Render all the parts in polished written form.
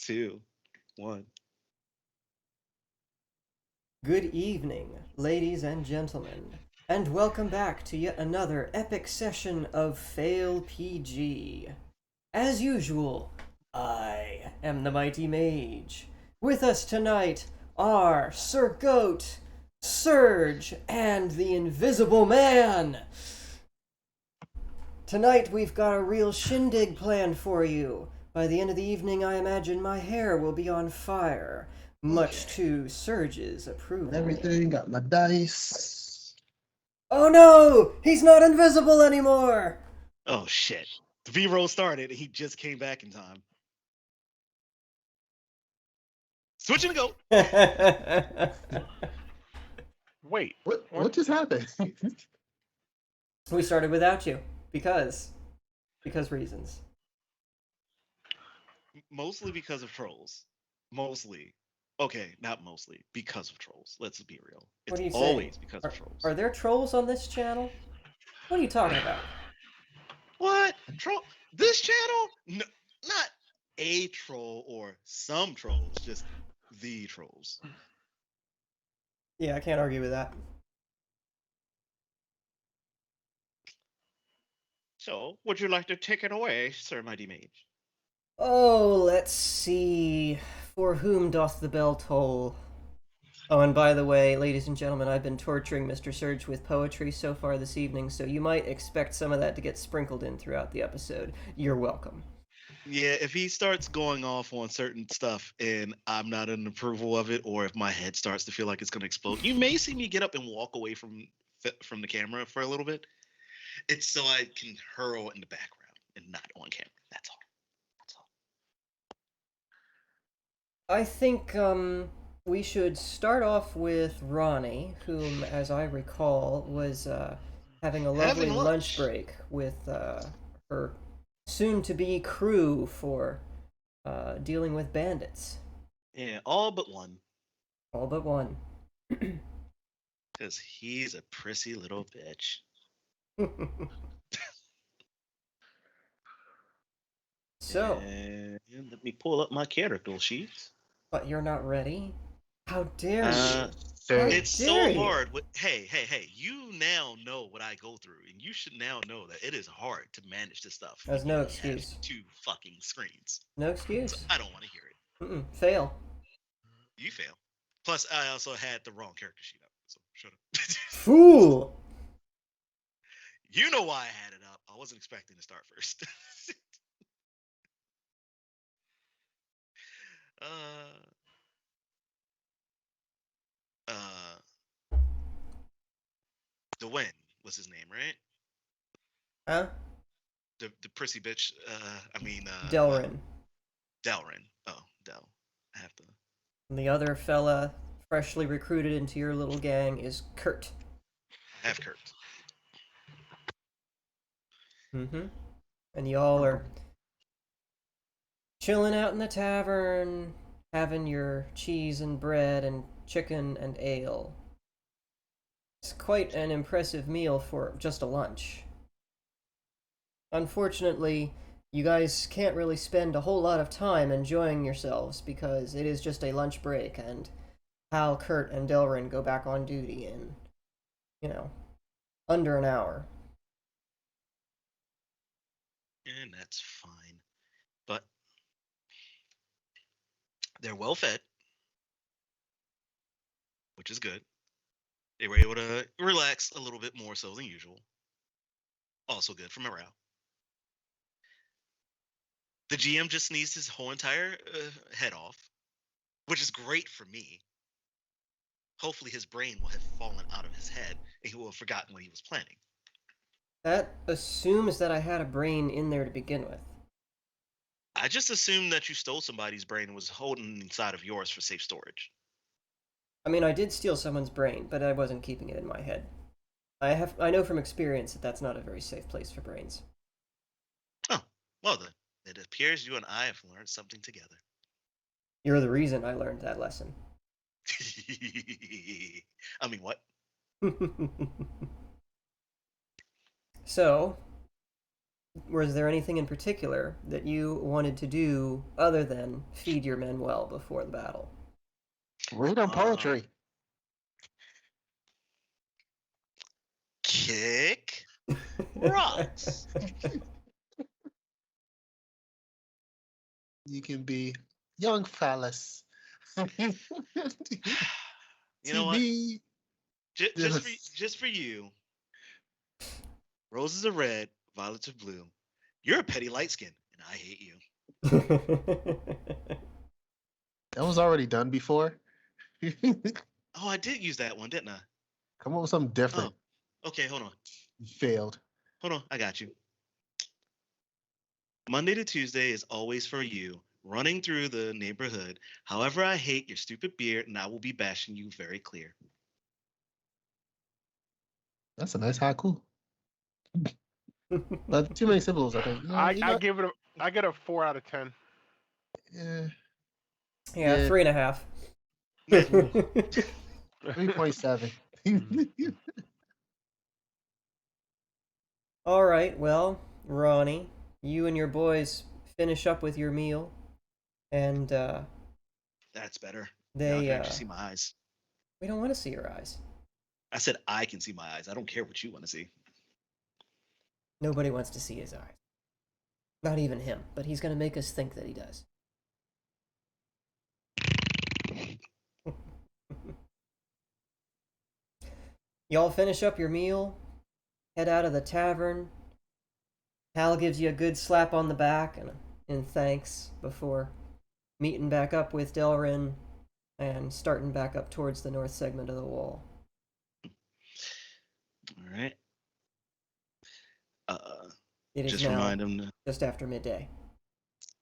two, one. Good evening, ladies and gentlemen, and welcome back to yet another epic session of Fail PG. As usual, I am the Mighty Mage. With us tonight are Sir Goat, Surge, and the Invisible Man. Tonight we've got a real shindig planned for you. By the end of the evening, I imagine my hair will be on fire, much to Surge's approval. Everything, got my dice. Oh no! He's not invisible anymore! Oh shit. The B-roll started and he just came back in time. Switching to go. Wait, What just happened? We started without you. Because reasons. Mostly because of trolls. Mostly. Okay, not mostly. Because of trolls. Let's be real. What It's are you always saying? because of trolls. Are there trolls on this channel? What are you talking about? What? Troll? This channel? No, not a troll or some trolls, just the trolls. Yeah, I can't argue with that. So, would you like to take it away, Sir Mighty Mage? Oh, let's see. For whom doth the bell toll? Oh, and by the way, ladies and gentlemen, I've been torturing Mr. Surge with poetry so far this evening, so you might expect some of that to get sprinkled in throughout the episode. You're welcome. Yeah, if he starts going off on certain stuff and I'm not in approval of it, or if my head starts to feel like it's going to explode, you may see me get up and walk away from the camera for a little bit. It's so I can hurl in the background and not on camera. That's all. That's all. I think we should start off with Ronnie, whom, as I recall, was having a lovely Having lunch lunch. break with her soon-to-be crew for dealing with bandits. Yeah, all but one, All but one. because he's a prissy little bitch. So, And let me pull up my character sheets. but you're not ready? How dare you? How It's dare so you? hard. Hey, you now know what I go through, and you should now know that it is hard to manage this stuff. There's when no you only have excuse. 2 fucking screens. No So excuse. I don't want to hear it. Fail. You fail. Plus, I also had the wrong character sheet up, so shut up. Fool! You know why I had it up. I wasn't expecting to start first. uh, Dwayne was his name, right? Huh? The prissy bitch. Delrin. Delrin. Oh, Del. I have to. And the other fella freshly recruited into your little gang is Kurt. Have Kurt. And y'all are chilling out in the tavern, having your cheese and bread and chicken and ale. It's quite an impressive meal for just a lunch. Unfortunately, you guys can't really spend a whole lot of time enjoying yourselves because it is just a lunch break, and Hal, Kurt, and Delrin go back on duty in, under an hour. And that's fine. But they're well fed, which is good. They were able to relax a little bit more so than usual. Also good for morale. The GM just sneezed his whole entire head off, which is great for me. Hopefully his brain will have fallen out of his head and he will have forgotten what he was planning. That assumes that I had a brain in there to begin with. I just assumed that you stole somebody's brain and was holding inside of yours for safe storage. I mean, I did steal someone's brain, but I wasn't keeping it in my head. I know from experience that that's not a very safe place for brains. Oh, well then. It appears you and I have learned something together. You're the reason I learned that lesson. I mean, what? So, Was there anything in particular that you wanted to do other than feed your men well before the battle? Read on poetry. Kick rocks. You can be young phallus. You know what? TV. Just for you. Roses are red, violets are blue. You're a petty light skin, and I hate you. That was already done before. Oh, I did use that one, didn't I? Come up with something different. Oh, okay, hold on. You failed. Hold on, I got you. Monday to Tuesday is always for you, running through the neighborhood. However, I hate your stupid beard, and I will be bashing you very clear. That's a nice haiku. But too many syllables, I think. I give it I get a 4 out of 10. Yeah, Yeah, Yeah. 3.5. 3.7. All right, well, Ronnie, you and your boys finish up with your meal, and That's better. they Now I can actually see my eyes. we don't want to see your eyes. I said I can see my eyes. I don't care what you want to see. Nobody wants to see his eyes. Not even him, but he's going to make us think that he does. Y'all finish up your meal, head out of the tavern. Hal gives you a good slap on the back and thanks before meeting back up with Delrin and starting back up towards the north segment of the wall. All right. It is Just now remind them to just after midday.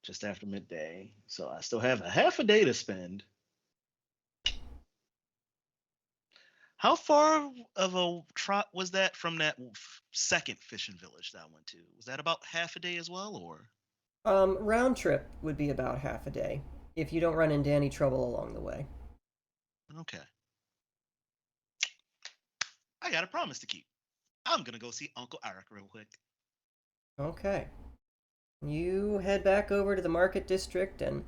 just after midday. So I still have a half a day to spend. How far of a trot was that from that second fishing village that I went to? Was that about half a day as well, or? Round trip would be about half a day if you don't run into any trouble along the way. Okay. I got a promise to keep. I'm gonna go see Uncle Eric real quick. Okay. You head back over to the market district, and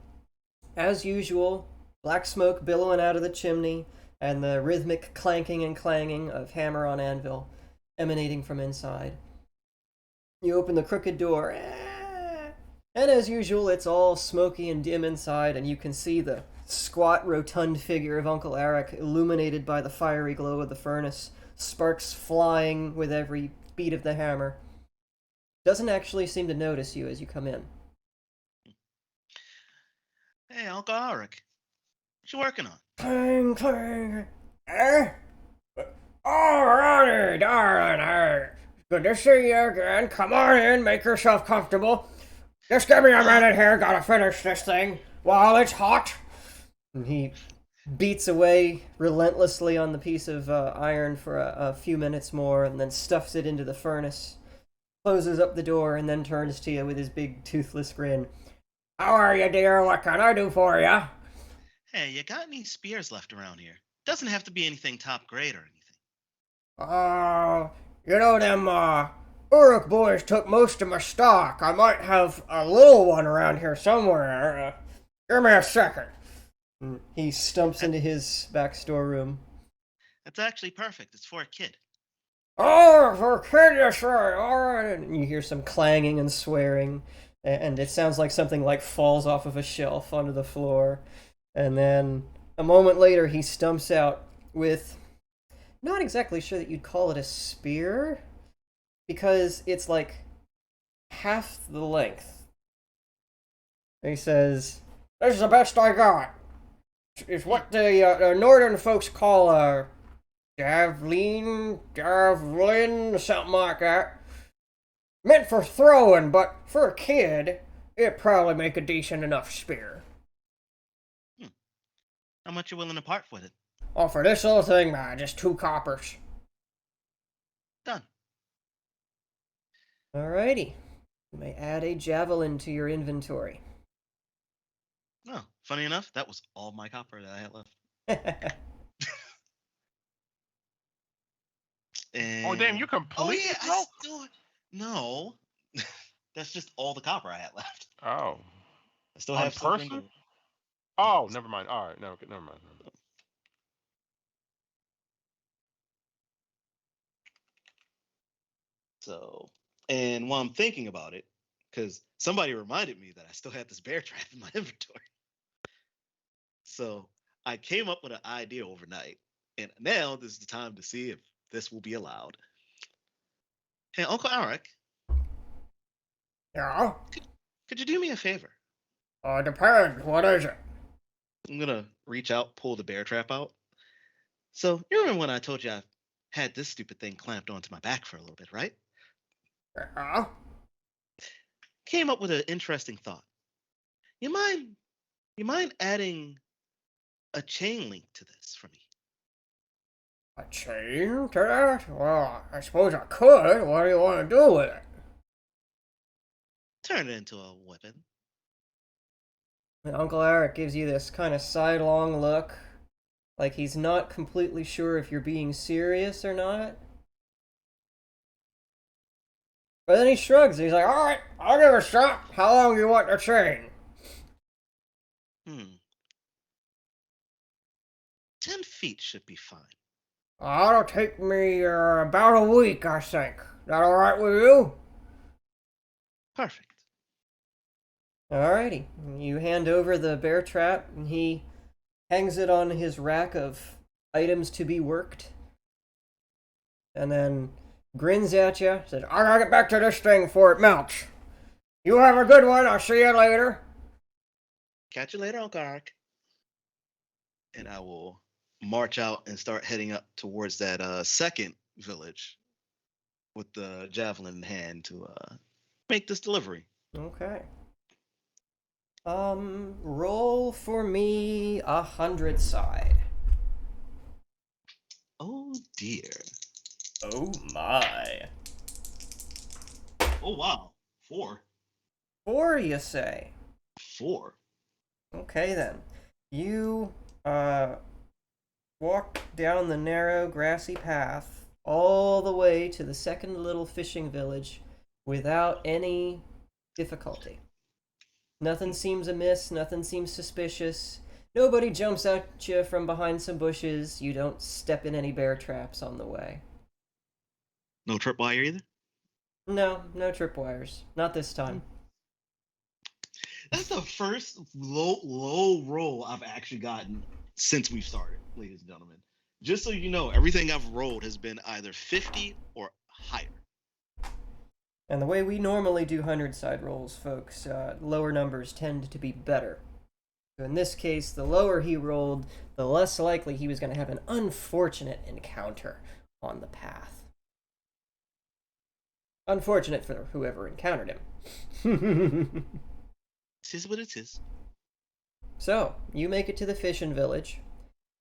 as usual, black smoke billowing out of the chimney, and the rhythmic clanking and clanging of hammer on anvil emanating from inside. You open the crooked door, and as usual, it's all smoky and dim inside, and you can see the squat, rotund figure of Uncle Eric illuminated by the fiery glow of the furnace, sparks flying with every beat of the hammer. Doesn't actually seem to notice you as you come in. Hey, Uncle Eric, what you working on? Clang, clang. Eh? Alrighty, darling. Good to see you again. Come on in, make yourself comfortable. Just give me a minute here, gotta finish this thing while it's hot. And he beats away relentlessly on the piece of iron for a few minutes more, and then stuffs it into the furnace, closes up the door, and then turns to you with his big toothless grin. How are you, dear? What can I do for you? Hey, you got any spears left around here? Doesn't have to be anything top grade or anything. You know, them, Uruk boys took most of my stock. I might have a little one around here somewhere. Give me a second. He stumps into his back storeroom. That's actually perfect. It's for a kid. Oh, for a kid, yes, right. All right. And you hear some clanging and swearing, and it sounds like something like falls off of a shelf onto the floor. And then a moment later, he stumps out with, not exactly sure that you'd call it a spear, because it's like half the length. He says, "This is the best I got. It's what the northern folks call a javelin, something like that. Meant for throwing, but for a kid, it'd probably make a decent enough spear." How much you willing to part with it? Oh, for this little thing, man, just 2 coppers. Done. Alrighty. You may add a javelin to your inventory. Oh, funny enough, that was all my copper that I had left. Oh, damn, you Oh completely yeah, broke? no. That's just all the copper I had left. Oh. I still On have silver and person? gold. Oh, never mind. All right, no, never mind. So, and while I'm thinking about it, because somebody reminded me that I still had this bear trap in my inventory. So I came up with an idea overnight, and now this is the time to see if this will be allowed. Hey, Uncle Arik, Yeah? could you do me a favor? Depends. What is it? I'm gonna reach out, pull the bear trap out. So you remember when I told you I had this stupid thing clamped onto my back for a little bit, right? Yeah? Came up with an interesting thought. You mind adding a chain link to this for me? A chain to that? Well, I suppose I could. What do you want to do with it? Turn it into a weapon. And Uncle Eric gives you this kind of sidelong look, like he's not completely sure if you're being serious or not. But then he shrugs and he's like, alright, I'll give it a shot. How long do you want the chain? 10 feet should be fine. That'll take me about a week, I think. That alright with you? Perfect. Alrighty. You hand over the bear trap, and he hangs it on his rack of items to be worked. And then grins at you, says, I gotta get back to this thing before it melts. You have a good one, I'll see you later. Catch you later, Uncle Arik. And I will march out and start heading up towards that second village with the javelin in hand to make this delivery. Okay. Roll for me 100 side. Oh dear. Oh my. Oh wow. 4. 4, you say? 4. Okay then. You, walk down the narrow, grassy path all the way to the second little fishing village without any difficulty. Nothing seems amiss, nothing seems suspicious. Nobody jumps at you from behind some bushes. You don't step in any bear traps on the way. No tripwire either? No tripwires. Not this time. That's the first low roll I've actually gotten since we've started, ladies and gentlemen. Just so you know, everything I've rolled has been either 50 or higher. And the way we normally do 100 side rolls, folks, lower numbers tend to be better. So in this case, the lower he rolled, the less likely he was going to have an unfortunate encounter on the path. Unfortunate for whoever encountered him. It is what it is. So, you make it to the fishing village,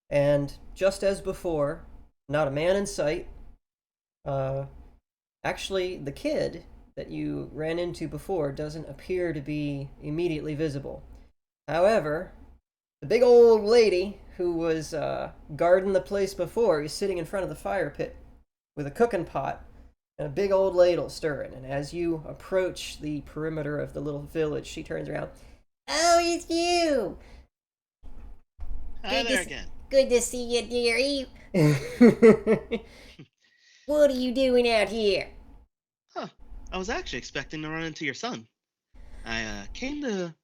and just as before, not a man in sight. Actually, the kid that you ran into before doesn't appear to be immediately visible. However, the big old lady who was guarding the place before is sitting in front of the fire pit with a cooking pot and a big old ladle stirring. And as you approach the perimeter of the little village, she turns around. Oh, it's you! Hi there again. Good to see you, dearie. What are you doing out here? Huh. I was actually expecting to run into your son. I came to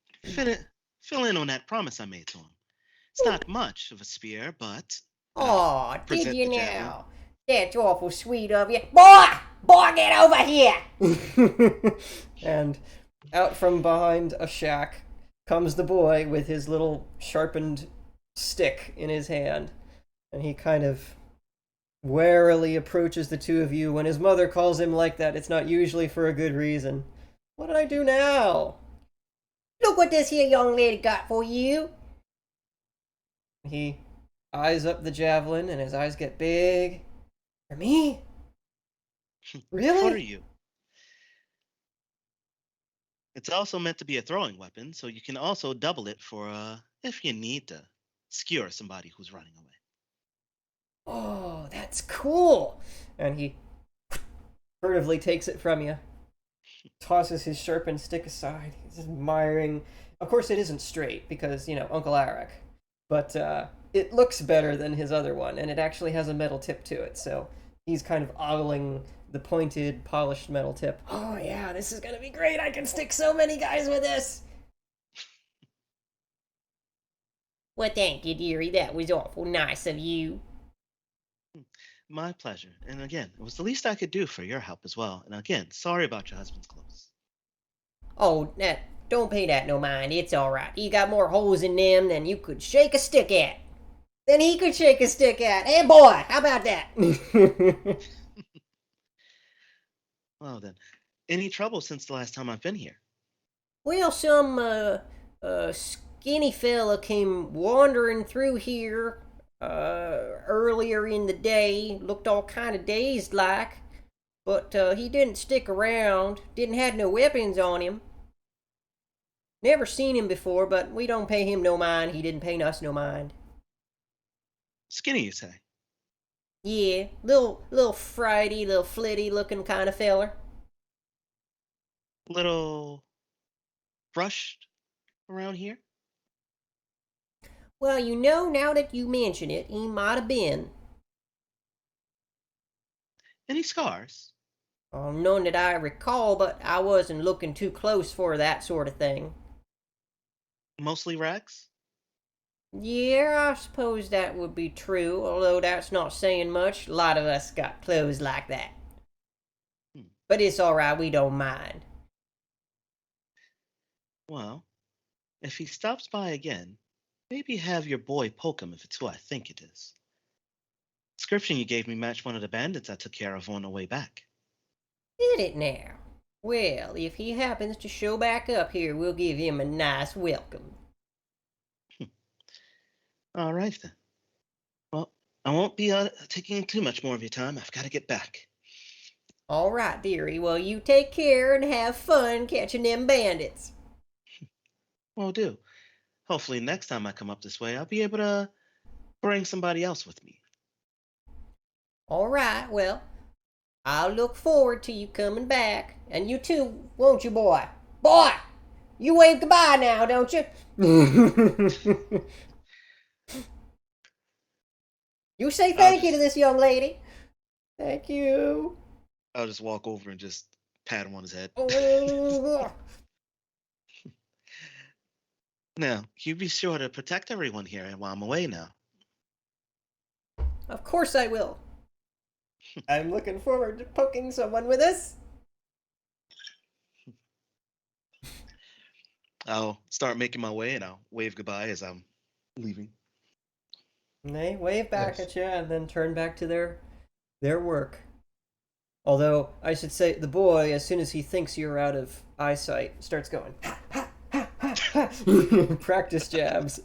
fill in on that promise I made to him. It's not much of a spear, but Oh, did present you the javelin. now? That's awful sweet of you. Boy! Boy, get over here! And out from behind a shack comes the boy with his little sharpened stick in his hand. And he kind of warily approaches the two of you. When his mother calls him like that, it's not usually for a good reason. What did I do now? Look what this here young lady got for you. He eyes up the javelin and his eyes get big. For me? Really? For you. It's also meant to be a throwing weapon, so you can also double it for if you need to skewer somebody who's running away. Oh, that's cool. And he furtively takes it from you. tosses his sharpened stick aside. He's admiring. Of course, it isn't straight because, Uncle Arak. But it looks better than his other one, and it actually has a metal tip to it, so he's kind of ogling the pointed, polished metal tip. Oh, yeah, this is gonna be great. I can stick so many guys with this. Well, thank you, dearie. That was awful nice of you. My pleasure. And again, it was the least I could do for your help as well. And again, sorry about your husband's clothes. Oh, don't pay that no mind. It's all right. You got more holes in them than you could shake a stick at. Than he could shake a stick at. Hey, boy, how about that? Well then, any trouble since the last time I've been here? Well, some skinny fella came wandering through here earlier in the day. Looked all kind of dazed like, but he didn't stick around. Didn't have no weapons on him. Never seen him before, but we don't pay him no mind. He didn't pay us no mind. Skinny, you say? Yeah, little frighty, little flitty looking kind of feller. Little brushed around here? Well, now that you mention it, he might have been. Any scars? None that I recall, but I wasn't looking too close for that sort of thing. Mostly rags? Yeah, I suppose that would be true, although that's not saying much. A lot of us got clothes like that. But it's alright, we don't mind. Well, if he stops by again, maybe have your boy poke him if it's who I think it is. Description you gave me matched one of the bandits I took care of on the way back. Did it now? Well, if he happens to show back up here, we'll give him a nice welcome. All right then. Well, I won't be taking too much more of your time. I've got to get back. All right, dearie. Well, you take care and have fun catching them bandits. Will do. Hopefully next time I come up this way, I'll be able to bring somebody else with me. All right, well, I'll look forward to you coming back. And you too, won't you, boy? Boy! You wave goodbye now, don't you? You say thank you to this young lady. Thank you. I'll just walk over and just pat him on his head. Oh. Now, you be sure to protect everyone here while I'm away now. Of course I will. I'm looking forward to poking someone with this. I'll start making my way and I'll wave goodbye as I'm leaving. And they wave back Nice. at you and then turn back to their work. Although, I should say, the boy, as soon as he thinks you're out of eyesight, starts going, ha, ha, ha, ha, ha. Practice jabs.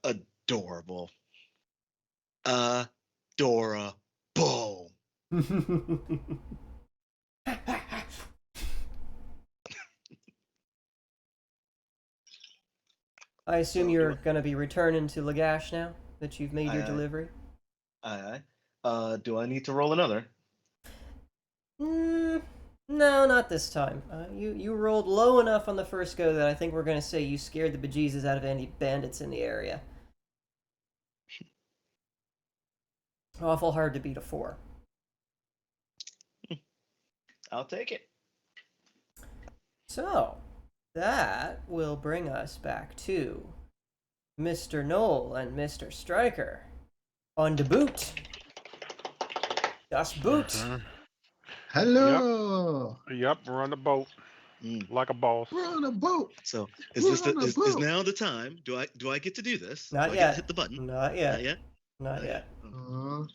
Adorable. Adorable. I assume So, you're going to be returning to Lagash now that you've made your Aye. delivery. Aye. Do I need to roll another? No, not this time. You rolled low enough on the first go that I think we're going to say you scared the bejesus out of any bandits in the area. Awful hard to beat a 4. I'll take it. So, that will bring us back to Mr. Knoll and Mr. Stryker on the boot. Das Boot. Mhm. Hello. Yep, we're on the boat Mm. like a boss. We're on a boat. So is We're this on a is boat. now the time? Do I get to do this? Not do I yet. Get to hit the button? Not yet. Not yet. Not yet.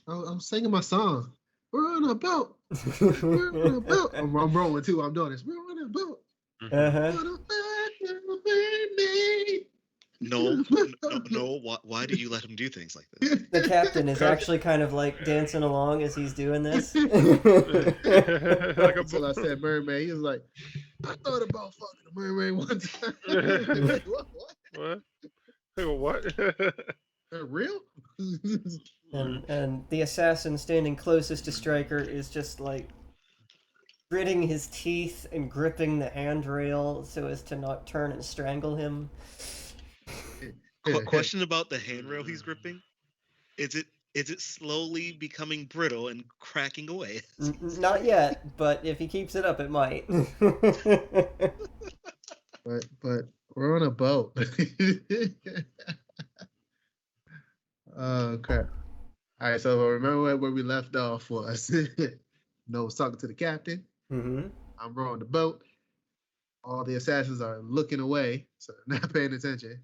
I'm singing my song. We're on a boat. We're on a boat. I'm rolling too. I'm doing this. We're on a boat. Uh-huh. On a boat, mermaid. No. Why do you let him do things like this? The captain is actually kind of like dancing along as he's doing this. Like a Until I said mermaid, he was like, I thought about fucking a mermaid one time. Wait, what? What? Hey, what? Real? And the assassin standing closest to Stryker is just like gritting his teeth and gripping the handrail so as to not turn and strangle him. Question about the handrail he's gripping: is it slowly becoming brittle and cracking away? Not yet, but if he keeps it up, it might. But we're on a boat. Oh crap! All right, so remember where we left off was was talking to the captain. Mm-hmm. I'm rowing the boat. All the assassins are looking away, so they're not paying attention.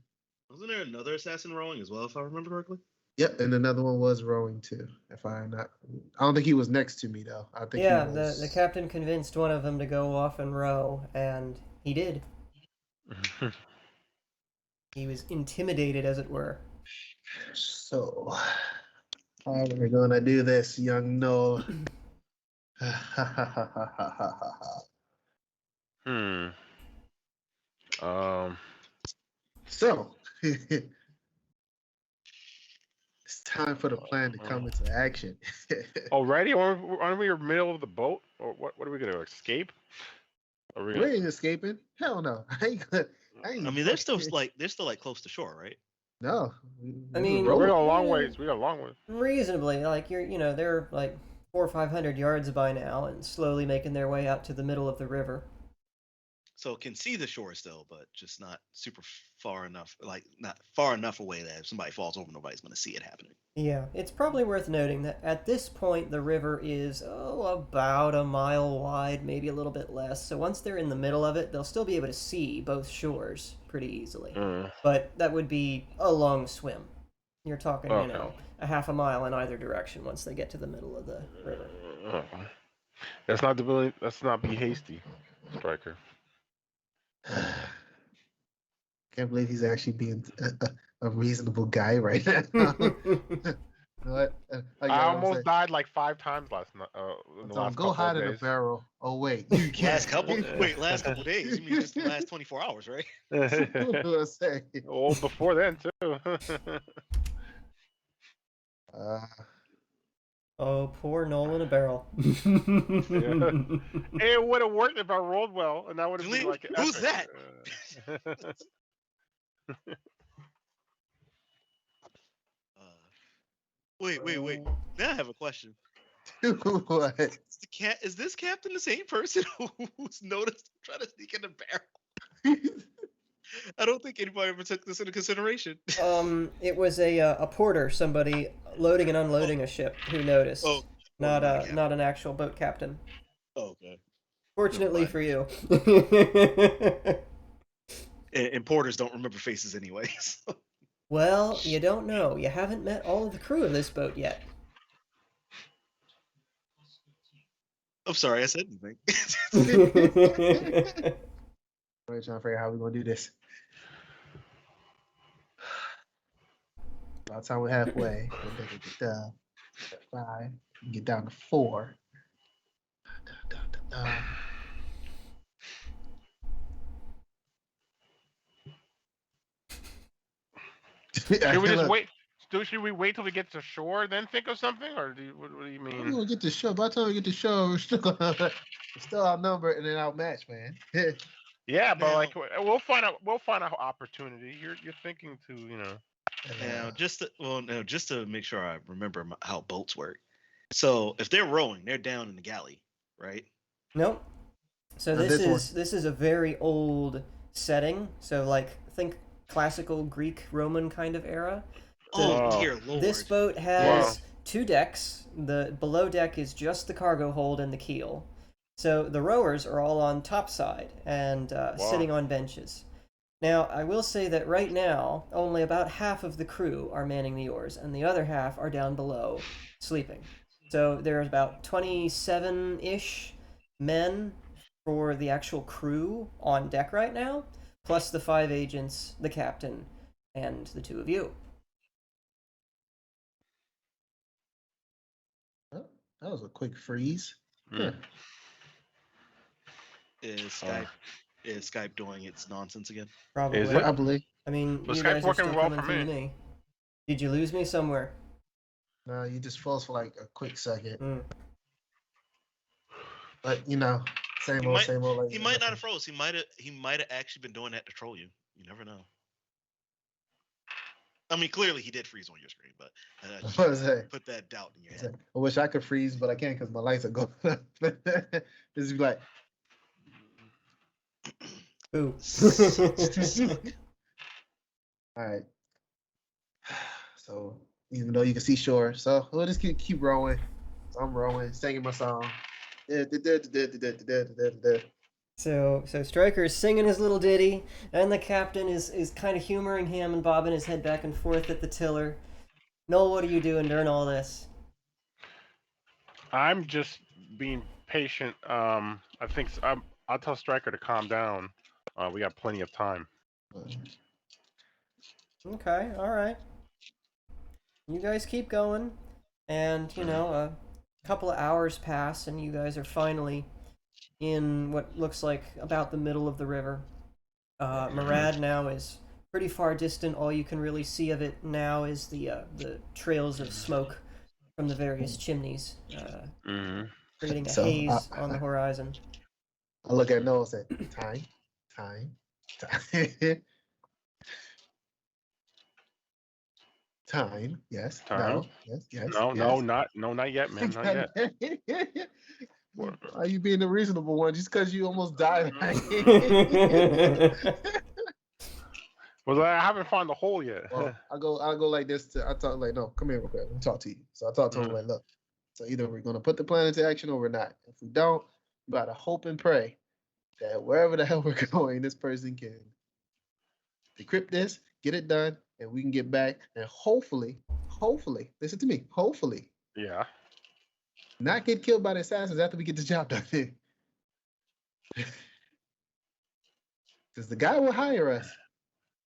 Wasn't there another assassin rowing as well, if I remember correctly? Yep, and another one was rowing too. I don't think he was next to me though. I think Yeah, he was... the captain convinced one of them to go off and row, and he did. He was intimidated, as it were. So, how are we gonna do this, young Noel? So, it's time for the plan to come into action. Already? Aren't we in the middle of the boat? Or what are we gonna escape? We ain't escaping. Hell no. I mean, they're still like close to shore, right? No. I mean, we got a long yeah. ways. We got a long way. Reasonably, like they're like 400 or 500 yards by now, and slowly making their way out to the middle of the river. So can see the shore still, but just not super far enough, like not far enough away that if somebody falls over, nobody's going to see it happening. Yeah, it's probably worth noting that at this point the river is about a mile wide, maybe a little bit less. So once they're in the middle of it, they'll still be able to see both shores pretty easily. But that would be a long swim. You're talking, a half a mile in either direction once they get to the middle of the river. Let's not be hasty, Stryker. Can't believe he's actually being a reasonable guy right now. What? I almost died like 5 times last night. Go hide in a barrel. Oh wait, last couple days. You mean just the last 24 hours, right? Oh, before then too. Oh, poor Noel in a barrel. It would have worked if I rolled well, and that would have been like who's epic. that? Wait. Now I have a question. What? Is this captain the same person who's noticed trying to sneak in the barrel? I don't think anybody ever took this into consideration. It was a porter, somebody loading and unloading a ship, who noticed. Oh, not an actual boat captain. Oh, okay. Fortunately for you. And porters don't remember faces anyway. So. Well, you don't know. You haven't met all of the crew of this boat yet. I'm sorry, I said anything. We're trying to figure out how we're gonna do this. By the time we're halfway, we're gonna get down to 5, get down to 4. Should we just wait? Should we wait till we get to shore, then think of something, or what do you mean? We're gonna get to shore. By the time we get to shore, we're still outnumbered and then outmatched, man. Yeah, but like we'll find out opportunity. You're thinking to Now, just to make sure I remember how boats work. So if they're rowing, they're down in the galley, right? Nope. So this is a very old setting. So like think classical Greek Roman kind of era. Oh dear Lord! This boat has 2 decks. The below deck is just the cargo hold and the keel. So the rowers are all on top side and sitting on benches. Now, I will say that right now, only about half of the crew are manning the oars, and the other half are down below, sleeping. So there's about 27-ish men for the actual crew on deck right now, plus the 5 agents, the captain, and the 2 of you. Oh, that was a quick freeze. Is Skype doing its nonsense again? Probably. Is it? Probably. I mean, Well, you Skype's guys are still working well coming for through me. me. Did you lose me somewhere? No, you just froze for like a quick second. Mm. But you know, same old. Like, he might not have froze. He might have actually been doing that to troll you. You never know. I mean, clearly he did freeze on your screen, but put that doubt in your head. I wish I could freeze, but I can't because my lights are going up. This is like, Ooh. all right. So even though you can see shore, so we'll just keep rowing. So I'm rowing, singing my song. So Stryker's singing his little ditty, and the captain is kind of humoring him and bobbing his head back and forth at the tiller. Noel, what are you doing during all this? I'm just being patient. I think I'll tell Stryker to calm down. We got plenty of time. Okay, all right. You guys keep going, and a couple of hours pass, and you guys are finally in what looks like about the middle of the river. Marad now is pretty far distant. All you can really see of it now is the trails of smoke from the various chimneys, creating a haze on the horizon. I look at Noel and say, time. Time, yes. Time. No, yes. No, not yet, man. Not yet. Are you being the reasonable one just because you almost died? Well, I haven't found the hole yet. Well, I go like this. I talk like, no, come here real quick. Let me talk to you. So I talk to him like, look. So either we're gonna put the plan into action or we're not. If we don't, we gotta hope and pray that wherever the hell we're going, this person can decrypt this, get it done, and we can get back and hopefully, listen to me, hopefully, yeah, not get killed by the assassins after we get the job done. Because the guy will hire us,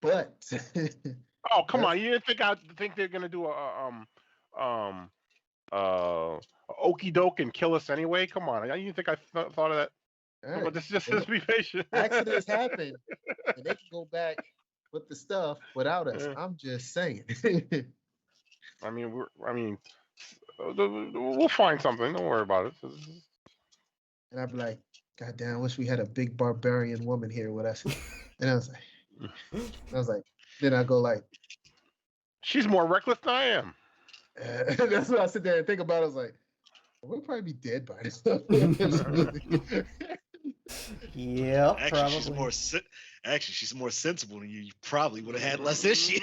but oh come on, you didn't think they're gonna do okey doke and kill us anyway? Come on, you think I thought of that? right. But just be patient. Accidents happen, and they can go back with the stuff without us. I'm just saying. I mean, we'll find something. Don't worry about it. And I'd be like, God damn, I wish we had a big barbarian woman here with us. And I was like, then I go like, she's more reckless than I am. That's what I sit there and think about. I was like, we'll probably be dead by this stuff. Yeah, probably. She's more sensible than you. You probably would have had less issues.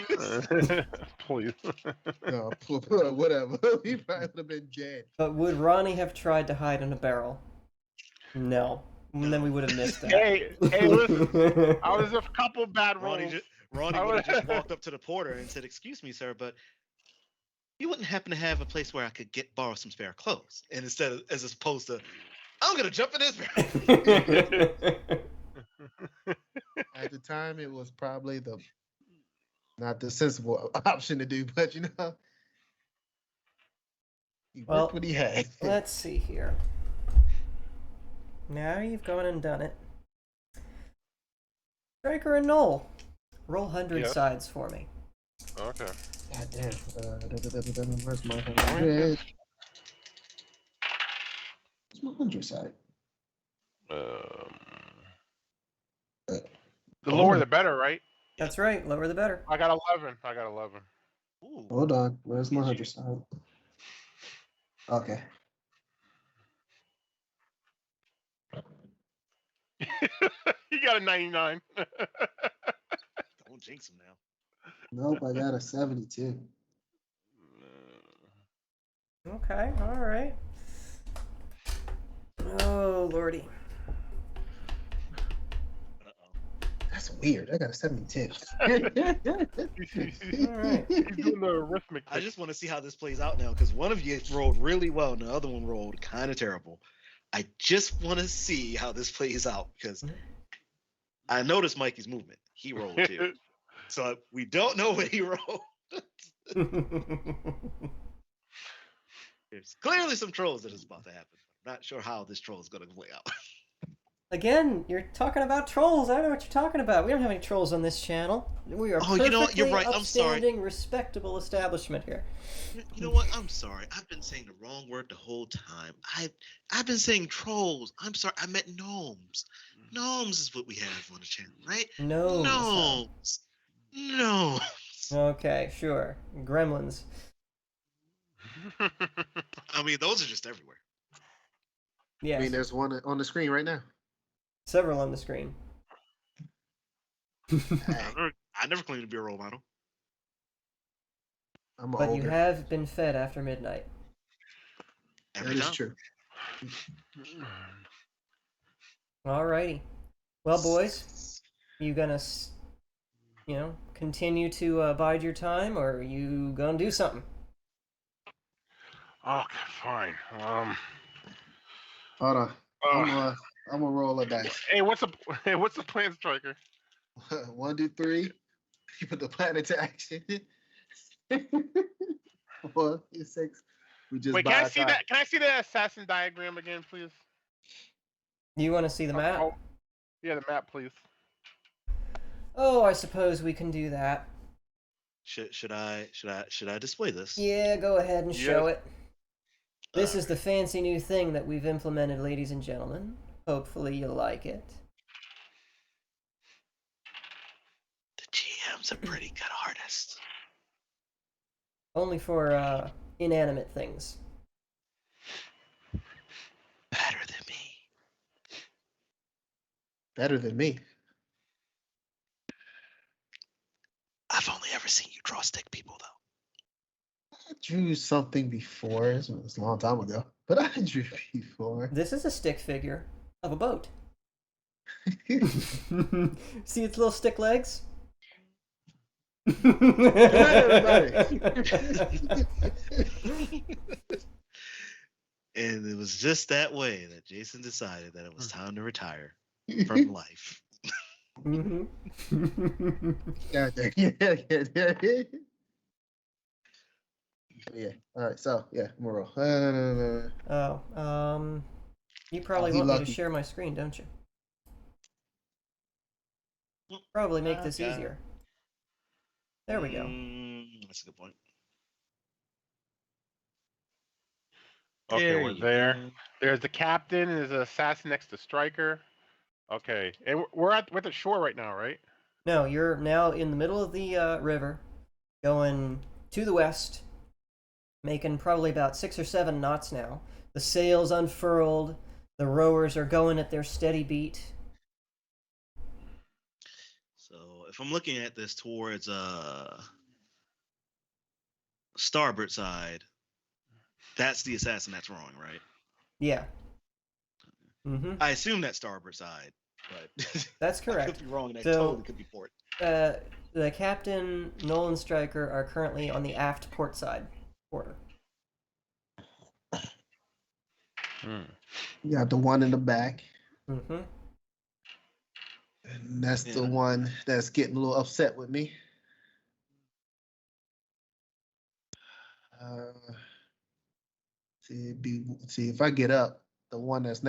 Please. No, whatever. We probably would have been dead. But would Ronnie have tried to hide in a barrel? No. And then we would have missed that. Hey, listen. I was a couple bad rolls. Ronnie would have just walked up to the porter and said, "Excuse me, sir, but you wouldn't happen to have a place where I could borrow some spare clothes?" And as opposed to, "I'm gonna jump in this barrel." At the time, it was probably not the sensible option to do, but he worked what he had. Let's see here. Now you've gone and done it. Stryker and Noel, roll 100 sides for me. Okay. God damn. Where's my 100? Where's my 100 side? The lower the better, right? That's right. Lower the better. I got 11. Ooh. Hold on. Where's my 100 side? Okay. You got a 99. Don't jinx him now. Nope, I got a 72. Okay, all right. Oh, lordy. That's weird. I got a 72. All right. He's doing the arithmetic. I just want to see how this plays out now, because one of you rolled really well and the other one rolled kind of terrible. I just want to see how this plays out, because I noticed Mikey's movement. He rolled too. So we don't know what he rolled. There's clearly some trolls that is about to happen. I'm not sure how this troll is going to play out. Again, you're talking about trolls. I don't know what you're talking about. We don't have any trolls on this channel. We are Oh, you know what? You're right. I'm sorry. upstanding, respectable establishment here. You know what? I'm sorry. I've been saying the wrong word the whole time. I've been saying trolls. I'm sorry. I meant gnomes. Gnomes is what we have on the channel, right? Gnomes. Gnomes. No. Okay, sure. Gremlins. I mean, those are just everywhere. Yes. I mean, there's one on the screen right now. Several on the screen. I never claimed to be a role model. I'm But older. you have been fed after midnight. Every That is time. true. Alrighty. Well, boys, you gonna, continue to bide your time, or are you gonna do something? Okay, fine. Hold on. I'm gonna roll a dice. Hey, what's the plan, Striker? 1, 2, 3. You put the plan into action. 4, 6. We just Wait, buy can I a see time. that? Can I see the assassin diagram again, please? You want to see the map? Oh, yeah, the map, please. Oh, I suppose we can do that. Should I display this? Yeah, go ahead and show Yes. it. This is the fancy new thing that we've implemented, ladies and gentlemen. Hopefully you'll like it. The GM's a pretty good artist. Only for inanimate things. Better than me. Better than me. I've only ever seen you draw stick people, though. I drew something before. It was a long time ago, but I drew before. This is a stick figure of a boat. See its little stick legs? And it was just that way that Jason decided that it was time to retire from life. Mm-hmm. Yeah. Yeah. All right. So yeah, I'm gonna roll. Oh, you probably he want me lucky. to share my screen, don't you? Probably make this Okay. easier. There we go. That's a good point. Okay, we're you there. go. There's the captain. There's an assassin next to Striker. Okay, and we're at the shore right now, right? No, you're now in the middle of the river, going to the west, making probably about 6 or 7 knots now. The sails unfurled. The rowers are going at their steady beat. So if I'm looking at this towards starboard side, that's the assassin that's wrong, right? Yeah. Mm-hmm. I assume that's starboard side, but That's I correct. could be wrong, and that So- totally could be port. The captain, Nolan Stryker, are currently on the aft port side quarter. You got the one in the back, Mm-hmm. and that's the Yeah. one that's getting a little upset with me. See if I get up, the one that's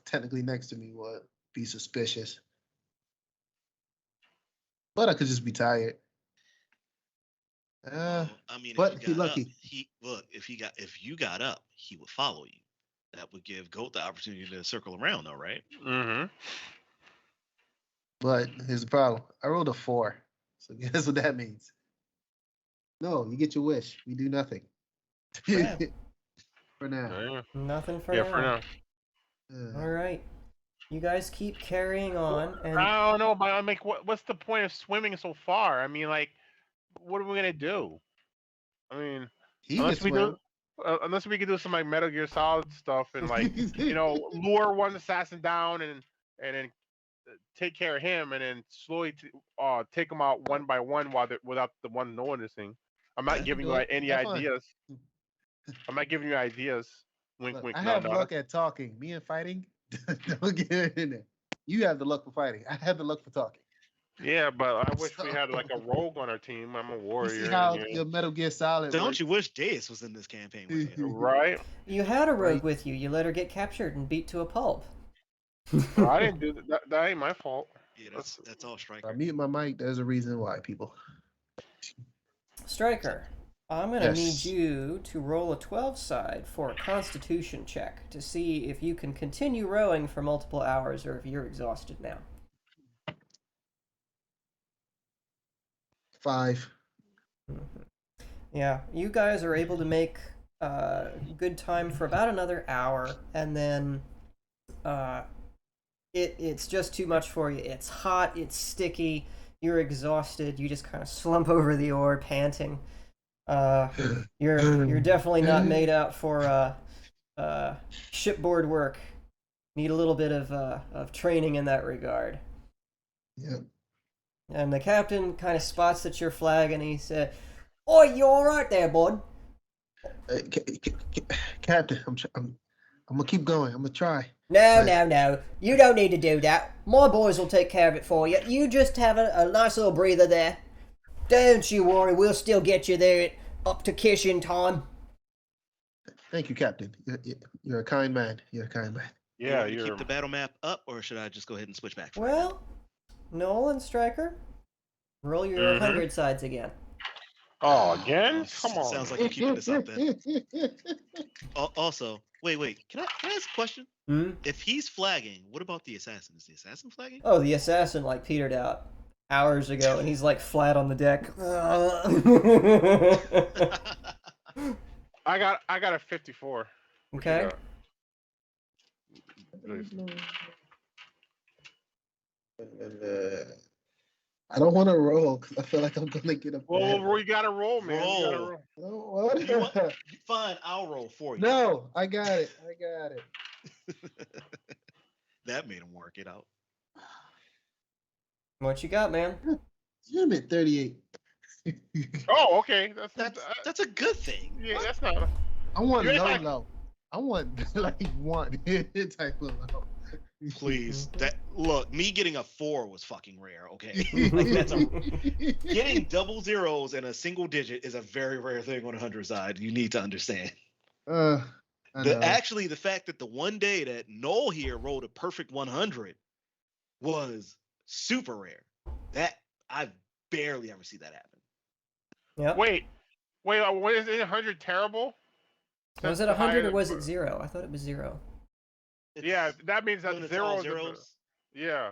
technically next to me would be suspicious. But I could just be tired. Well, I mean, but if he you got lucky. up, if you got up, he would follow you. That would give Goat the opportunity to circle around, though, right? Mm-hmm. But here's the problem. I rolled a 4. So guess what that means? No, you get your wish. We do nothing. Yeah. For now. Yeah, Nothing for yeah, now. for now. All right. You guys keep carrying on, and I don't know, but I'm like, what's the point of swimming so far? I mean, like, what are we gonna do? I mean, He unless can we swim. do, unless we can do some like Metal Gear Solid stuff and like, lure one assassin down and then take care of him and then slowly take them out one by one without the one noticing. I'm not giving you any Have fun. ideas. I'm not giving you ideas. Wink, Look, wink. I No, have no. luck at talking. Me and fighting, don't get in there. You have the luck for fighting. I have the luck for talking. Yeah, but I wish we had like a rogue on our team. I'm a You warrior. see how your Metal Gear Solid Don't works? you wish Deus was in this campaign with you? Right? you had a rogue Right. with you. You let her get captured and beat to a pulp. Bro, I didn't do that. That ain't my fault. Yeah, that's all If I Striker. mute my mic, there's a reason why, people. Striker, I'm gonna need Yes. you to roll a 12 side for a Constitution check to see if you can continue rowing for multiple hours or if you're exhausted now. 5. Yeah, you guys are able to make good time for about another hour, and then it's just too much for you. It's hot, it's sticky, you're exhausted, you just kind of slump over the oar, panting. You're definitely not made out for shipboard work. Need a little bit of training in that regard. Yep. And the captain kind of spots that you're flagging, and he said, "Oi, you all right there, bud?" Captain, I'm gonna keep going. I'm gonna try. No. You don't need to do that. My boys will take care of it for you. You just have a nice little breather there. Don't you worry, we'll still get you there up to Kish in time. Thank you, Captain. You're a kind man. You're a kind man. You Yeah, want me to you're. keep the battle map up, or should I just go ahead and switch back? Well, Nolan Striker, roll your 100 sides again. Oh, again? Oh, Come on. sounds like you're keeping this up then. Also, wait. Can I ask a question? Hmm? If he's flagging, what about the assassin? Is the assassin flagging? Oh, the assassin like petered out hours ago, and he's like flat on the deck. I got a 54. Okay. I don't want to roll because I feel like I'm gonna get a bad. Well, you gotta roll, man. You gotta Roll. roll. No, what? You want- Fine, I'll roll for you. No, I got it. That made him work it out. What you got, man? Damn it, 38. Oh, okay. That's a good thing. Yeah, that's not. I want You're low, like- low. I want like 1 type of low. Please, look, me getting a 4 was fucking rare. Okay, like that's getting double zeros in a single digit is a very rare thing on a 100 side. You need to understand. I know. Actually, the fact that the one day that Noel here rolled a perfect 100 was super rare. That I barely ever see that happen. Yep. Wait. What is it? 100 terrible? Was it 100 or was it 0? I thought it was 0. Yeah, that means that When it's all 0 zeros. Yeah.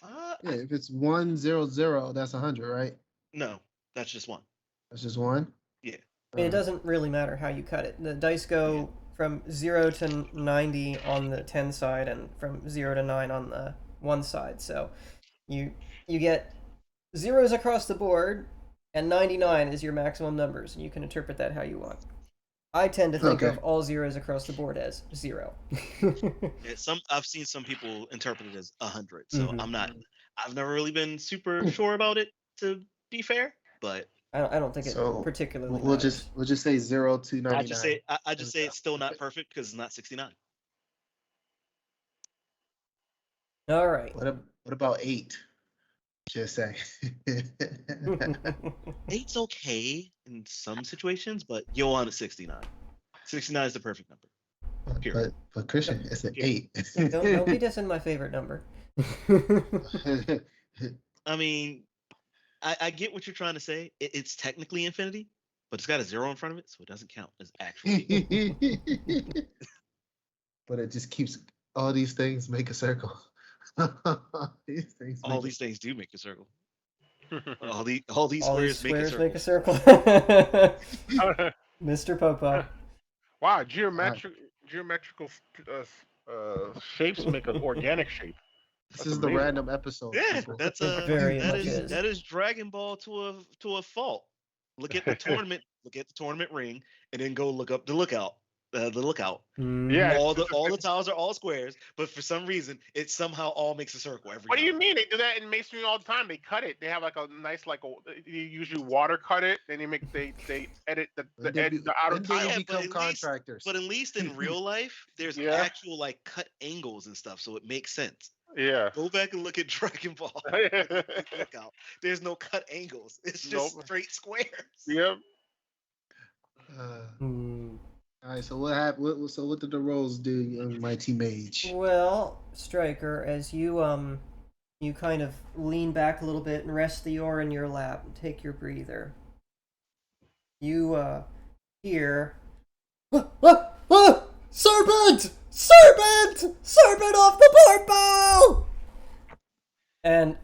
Yeah, if it's 1 0 0, that's 100, right? No, that's just one. That's just 1. Yeah. I mean, it doesn't really matter how you cut it. The dice go from 0 to 90 on the 10 side and from 0 to 9 on the 1 side. So you get zeros across the board, and 99 is your maximum numbers, and you can interpret that how you want. I tend to think of all zeros across the board as 0. Yeah, I've seen some people interpret it as 100. So I've never really been super sure about it, to be fair, but I don't think it So, particularly We'll matters. just say 0 to 99. I just say it's still not perfect because it's not 69. All right. What about 8? Just say. 8's okay in some situations, but you'll want a 69. 69 is the perfect number. Period. But Christian, it's an 8. Don't be dissing my favorite number. I mean, I get what you're trying to say. It's technically infinity, but it's got a 0 in front of it, so it doesn't count as actually. But it just keeps all these things make a circle. All these things do make a circle. All these squares make a circle. Mr. Popo. Wow, geometrical shapes make an organic shape. This is the random episode. Yeah, people. that's Very much is. that is Dragon Ball to a fault. Look at the tournament. Look at the tournament ring, and then go look up the lookout. The lookout. Yeah, all the tiles are all squares, but for some reason it somehow all makes a circle every What do time. you mean? They do that in masonry all the time. They cut it. They have like a nice you usually water cut it, and they edit the outer Then they tile. Yeah, become but at least- contractors. But at least in real life, there's Yeah. actual like cut angles and stuff, so it makes sense. Yeah. Go back and look at Dragon Ball. Lookout. There's no cut angles. It's just Nope. straight squares. Yep. Uh, Hmm. All right. So what happened? So what did the rolls do, young mighty mage? Well, Striker, as you kind of lean back a little bit and rest the oar in your lap and take your breather. You hear, Serpent! Serpent! Serpent off the port bow! And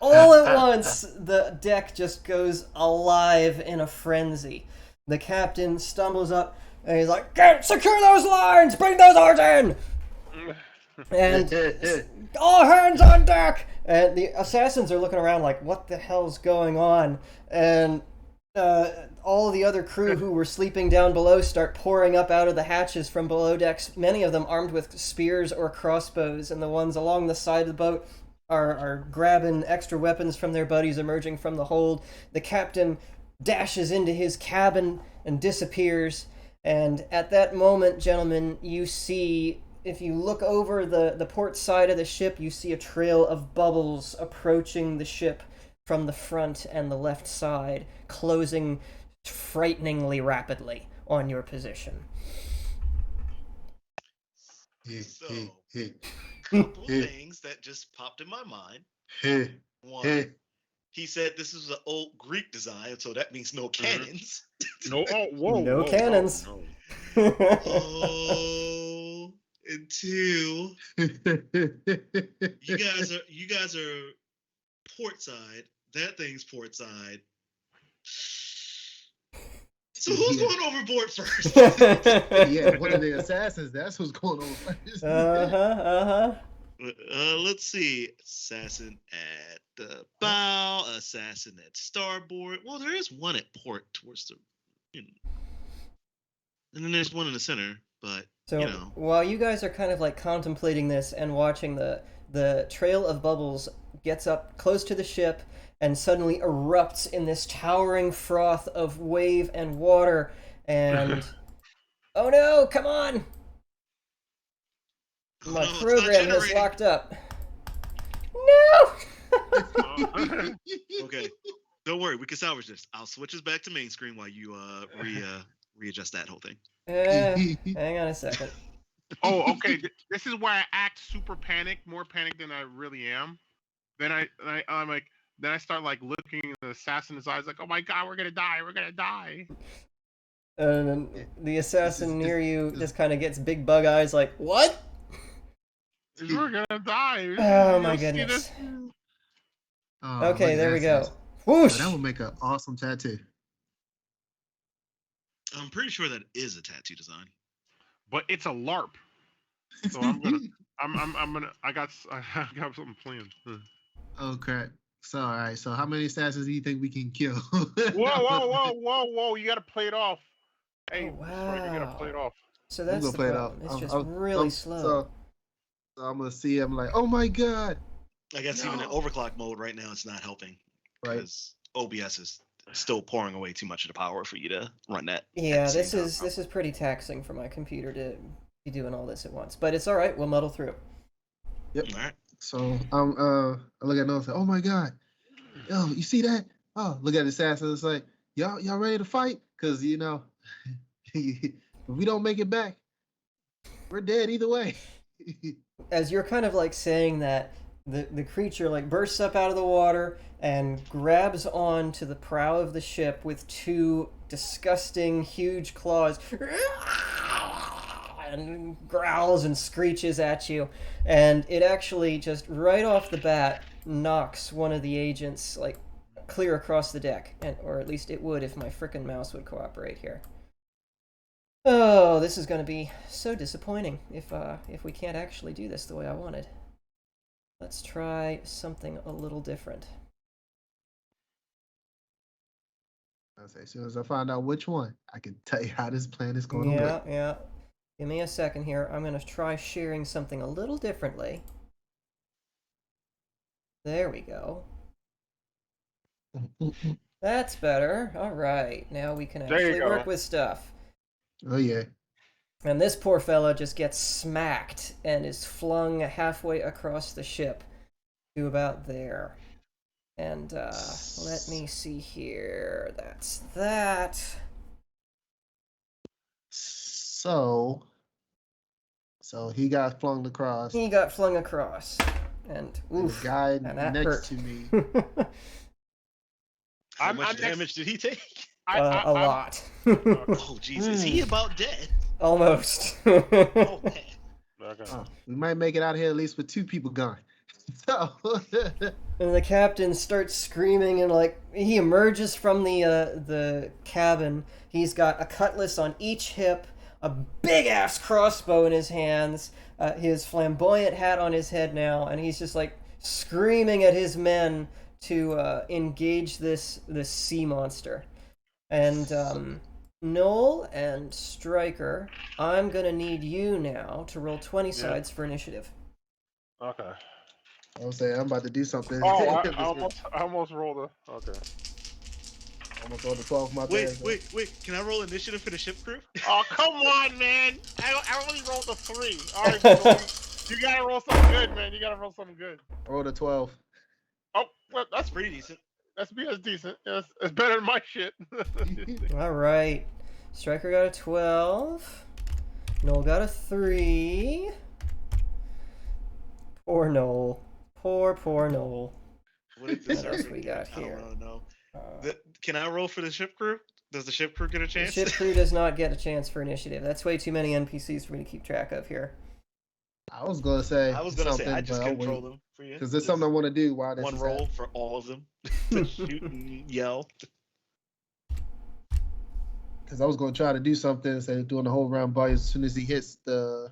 all at once, the deck just goes alive in a frenzy. The captain stumbles up and he's like, secure those lines! Bring those oars in! And all hands on deck! And the assassins are looking around like, what the hell's going on? And all the other crew who were sleeping down below start pouring up out of the hatches from below decks, many of them armed with spears or crossbows, and the ones along the side of the boat are grabbing extra weapons from their buddies emerging from the hold. The captain dashes into his cabin and disappears, and at that moment, gentlemen, you see, if you look over the port side of the ship, you see a trail of bubbles approaching the ship from the front and the left side, closing frighteningly rapidly on your position. So, couple things that just popped in my mind. One, he said this is an old Greek design, so that means no cannons. No, whoa, No cannons. No. Oh, and two, you guys are port side. That thing's port side. So who's going overboard first? Yeah, one of the assassins. That's who's going on first. Let's see. Assassin at the bow, assassin at starboard. Well, there is one at port towards the, and then there's one in the center. But so while you guys are kind of like contemplating this and watching, the trail of bubbles gets up close to the ship and suddenly erupts in this towering froth of wave and water, and oh no, come on! My program is locked up. No! Okay, don't worry, we can salvage this. I'll switch us back to main screen while you readjust that whole thing. Hang on a second. Oh, okay. This is why I act super panicked, more panicked than I really am. Then I'm like, then I start like looking at the assassin's eyes, like, oh my god, we're gonna die. And then the assassin near you just kind of gets big bug eyes, like, what? We're gonna die. Oh my goodness. Okay, there we go. Whoosh! That would make an awesome tattoo. I'm pretty sure that is a tattoo design. But it's a LARP. So I got something planned. Okay. So all right. So how many assassins do you think we can kill? Whoa! You gotta play it off. Hey, wow. You gotta play it off. So that's the problem. It's just really slow. So I'm gonna see. I'm like, oh my god. I guess even in overclock mode right now, it's not helping because OBS is still pouring away too much of the power for you to run that. Yeah, this is pretty taxing for my computer to be doing all this at once, but it's all right. We'll muddle through. Yep. All right. So I look at Noah and say, oh my god, yo, you see that? Oh, look at the assassin. It's like, y'all ready to fight? Because if we don't make it back, we're dead either way. As you're kind of like saying that, the creature like bursts up out of the water and grabs on to the prow of the ship with two disgusting huge claws and growls and screeches at you, and it actually just right off the bat knocks one of the agents like clear across the deck, or at least it would if my frickin' mouse would cooperate here. Oh, this is going to be so disappointing if we can't actually do this the way I wanted. Let's try something a little different. As soon as I find out which one, I can tell you how this plan is going to work. Yeah. Give me a second here. I'm going to try sharing something a little differently. There we go. That's better. All right. Now we can actually work with stuff. Oh, yeah. And this poor fella just gets smacked and is flung halfway across the ship to about there. And let me see here. That's that. So he got flung across. He got flung across. And And oof. the guy and that next hurt. to me. How I'm much next- damage did he take? I, a lot. Oh, jeez. Is he about dead? Almost. Oh, man. Okay. We might make it out here at least with 2 people gone. So And the captain starts screaming, and like he emerges from the cabin. He's got a cutlass on each hip, a big ass crossbow in his hands, his flamboyant hat on his head now, and he's just like screaming at his men to engage this sea monster. And Noel and Stryker, I'm gonna need you now to roll 20 sides for initiative. Okay. I was saying I'm about to do something. Oh, I almost rolled a. Okay. Almost on the 12. My bad. Wait. Can I roll initiative for the ship crew? Oh, come on, man! I only rolled a 3. All right, Billy, you gotta roll something good, man. You gotta roll something good. I rolled a 12. Oh, well, That's that's pretty decent. that's decent. It's better than my shit. All right. Stryker got a 12. Noel got a 3. Poor Noel. Poor Noel. What is this? What else we got I here? don't know. Can I roll for the ship crew? Does the ship crew get a The chance? ship crew does not get a chance for initiative. That's way too many NPCs for me to keep track of here. I was gonna say. I was gonna say I just control them for you. Because there's something I want to do while this One is roll for all of them to shoot and yell. Because I was gonna try to do something instead of doing the whole round by as soon as he hits the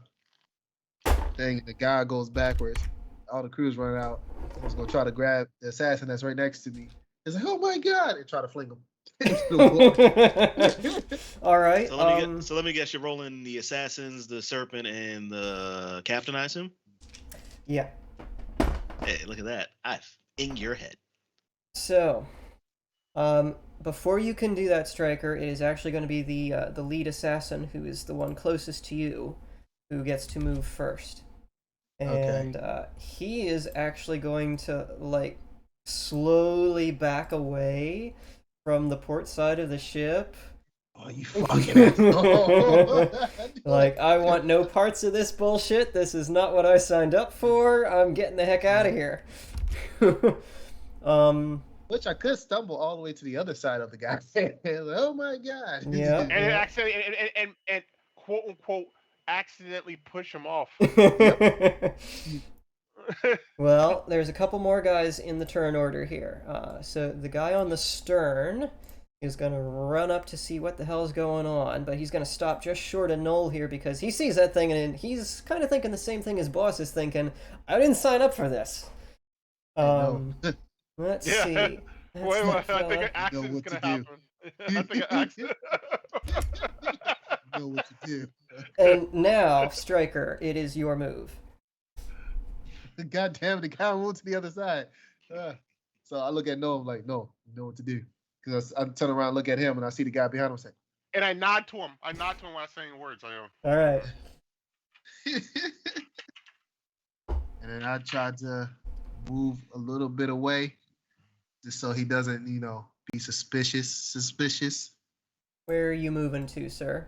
thing, the guy goes backwards. All the crew's running out. I was gonna try to grab the assassin that's right next to me. It's like, oh my god, and try to fling him. All right. So let me guess, you're rolling the assassins, the serpent, and the captain, I assume? Yeah. Hey, look at that. I've in your head. So, before you can do that, Stryker, it is actually going to be the lead assassin, who is the one closest to you, who gets to move first. And he is actually going to like slowly back away from the port side of the ship. Oh, you fucking asshole. Like, I want no parts of this bullshit. This is not what I signed up for. I'm getting the heck out of here. Which I could stumble all the way to the other side of the guy. Like, oh my god. Yeah. And it actually and quote unquote accidentally push him off. Well, there's a couple more guys in the turn order here. So the guy on the stern is going to run up to see what the hell's going on, but he's going to stop just short of Noel here because he sees that thing and he's kind of thinking the same thing his boss is thinking. I didn't sign up for this. Let's see. Wait, I think an accident's what gonna to do. happen. I think an accident. You know what to do. And now, Stryker, it is your move. God damn it, the guy moved to the other side. So I look at Noah, I'm like, no, you know what to do. Because I turn around, look at him, and I see the guy behind him. Say, And I nod to him. I nod to him when I'm saying words. I go, All right. and then I tried to move a little bit away, just so he doesn't, be suspicious. Where are you moving to, sir?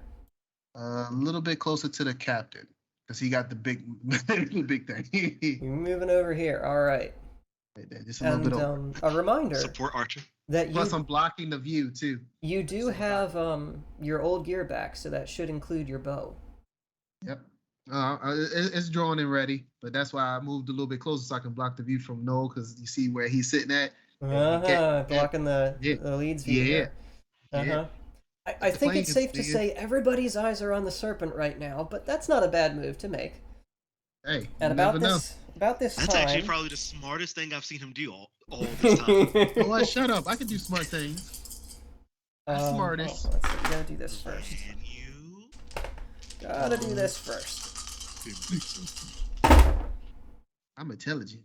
A little bit closer to the captain, because he got the big, the big thing. You're moving over here. All right. Just a little bit over. And a reminder Support Archer. that Plus, I'm blocking the view too. you do have your old gear back, so that should include your bow. Yep. It's drawn and ready, but that's why I moved a little bit closer so I can block the view from Noel, because you see where he's sitting at. Blocking the lead's view. Yeah. There. Yeah. I think plane it's is safe to big. say everybody's eyes are on the serpent right now, but that's not a bad move to make. Hey, And you about never this That's time. actually probably the smartest thing I've seen him do all this time. know. Boy, shut up. I can do smart things. I'm smartest. Let's see, we gotta do this first. Can you? Gotta do this first. I'm intelligent.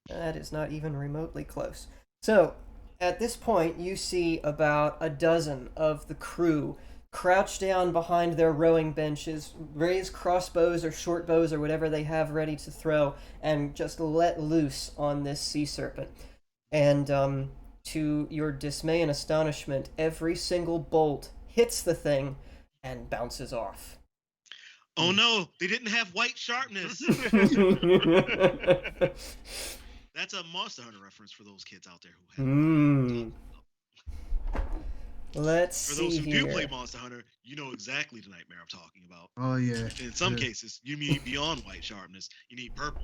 That is not even remotely close. So, at this point, you see about a dozen of the crew crouch down behind their rowing benches, raise crossbows or short bows or whatever they have ready to throw, and just let loose on this sea serpent. And to your dismay and astonishment, every single bolt hits the thing and bounces off. Oh no, they didn't have white sharpness. That's a Monster Hunter reference for those kids out there who have. Let's For those see who here. do play Monster Hunter, you know exactly the nightmare I'm talking about. Oh yeah. In some cases, you need beyond white sharpness. You need purple.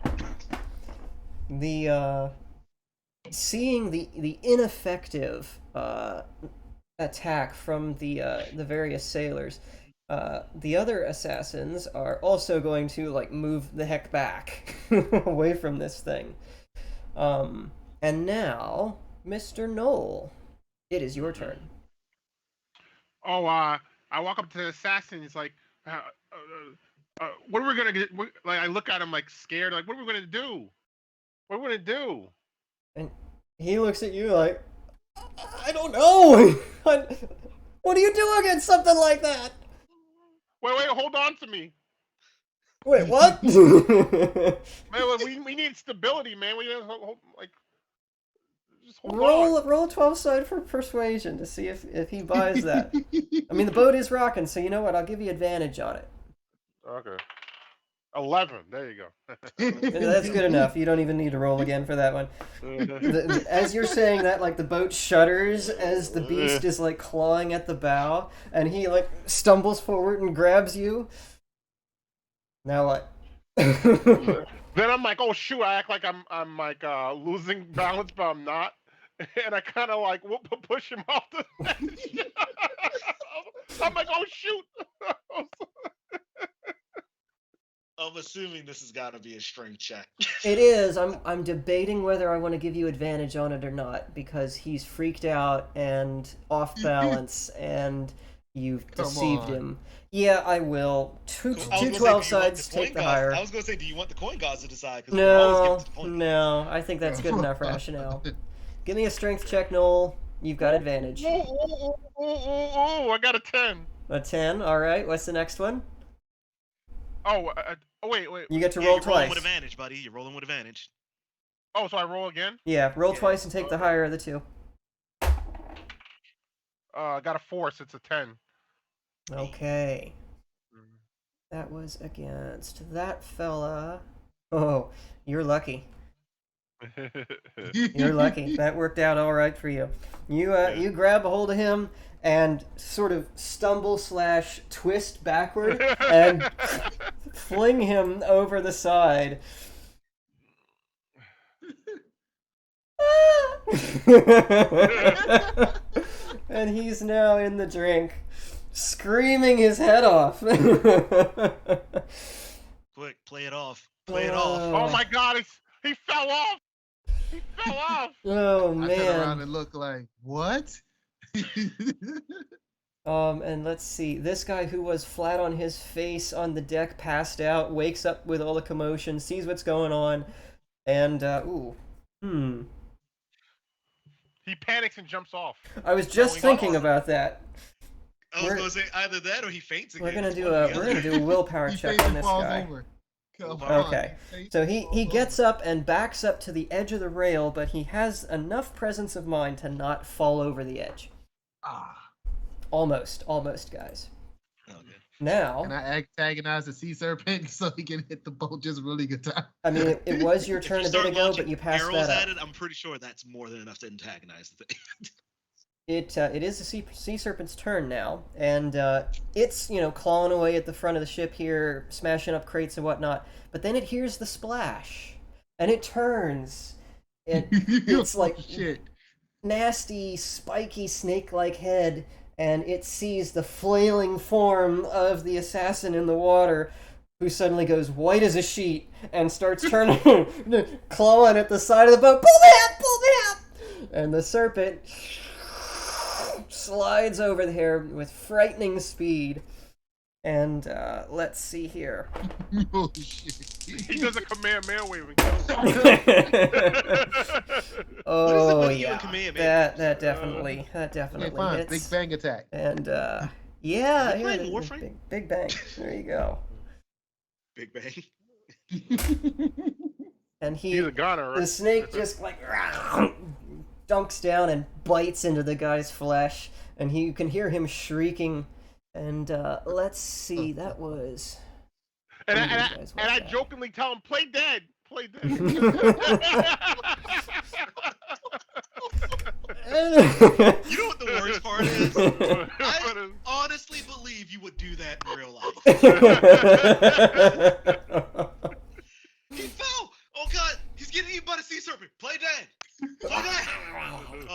The seeing the ineffective attack from the various sailors, the other assassins are also going to like move the heck back away from this thing. And now, Mr. Knoll, it is your turn. Oh, I walk up to the assassin. He's like, "What are we gonna get?" Like, I look at him like scared. Like, what are we gonna do? What are we gonna do? And he looks at you like, I don't know. What do you do against something like that? Wait, hold on to me. Wait, what? Man, we need stability, man. We need like just hold on. Roll 12 side for persuasion to see if he buys that. I mean, the boat is rocking, so you know what? I'll give you advantage on it. Okay. 11. There you go. That's good enough. You don't even need to roll again for that one. As you're saying that, like, the boat shudders as the beast is, like, clawing at the bow, and he, like, stumbles forward and grabs you. Now what? Then I'm like, oh shoot! I act like I'm like losing balance, but I'm not, and I kind of like push him off the edge. I'm like, oh shoot! I'm assuming this has got to be a strength check. It is. I'm debating whether I want to give you advantage on it or not, because he's freaked out and off balance, and you've deceived him. Yeah, I will. Two 12 sides, take the higher. I was going to say, do you want the coin gods to decide? No, I think that's good enough rationale. Give me a strength check, Noel. You've got advantage. I got a 10. A 10, alright. What's the next one? Wait. You get to roll you're twice. Rolling with advantage, buddy. You're rolling with advantage. Oh, so I roll again? Yeah, roll twice and take the higher of the two. I got a 4, so it's a 10. Okay. That was against that fella. Oh, you're lucky. You're lucky. That worked out all right for you. You grab a hold of him and sort of stumble/twist backward and fling him over the side. And he's now in the drink, screaming his head off. Quick, play it off. Play it off. Oh my god, he fell off! He fell off! Oh, man. I turn around and look like, what? And let's see. This guy who was flat on his face on the deck, passed out, wakes up with all the commotion, sees what's going on, and, He panics and jumps off. I was just thinking about that. I was going to say either that or he faints again. We're gonna do a willpower check on this guy. Okay, so he gets up and backs up to the edge of the rail, but he has enough presence of mind to not fall over the edge. Almost, guys. Okay. Now, can I antagonize the sea serpent so he can hit the boat just really good time? I mean, it was your turn a bit ago, but you passed that up. At it, I'm pretty sure that's more than enough to antagonize the thing. It is the sea serpent's turn now, and it's clawing away at the front of the ship here, smashing up crates and whatnot. But then it hears the splash, and it turns. It's like nasty, spiky, snake-like head, and it sees the flailing form of the assassin in the water, who suddenly goes white as a sheet and starts turning, clawing at the side of the boat. Pull me up! And the serpent slides over there with frightening speed. And let's see here. Oh, shit. He does a Kamehameha wave. Oh yeah, that definitely hits. Big bang attack. And big bang. There you go. Big bang. And he's a goner, right? The snake just like dunks down and bites into the guy's flesh, and you can hear him shrieking. And let's see, that was And Some of I, these guys and I watch jokingly tell him, play dead. Play dead. You know what the worst part is? I honestly believe you would do that in real life. He fell! Oh god, he's getting eaten by the sea serpent. Play dead. Play dead. Never mind.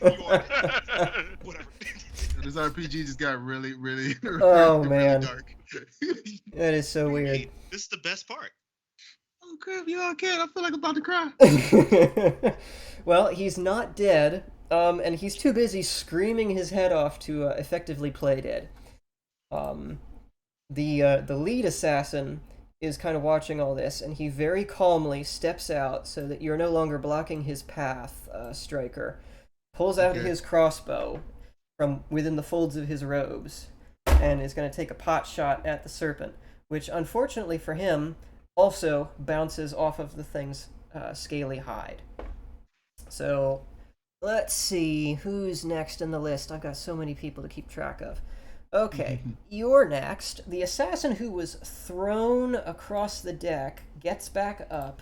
You are dead. Whatever. This RPG just got really, really, Oh, really man. dark. That is so weird. Hey, this is the best part. Oh crap, y'all can't. I feel like I'm about to cry. Well, he's not dead, and he's too busy screaming his head off to effectively play dead. The lead assassin is kind of watching all this, and he very calmly steps out so that you're no longer blocking his path, Striker. Pulls out his crossbow from within the folds of his robes, and is going to take a pot shot at the serpent, which unfortunately for him also bounces off of the thing's scaly hide. So, let's see, who's next in the list? I've got so many people to keep track of. Okay, you're next. The assassin who was thrown across the deck gets back up,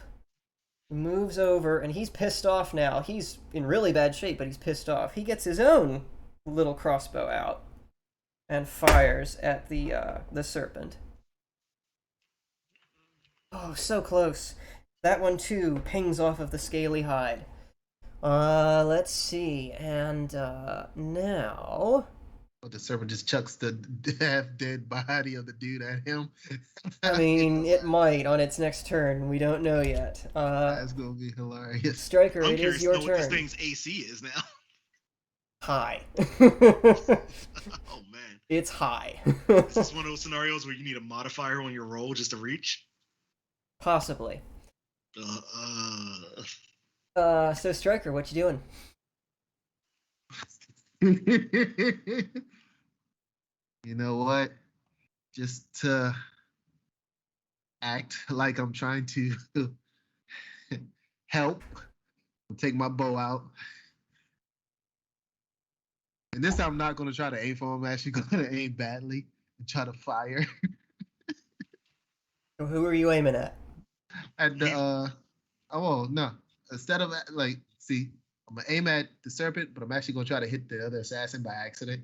moves over, and he's pissed off now. He's in really bad shape, but he's pissed off. He gets his own little crossbow out and fires at the serpent. Oh, so close. That one, too, pings off of the scaly hide. Let's see. And, now... Oh, the serpent just chucks the half-dead body of the dude at him. I mean, it might on its next turn. We don't know yet. That's gonna be hilarious. Striker, I'm it curious is to your know what this turn. thing's AC is now. High. Oh man. It's high. Is this one of those scenarios where you need a modifier on your roll just to reach? Possibly. Uh, So Striker, what you doing? You know what? Just to act like I'm trying to help, take my bow out. And this time I'm not going to try to aim for him. I'm actually going to aim badly and try to fire Who are you aiming at? at the oh no. Instead of like, see, I'm gonna aim at the serpent, but I'm actually gonna try to hit the other assassin by accident.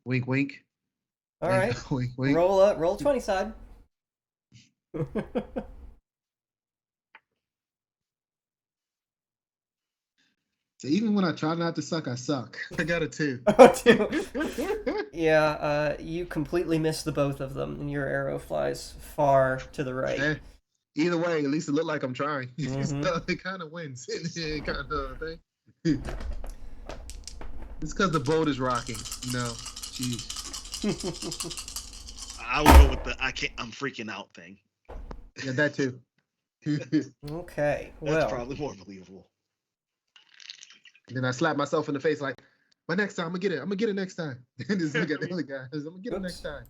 Wink, wink. All right. Wink, wink. Roll 20 side. So even when I try not to suck, I suck. I got a 2. Yeah, you completely miss the both of them, and your arrow flies far to the right. Eh, either way, at least it looked like I'm trying. Mhm. So it kind of wins. Kind of thing. It's because the boat is rocking. You know, jeez. I will go with the I'm freaking out thing. Yeah, that too. Okay, That's well, probably more believable. Then I slap myself in the face like, but next time I'm gonna get it. I'm gonna get it next time. And just look at the other guy. I'm gonna get it next time.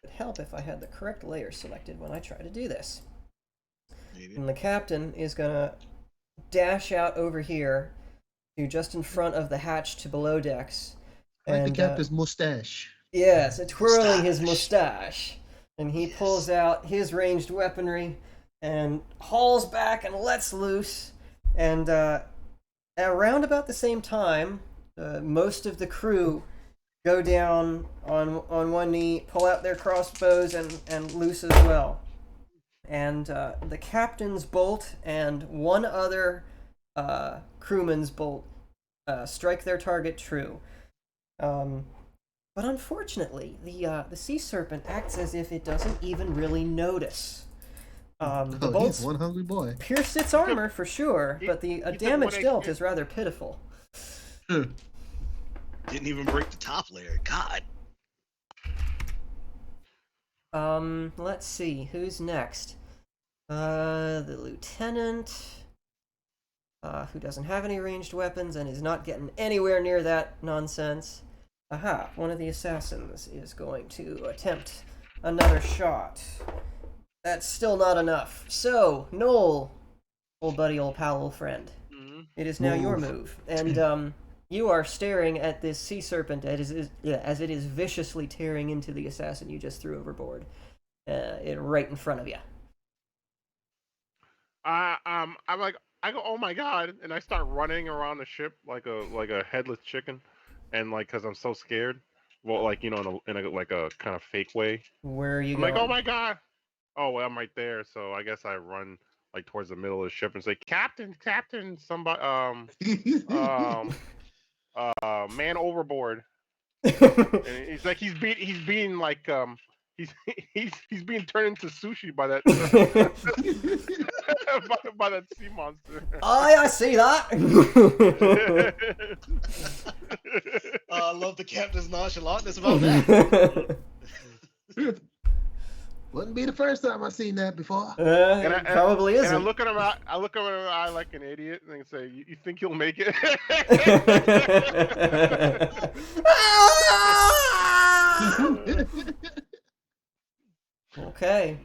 it would help if I had the correct layer selected when I try to do this. Maybe. And the captain is gonna dash out over here to just in front of the hatch to below decks. I like the And, captain's mustache. yes, twirling his mustache. And he pulls out his ranged weaponry and hauls back and lets loose. And around about the same time, most of the crew go down on one knee, pull out their crossbows, and loose as well. And the captain's bolt and one other crewman's bolt strike their target true. But unfortunately, the sea serpent acts as if it doesn't even really notice. The Oh, bolts he's one hungry boy. pierced its armor for sure, but the took damage 1 dealt HP. is rather pitiful. Didn't even break the top layer. God. Let's see, who's next? The lieutenant, who doesn't have any ranged weapons and is not getting anywhere near that nonsense. Aha, one of the assassins is going to attempt another shot. That's still not enough. So, Noel, old buddy, old pal, old friend, Mhm. it is now your Move. move. And, You are staring at this sea serpent as it is viciously tearing into the assassin you just threw overboard. Right in front of you. I'm like, I go, oh my god, and I start running around the ship like a headless chicken, and like, cause I'm so scared. Well, like, you know, in a like a kind of fake way. Where are you I'm going? like, oh my god. Oh, well, I'm right there. So I guess I run like towards the middle of the ship and say, Captain, somebody, man overboard. And he's like, he's being like, he's being turned into sushi by that by that sea monster. Aye, I see that. I love the captain's nonchalantness about that. Wouldn't be the first time I've seen that before. Probably isn't. And I look at him in the eye like an idiot, and I say, "You think you'll make it?" Okay.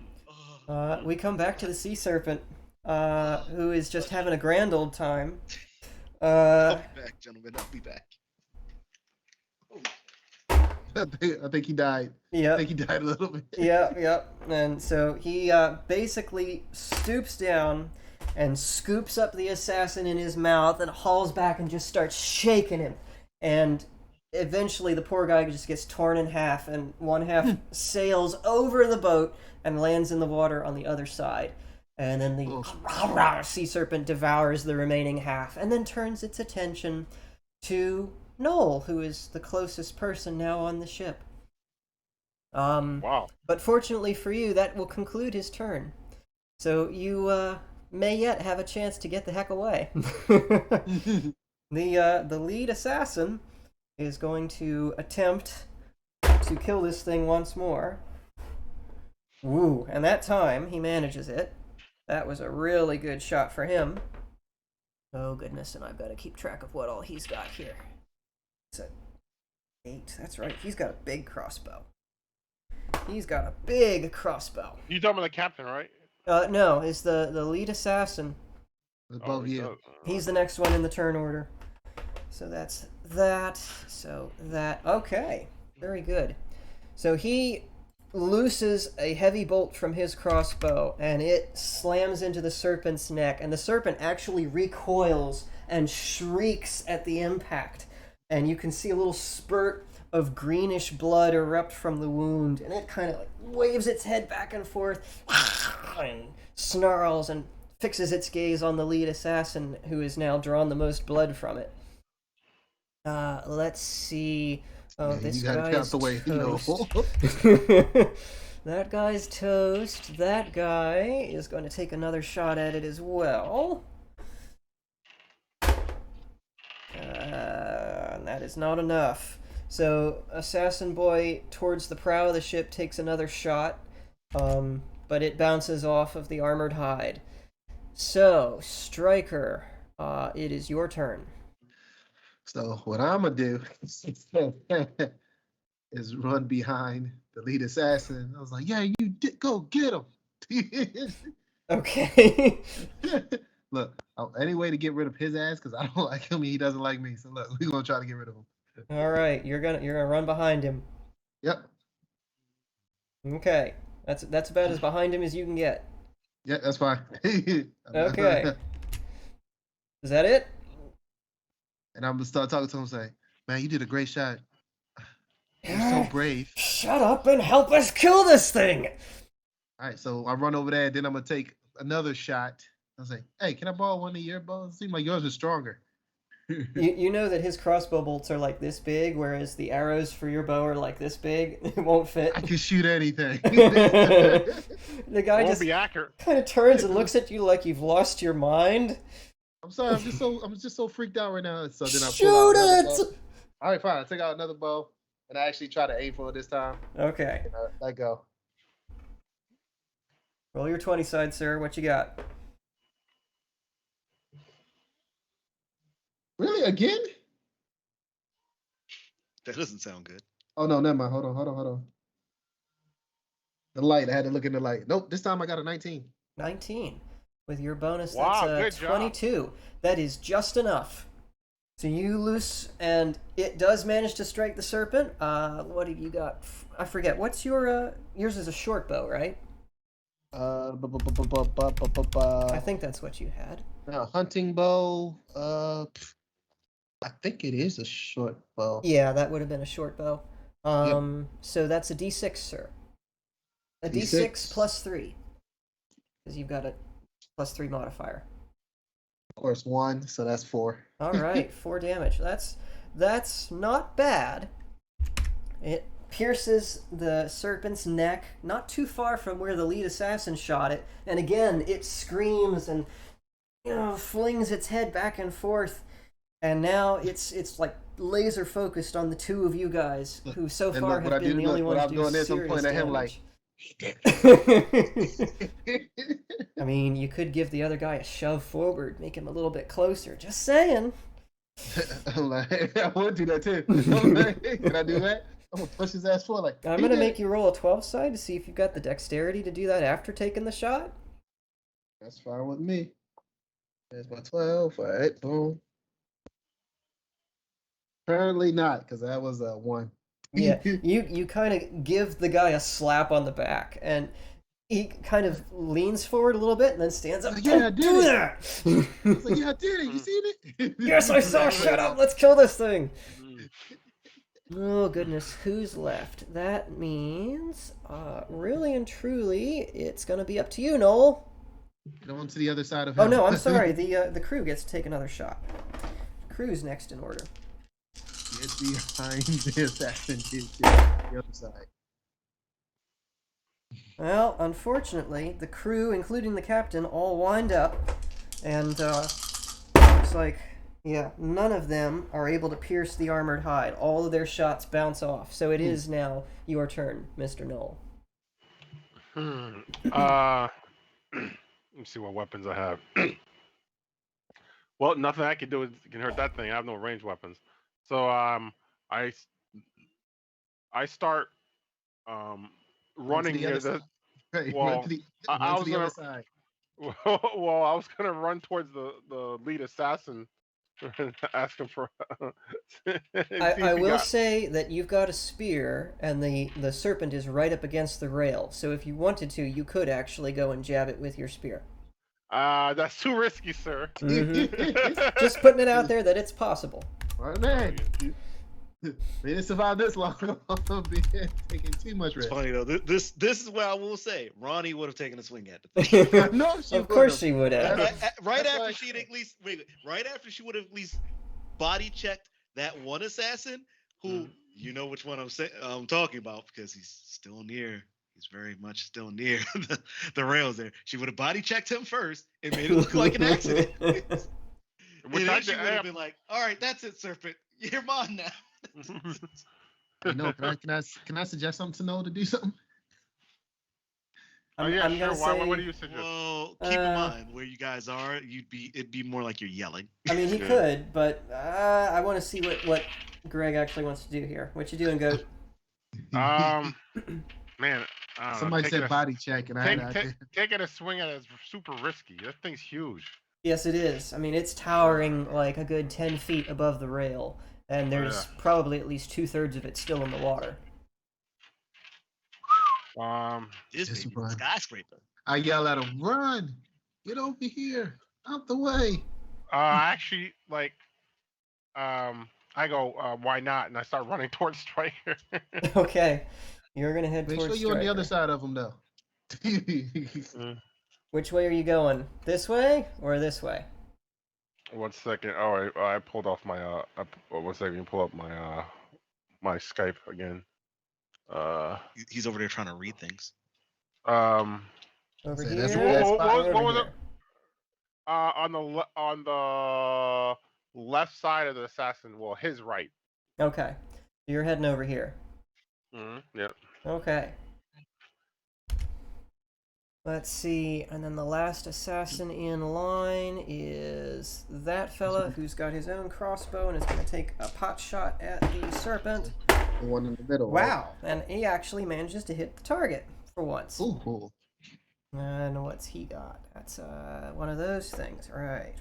We come back to the sea serpent, who is just having a grand old time. I'll be back, gentlemen. I'll be back. I think he died. Yeah. I think he died a little bit. Yep. And so he basically stoops down and scoops up the assassin in his mouth and hauls back and just starts shaking him. And eventually the poor guy just gets torn in half, and one half sails over the boat and lands in the water on the other side. And then the sea serpent devours the remaining half and then turns its attention to Noel, who is the closest person now on the ship. Wow. But fortunately for you, that will conclude his turn. So you may yet have a chance to get the heck away. The lead assassin is going to attempt to kill this thing once more. Woo, and that time he manages it. That was a really good shot for him. Oh goodness, and I've got to keep track of what all he's got here. It's a 8, that's right, he's got a big crossbow. He's got a big crossbow. You talking about the captain, right? No, it's the lead assassin. Above you. He's the next one in the turn order. So that's that. So that. Okay. Very good. So he looses a heavy bolt from his crossbow, and it slams into the serpent's neck, and the serpent actually recoils and shrieks at the impact. And you can see a little spurt of greenish blood erupt from the wound, and it kind of like waves its head back and forth and snarls and fixes its gaze on the lead assassin, who has now drawn the most blood from it. Let's see. Oh, Yeah, this you gotta guy's count the way, toast. That guy's toast. That guy is going to take another shot at it as well. And that is not enough. So, Assassin Boy towards the prow of the ship takes another shot, but it bounces off of the armored hide. So, Striker, it is your turn. So what I'm gonna do is run behind the lead assassin. I was like, "Yeah, you go get him." Okay. Look, any way to get rid of his ass, because I don't like him, he doesn't like me. So look, we're gonna try to get rid of him. All right, you're gonna run behind him. Yep. Okay, that's about as behind him as you can get. Yeah, that's fine. Okay. Is that it? And I'm gonna start talking to him, saying, "Man, you did a great shot. You're so brave." Shut up and help us kill this thing. All right, so I run over there, and then I'm gonna take another shot. I was like, "Hey, can I borrow one of your bows? It seems like yours is stronger." You know that his crossbow bolts are like this big, whereas the arrows for your bow are like this big. It won't fit. I can shoot anything. The guy Won't just be accurate. kind of turns and looks at you like you've lost your mind. I'm sorry, I'm just so freaked out right now. So then I Shoot pull out another it! bow. All right, fine. I take out another bow, and I actually try to aim for it this time. Okay. And I go. Roll your 20 side, sir. What you got? Really? Again? That doesn't sound good. Oh no, never mind. Hold on. The light. I had to look in the light. Nope. This time I got a 19. 19. With your bonus, Wow, that's good job. 22. That is just enough. So you loose, and it does manage to strike the serpent. What have you got? I forget. What's your yours is a short bow, right? I think that's what you had. Hunting bow. I think it is a short bow. Yeah, that would have been a short bow. Yep. So that's a D6, sir. A D6 plus 3, because you've got a plus 3 modifier. Of course, 1, so that's 4. All right, 4 damage. That's not bad. It pierces the serpent's neck, not too far from where the lead assassin shot it, and again it screams and flings its head back and forth, and now it's like laser focused on the two of you guys, who so far have been the only ones to do serious damage. I mean, you could give the other guy a shove forward, make him a little bit closer. Just saying. I'm like, I would do that too. Can I do that? I'm gonna push his ass forward. Like, I'm gonna make you roll a 12 side to see if you've got the dexterity to do that after taking the shot. That's fine with me. There's my 12. All right, boom. Apparently not, because that was a 1. Yeah, you kind of give the guy a slap on the back, and he kind of leans forward a little bit and then stands up. Yeah, I Don't did do it. that! It's like, yeah, I did it. You seen it? Yes, I saw. Shut up. Let's kill this thing. Oh goodness, who's left? That means, really and truly, it's gonna be up to you, Noel. Get on to the other side of Oh him. no, I'm sorry. The crew gets to take another shot. Crew's next in order. Get behind the assassin. Get the other side. Well, unfortunately, the crew, including the captain, all wind up, and looks like, yeah, none of them are able to pierce the armored hide. All of their shots bounce off. So it is now your turn, Mr. Knoll. Let me see what weapons I have. Well, nothing I can do can hurt that thing. I have no ranged weapons. So I start running near the. Right, Well, run to the other side. Well, I was gonna run towards the lead assassin, and ask him for. I will say that you've got a spear, and the serpent is right up against the rail. So if you wanted to, you could actually go and jab it with your spear. That's too risky, sir. Mm-hmm. Just putting it out there that it's possible. All right, man. They didn't survive this long. I'm taking too much risk. It's funny though. This is what I will say. Ronnie would have taken a swing at the thing. No, of course she would have. Right after she'd at least right after she would have at least body checked that one assassin who you know which one I'm talking about, because he's still near. He's very much still near the rails there. She would have body checked him first and made it look like an accident. And then she would have been like, "All right, that's it, Serpent. You're mine now." No, can I suggest something to Noel to do something? Oh yeah, I'm sure. say, what do you suggest? Well, keep in mind where you guys are. It'd be more like you're yelling. I mean, he could, but I want to see what Greg actually wants to do here. What you doing, Goat? Man, somebody said body check, and taking a swing at it is super risky. That thing's huge. Yes, it is. I mean, it's towering like a good 10 feet above the rail, and there's probably at least 2/3 of it still in the water. This is a skyscraper. I yell at him, "Run! Get over here! Out the way!" Actually, like, I go, "Why not?" And I start running towards Striker. Okay, you're gonna head Make towards. Make sure you're Striker. on the other side of him, though. Which way are you going? This way or this way? 1 second. Oh, I pulled off my 1 second. Pull up my my Skype again. He's over there trying to read things. Over So here. What was here. it? On the left side of the assassin. Well, his right. Okay, you're heading over here. Yeah. Okay. Let's see, and then the last assassin in line is that fella who's got his own crossbow and is going to take a pot shot at the serpent. The one in the middle. Wow, and he actually manages to hit the target for once. Ooh, cool. And what's he got? That's one of those things. Right.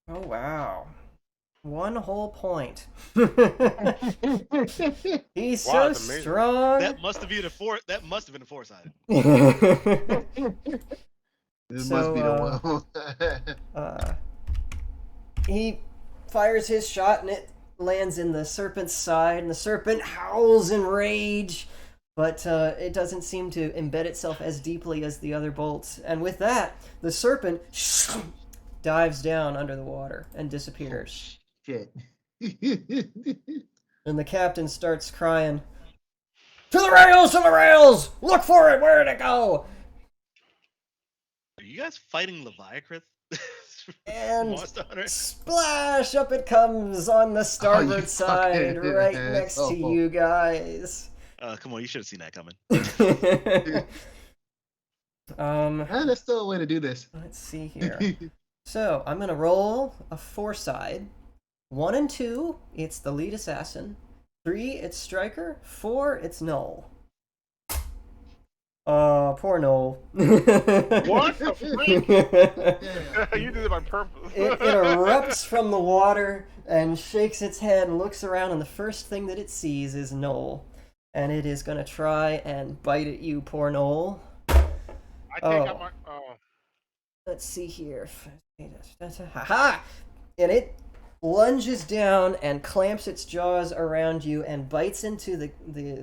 Oh, wow. 1 whole point. He's Wow, so that's amazing. strong. That must have been That must have been a foresight. This So, must be the one. He fires his shot and it lands in the serpent's side, and the serpent howls in rage, but it doesn't seem to embed itself as deeply as the other bolts. And with that, the serpent dives down under the water and disappears. Shit. And the captain starts crying, "To the rails! To the rails! Look for it! Where'd it go?" Are you guys fighting Leviathan? And Monster Hunter? splash, up it comes on the starboard side, fucking right next to asshole. you guys. Come on, you should have seen that coming. There's still a way to do this. Let's see here. So I'm gonna roll a 4-side. 1 and 2, it's the lead assassin. 3, it's striker. 4, it's Null. Poor Null. What the freak? You did it on purpose. It erupts from the water and shakes its head and looks around, and the first thing that it sees is Null. And it is gonna try and bite at you, poor Null. I think Oh. oh. Let's see here. Ha-ha! And it lunges down and clamps its jaws around you and bites into the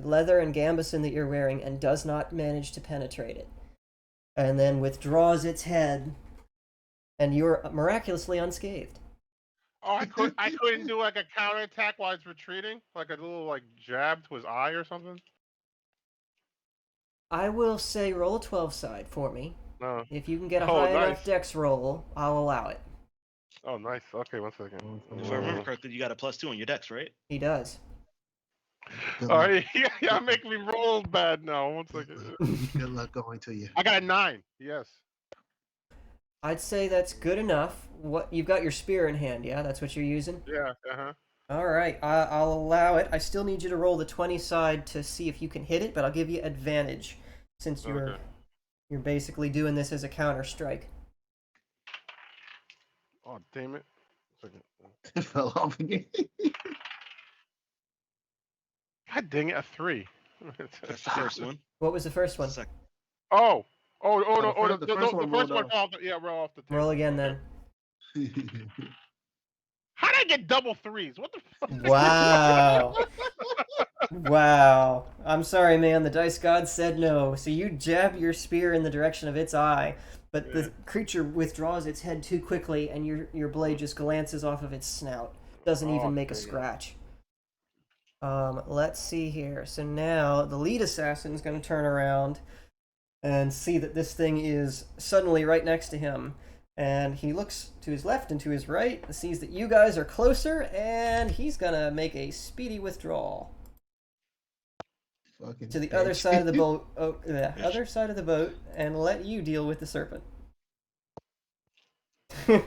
leather and gambeson that you're wearing and does not manage to penetrate it. And then withdraws its head, and you're miraculously unscathed. Oh, I couldn't do like a counterattack while it's retreating, like a little like jab to his eye or something. I will say roll a 12 side for me. No. If you can get a Oh, high enough nice. dex roll, I'll allow it. Oh, nice. Okay, 1 second. If I remember correctly, you got a +2 on your dex, right? He does. Oh, yeah, making me roll bad now. 1 second. Good luck going to you. I got a 9. Yes. I'd say that's good enough. What, you've got your spear in hand, yeah? That's what you're using? Yeah. All right, I'll allow it. I still need you to roll the 20 side to see if you can hit it, but I'll give you advantage since you're basically doing this as a counter strike. Oh, damn it. 1 second. It fell off again. God dang it, a 3. That's the first one. What was the first one? Second. Oh, no, the first one rolled roll off. off. Roll off the table. Roll again then. How did I get double 3s? What the fuck? Wow. Wow. I'm sorry, man. The dice god said no. So you jab your spear in the direction of its eye, but the creature withdraws its head too quickly, and your blade just glances off of its snout. Doesn't even make a scratch. Let's see here. So now the lead assassin's going to turn around and see that this thing is suddenly right next to him. And he looks to his left and to his right, sees that you guys are closer, and he's going to make a speedy withdrawal Fucking to the bitch. other side of the boat. Oh, the other side of the boat, and let you deal with the serpent. When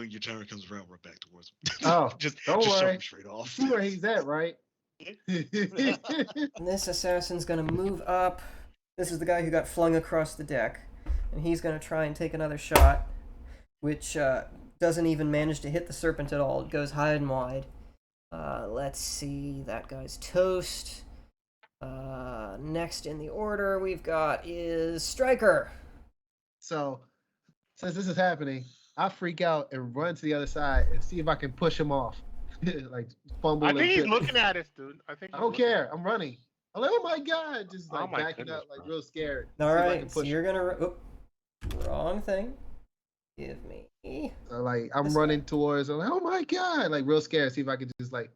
your turn comes around, run back towards him. Oh, just don't shove worry. him straight off. See where he's at, right? And this assassin's going to move up. This is the guy who got flung across the deck. And he's going to try and take another shot, which doesn't even manage to hit the serpent at all. It goes high and wide. Let's see. That guy's toast. Next in the order we've got is Striker. So, since this is happening, I freak out and run to the other side and see if I can push him off. Like fumble. I and think he's trip. looking at us, dude. I don't care. I'm running. I'm like, oh my god, just like my backing goodness, up, like bro. real scared. All See if I right, can so push you're him. going to... wrong thing. Give me... So, like I'm This- running towards. I'm like, oh my god, like real scared. See if I can just like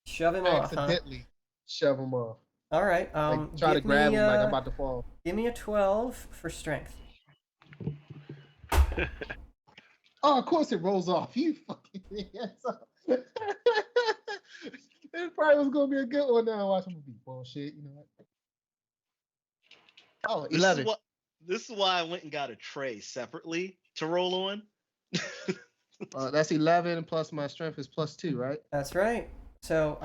Shove him off, huh? accidentally shove him off. All right. Like try to give grab me, him like I'm about to fall. Give me a 12 for strength. Oh, of course it rolls off. You fucking asshole. It probably was gonna be a good one now. Watch him be bullshit, you know what? Oh, 11. This is why I went and got a tray separately to roll on. That's 11 plus my strength is +2, right? That's right. So,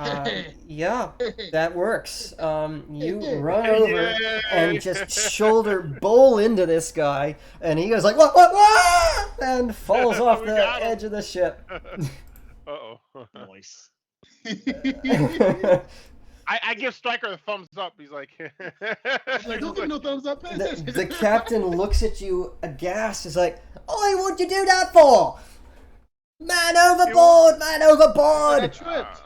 yeah, that works. You run over and just shoulder bowl into this guy, and he goes like, what? and falls off We the got him. edge of the ship. Uh-oh. Nice. I give Stryker the thumbs up. He's like, Like, don't give me no thumbs up. Pay attention. The captain looks at you aghast. Is like, "Oi, what'd you do that for? Man overboard! Man I overboard!" tripped.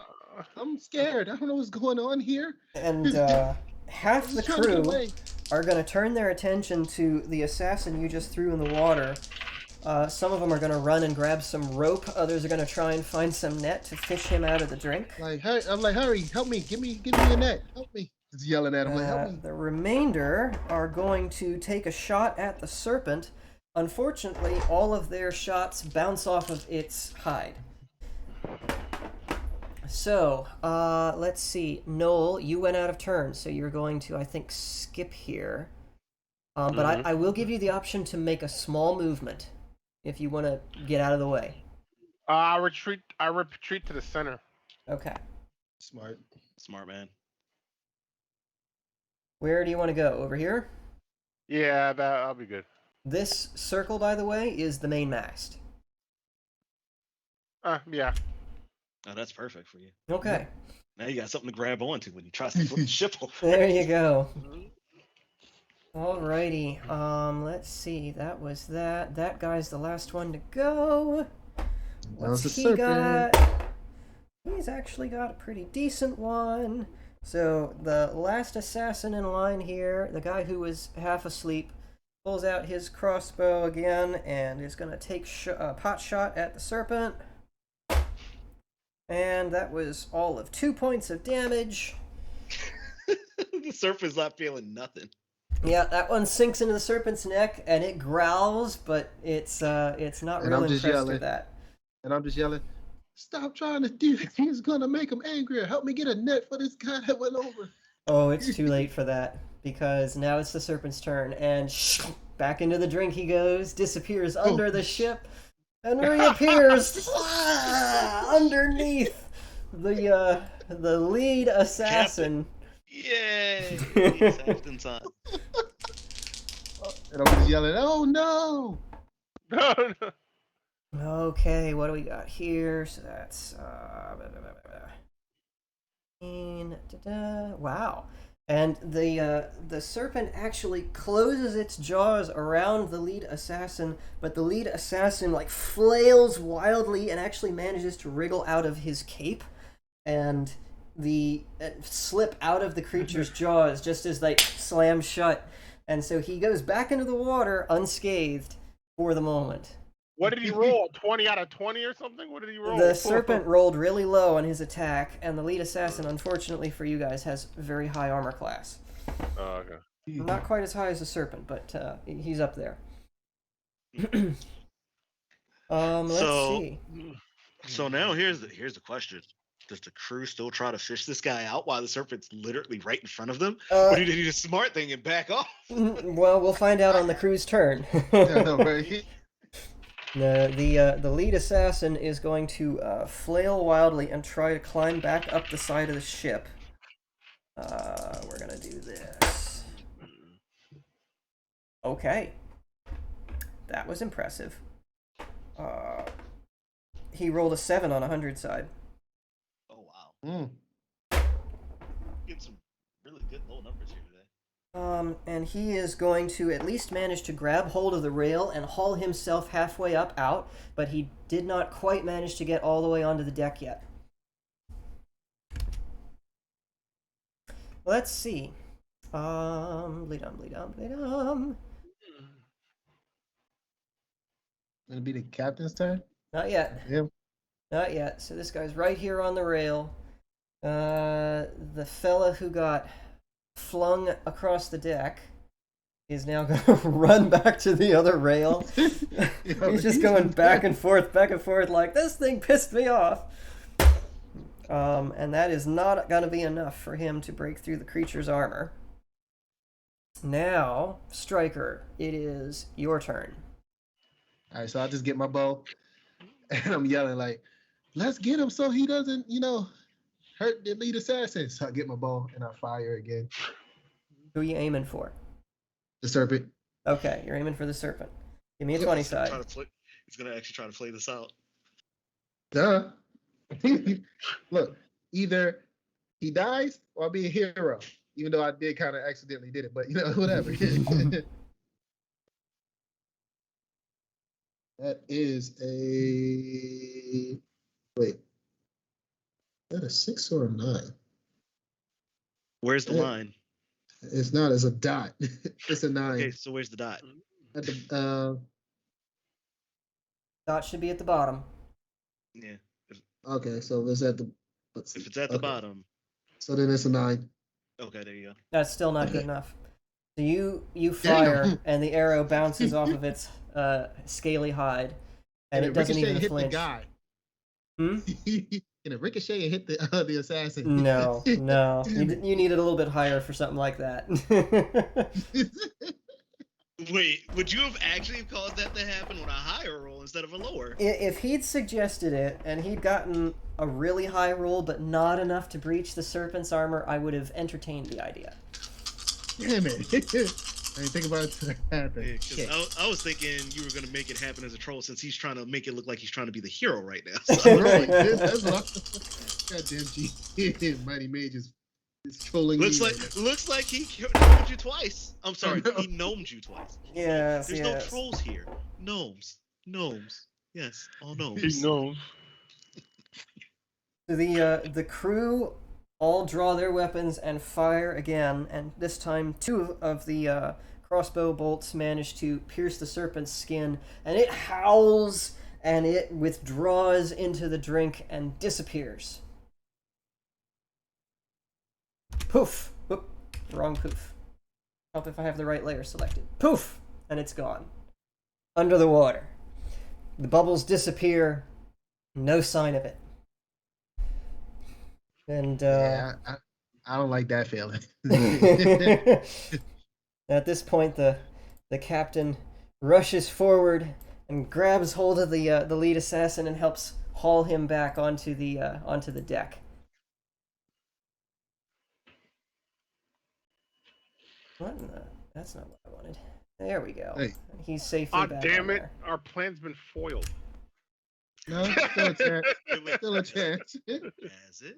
I'm scared. I don't know what's going on here. And half the Just trying to get crew away. are going to turn their attention to the assassin you just threw in the water. Some of them are going to run and grab some rope. Others are going to try and find some net to fish him out of the drink. Like, hey, I'm like, hurry, help me, give me a net, help me. Just yelling at him, like, help me. The remainder are going to take a shot at the serpent. Unfortunately, all of their shots bounce off of its hide. So, let's see. Noel, you went out of turn, so you're going to, I think, skip here. But I will give you the option to make a small movement if you want to get out of the way. I retreat to the center. Okay. Smart. Smart man. Where do you want to go? Over here? Yeah, that'll be good. This circle, by the way, is the main mast. Yeah. Oh, that's perfect for you. Okay. Now you got something to grab onto when you try to flip the ship over. There you go. Alrighty, let's see, that was that. That guy's the last one to go. What's That was a he got? serpent. He's actually got a pretty decent one. So, the last assassin in line here, the guy who was half asleep, pulls out his crossbow again and is going to take a pot shot at the serpent. And that was all of 2 points of damage. The serpent's not feeling nothing. Yeah, that one sinks into the serpent's neck, and it growls, but it's not And I'm real just impressed yelling. with that. And I'm just yelling, stop trying to do that. It's gonna make him angrier. Help me get a net for this guy that went over. Oh, it's too late for that, because now it's the serpent's turn, and back into the drink he goes, disappears under the ship, and reappears underneath the lead assassin. Yay! He's in time. And I'm just yelling, oh no! Okay, what do we got here? So that's wow. And the serpent actually closes its jaws around the lead assassin, but the lead assassin like flails wildly and actually manages to wriggle out of his cape and slip out of the creature's jaws just as they slam shut. And so he goes back into the water unscathed for the moment. What did he roll? 20 out of 20 or something? What did he roll? The serpent rolled really low on his attack, and the lead assassin, unfortunately for you guys, has very high armor class. Oh, okay. Not quite as high as the serpent, but he's up there. Let's see. So now here's the question: does the crew still try to fish this guy out while the serpent's literally right in front of them, or do they do the smart thing and back off? Well, we'll find out on the crew's turn. Yeah, no, right? The lead assassin is going to flail wildly and try to climb back up the side of the ship. We're gonna do this. Okay. That was impressive. He rolled a 7 on 100 side. Oh wow! Get some really good low numbers here today. And he is going to at least manage to grab hold of the rail and haul himself halfway up out, but he did not quite manage to get all the way onto the deck yet. Let's see. Bleed on. It'll be the captain's turn? Not yet. Yeah. Not yet. So this guy's right here on the rail. The fella who got flung across the deck is now going to run back to the other rail. He's just going back and forth, like, this thing pissed me off. And that is not going to be enough for him to break through the creature's armor. Now, Stryker, it is your turn. All right, so I just get my bow, and I'm yelling like, let's get him so he doesn't, hurt the lead assassin. So I get my bow, and I fire again. Who are you aiming for? The serpent. Okay, you're aiming for the serpent. Give me a 20 side. He's gonna actually try to play this out. Duh. Look, either he dies or I'll be a hero. Even though I did kind of accidentally did it, but whatever. That is a wait. Is that a 6 or a 9? Where's the line? It's not. It's a dot. It's a 9. Okay, so where's the dot? At the Dot should be at the bottom. Yeah. okay, so it's at the. If it's at the bottom. So then it's a 9. Okay, there you go. That's still not good enough. So you fire, and the arrow bounces off of its scaly hide, and it doesn't even hit flinch. The guy. Hmm? And it ricochet and hit the assassin. No. You need it a little bit higher for something like that. Wait, would you have actually caused that to happen on a higher roll instead of a lower? If he'd suggested it, and he'd gotten a really high roll, but not enough to breach the serpent's armor, I would have entertained the idea. Damn it. I didn't think about it to happen. Yeah, I was thinking you were going to make it happen as a troll since he's trying to make it look like he's trying to be the hero right now. So. Right. That's what goddamn G. Mighty Mage is trolling looks me. like he gnomed you twice. I'm sorry, he gnomed you twice. Yes, There's no trolls here. Gnomes. Yes, all gnomes. He knows. The crew all draw their weapons and fire again, and this time 2 of the crossbow bolts manage to pierce the serpent's skin, and it howls and it withdraws into the drink and disappears. Poof! Oop, wrong poof. Help if I have the right layer selected. Poof! And it's gone. Under the water. The bubbles disappear. No sign of it. And yeah, I don't like that feeling. At this point, the captain rushes forward and grabs hold of the lead assassin and helps haul him back onto the deck. What in the? That's not what I wanted. There we go. Hey. He's safely Ah, back. damn on it! there. Our plan's been foiled. No, still a chance. Still a chance. Has it?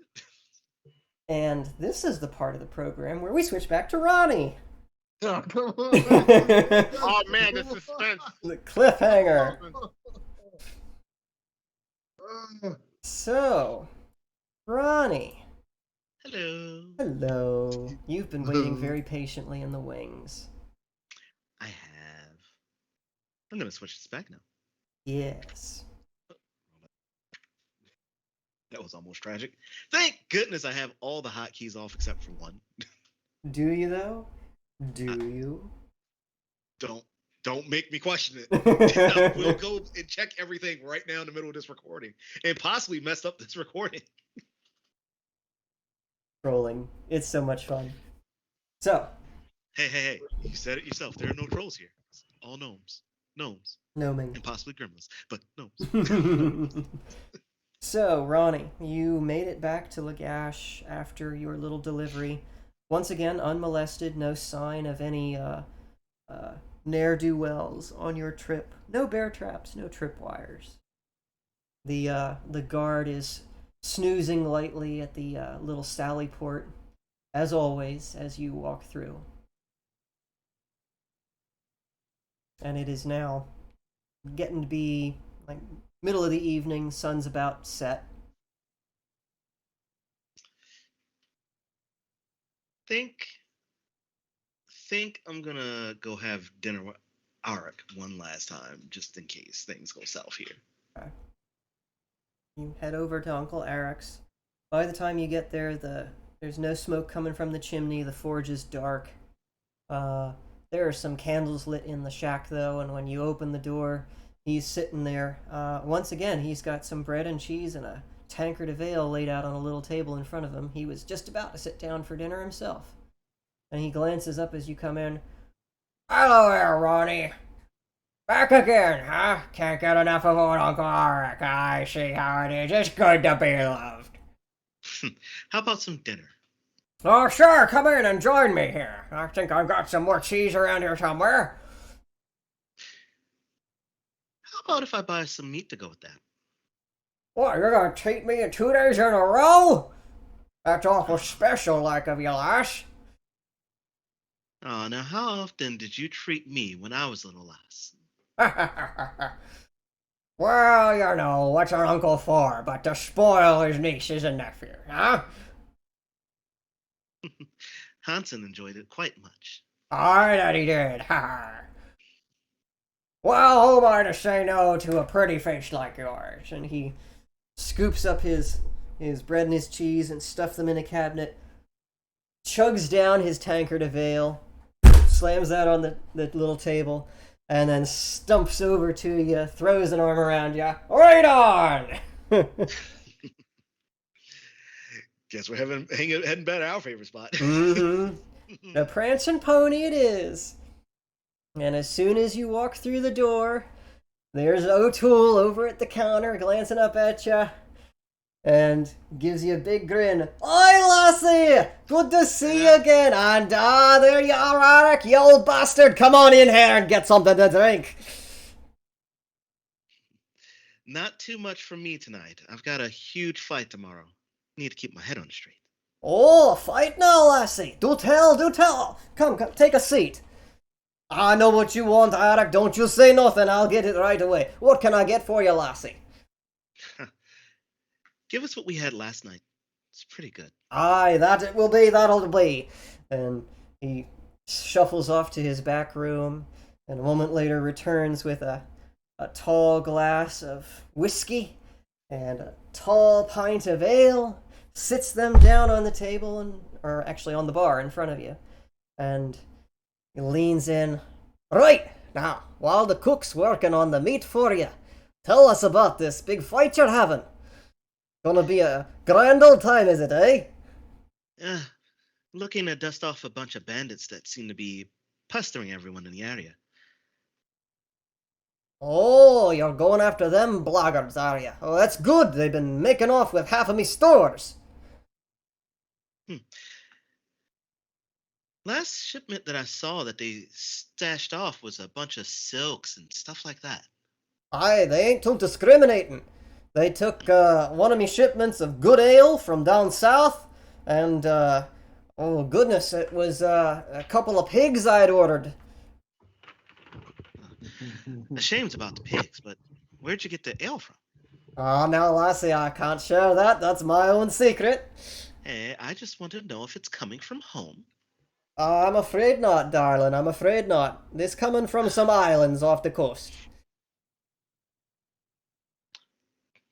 And this is the part of the program where we switch back to Ronnie. Oh, come on. Oh man, the suspense. The cliffhanger. So, Ronnie. Hello. You've been waiting very patiently in the wings. I have. I'm gonna switch this back now. Yes. That was almost tragic. Thank goodness I have all the hotkeys off except for one. Do you though? Do you? Don't make me question it. We'll go and check everything right now in the middle of this recording and possibly mess up this recording. Trolling. It's so much fun. So. Hey. You said it yourself. There are no trolls here. It's all gnomes. Gnoming. And possibly gremlins, but gnomes. So, Ronnie, you made it back to Lagash after your little delivery. Once again, unmolested, no sign of any ne'er-do-wells on your trip. No bear traps, no tripwires. The guard is snoozing lightly at the little sally port, as always, as you walk through. And it is now getting to be like middle of the evening, sun's about set. Think I'm gonna go have dinner with Arik one last time, just in case things go south here. Okay. You head over to Uncle Eric's. By the time you get there, there's no smoke coming from the chimney. The forge is dark. There are some candles lit in the shack, though, and when you open the door, he's sitting there. Once again, he's got some bread and cheese and a tankard of ale laid out on a little table in front of him. He was just about to sit down for dinner himself. And he glances up as you come in. Hello there, Ronnie. Back again, huh? Can't get enough of old Uncle Arik. I see how it is. It's good to be loved. How about some dinner? Oh, sure. Come in and join me here. I think I've got some more cheese around here somewhere. about if I buy some meat to go with that? What, you're gonna treat me 2 days in a row? That's awful special like of you, lass. Oh, now how often did you treat me when I was little lass? Well, you know, what's an uncle for but to spoil his nieces and nephews, huh? Hansen enjoyed it quite much. Aye, that he did, Well, who am I to say no to a pretty face like yours? And he scoops up his bread and his cheese and stuffs them in a cabinet, chugs down his tankard of ale, slams that on the little table, and then stumps over to you, throws an arm around you. Right on! Guess we're heading back to our favorite spot. Mm-hmm. The prancing pony it is. And as soon as you walk through the door, there's O'Toole over at the counter glancing up at you and gives you a big grin. Oi, lassie! Good to see you again. And there you are, Arik, you old bastard. Come on in here and get something to drink. Not too much for me tonight. I've got a huge fight tomorrow. Need to keep my head on straight. Oh, fight now, lassie. Do tell. Come, take a seat. I know what you want, Arik. Don't you say nothing. I'll get it right away. What can I get for you, lassie? Give us what we had last night. It's pretty good. Aye, that'll be. And he shuffles off to his back room, and a moment later returns with a tall glass of whiskey and a tall pint of ale, sits them down on the table, or actually on the bar in front of you, and he leans in. Right, now, while the cook's working on the meat for you, tell us about this big fight you're having. Gonna be a grand old time, is it, eh? Looking to dust off a bunch of bandits that seem to be pestering everyone in the area. Oh, you're going after them blackguards, are you? Oh, that's good. They've been making off with half of me stores. Last shipment that I saw that they stashed off was a bunch of silks and stuff like that. Aye, they ain't too discriminating. They took one of me shipments of good ale from down south, and, oh goodness, it was a couple of pigs I'd ordered. Ashamed about the pigs, but where'd you get the ale from? Oh, now, lassie, I can't share that. That's my own secret. Hey, I just want to know if it's coming from home. I'm afraid not, darling. I'm afraid not. This coming from some islands off the coast.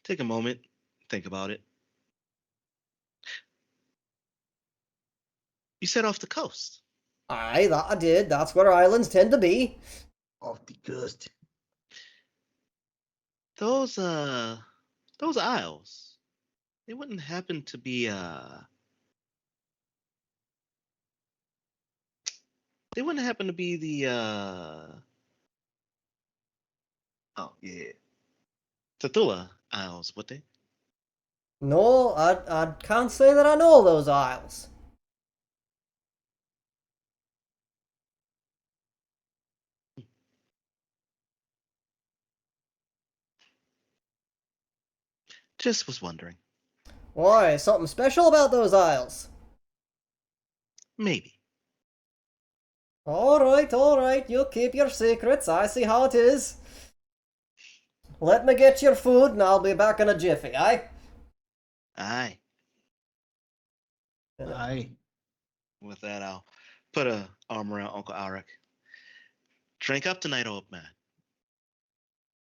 Take a moment, think about it. You said off the coast. Aye, that I did. That's where islands tend to be. Off the coast. Those isles, they wouldn't happen to be they wouldn't happen to be the oh yeah, Tatula Isles, would they? No, I can't say that I know those isles. Just was wondering. Why, something special about those isles? Maybe. All right, you keep your secrets. I see how it is. Let me get your food and I'll be back in a jiffy, aye? Aye. Aye. With that, I'll put a arm around Uncle Arik. Drink up tonight, old man.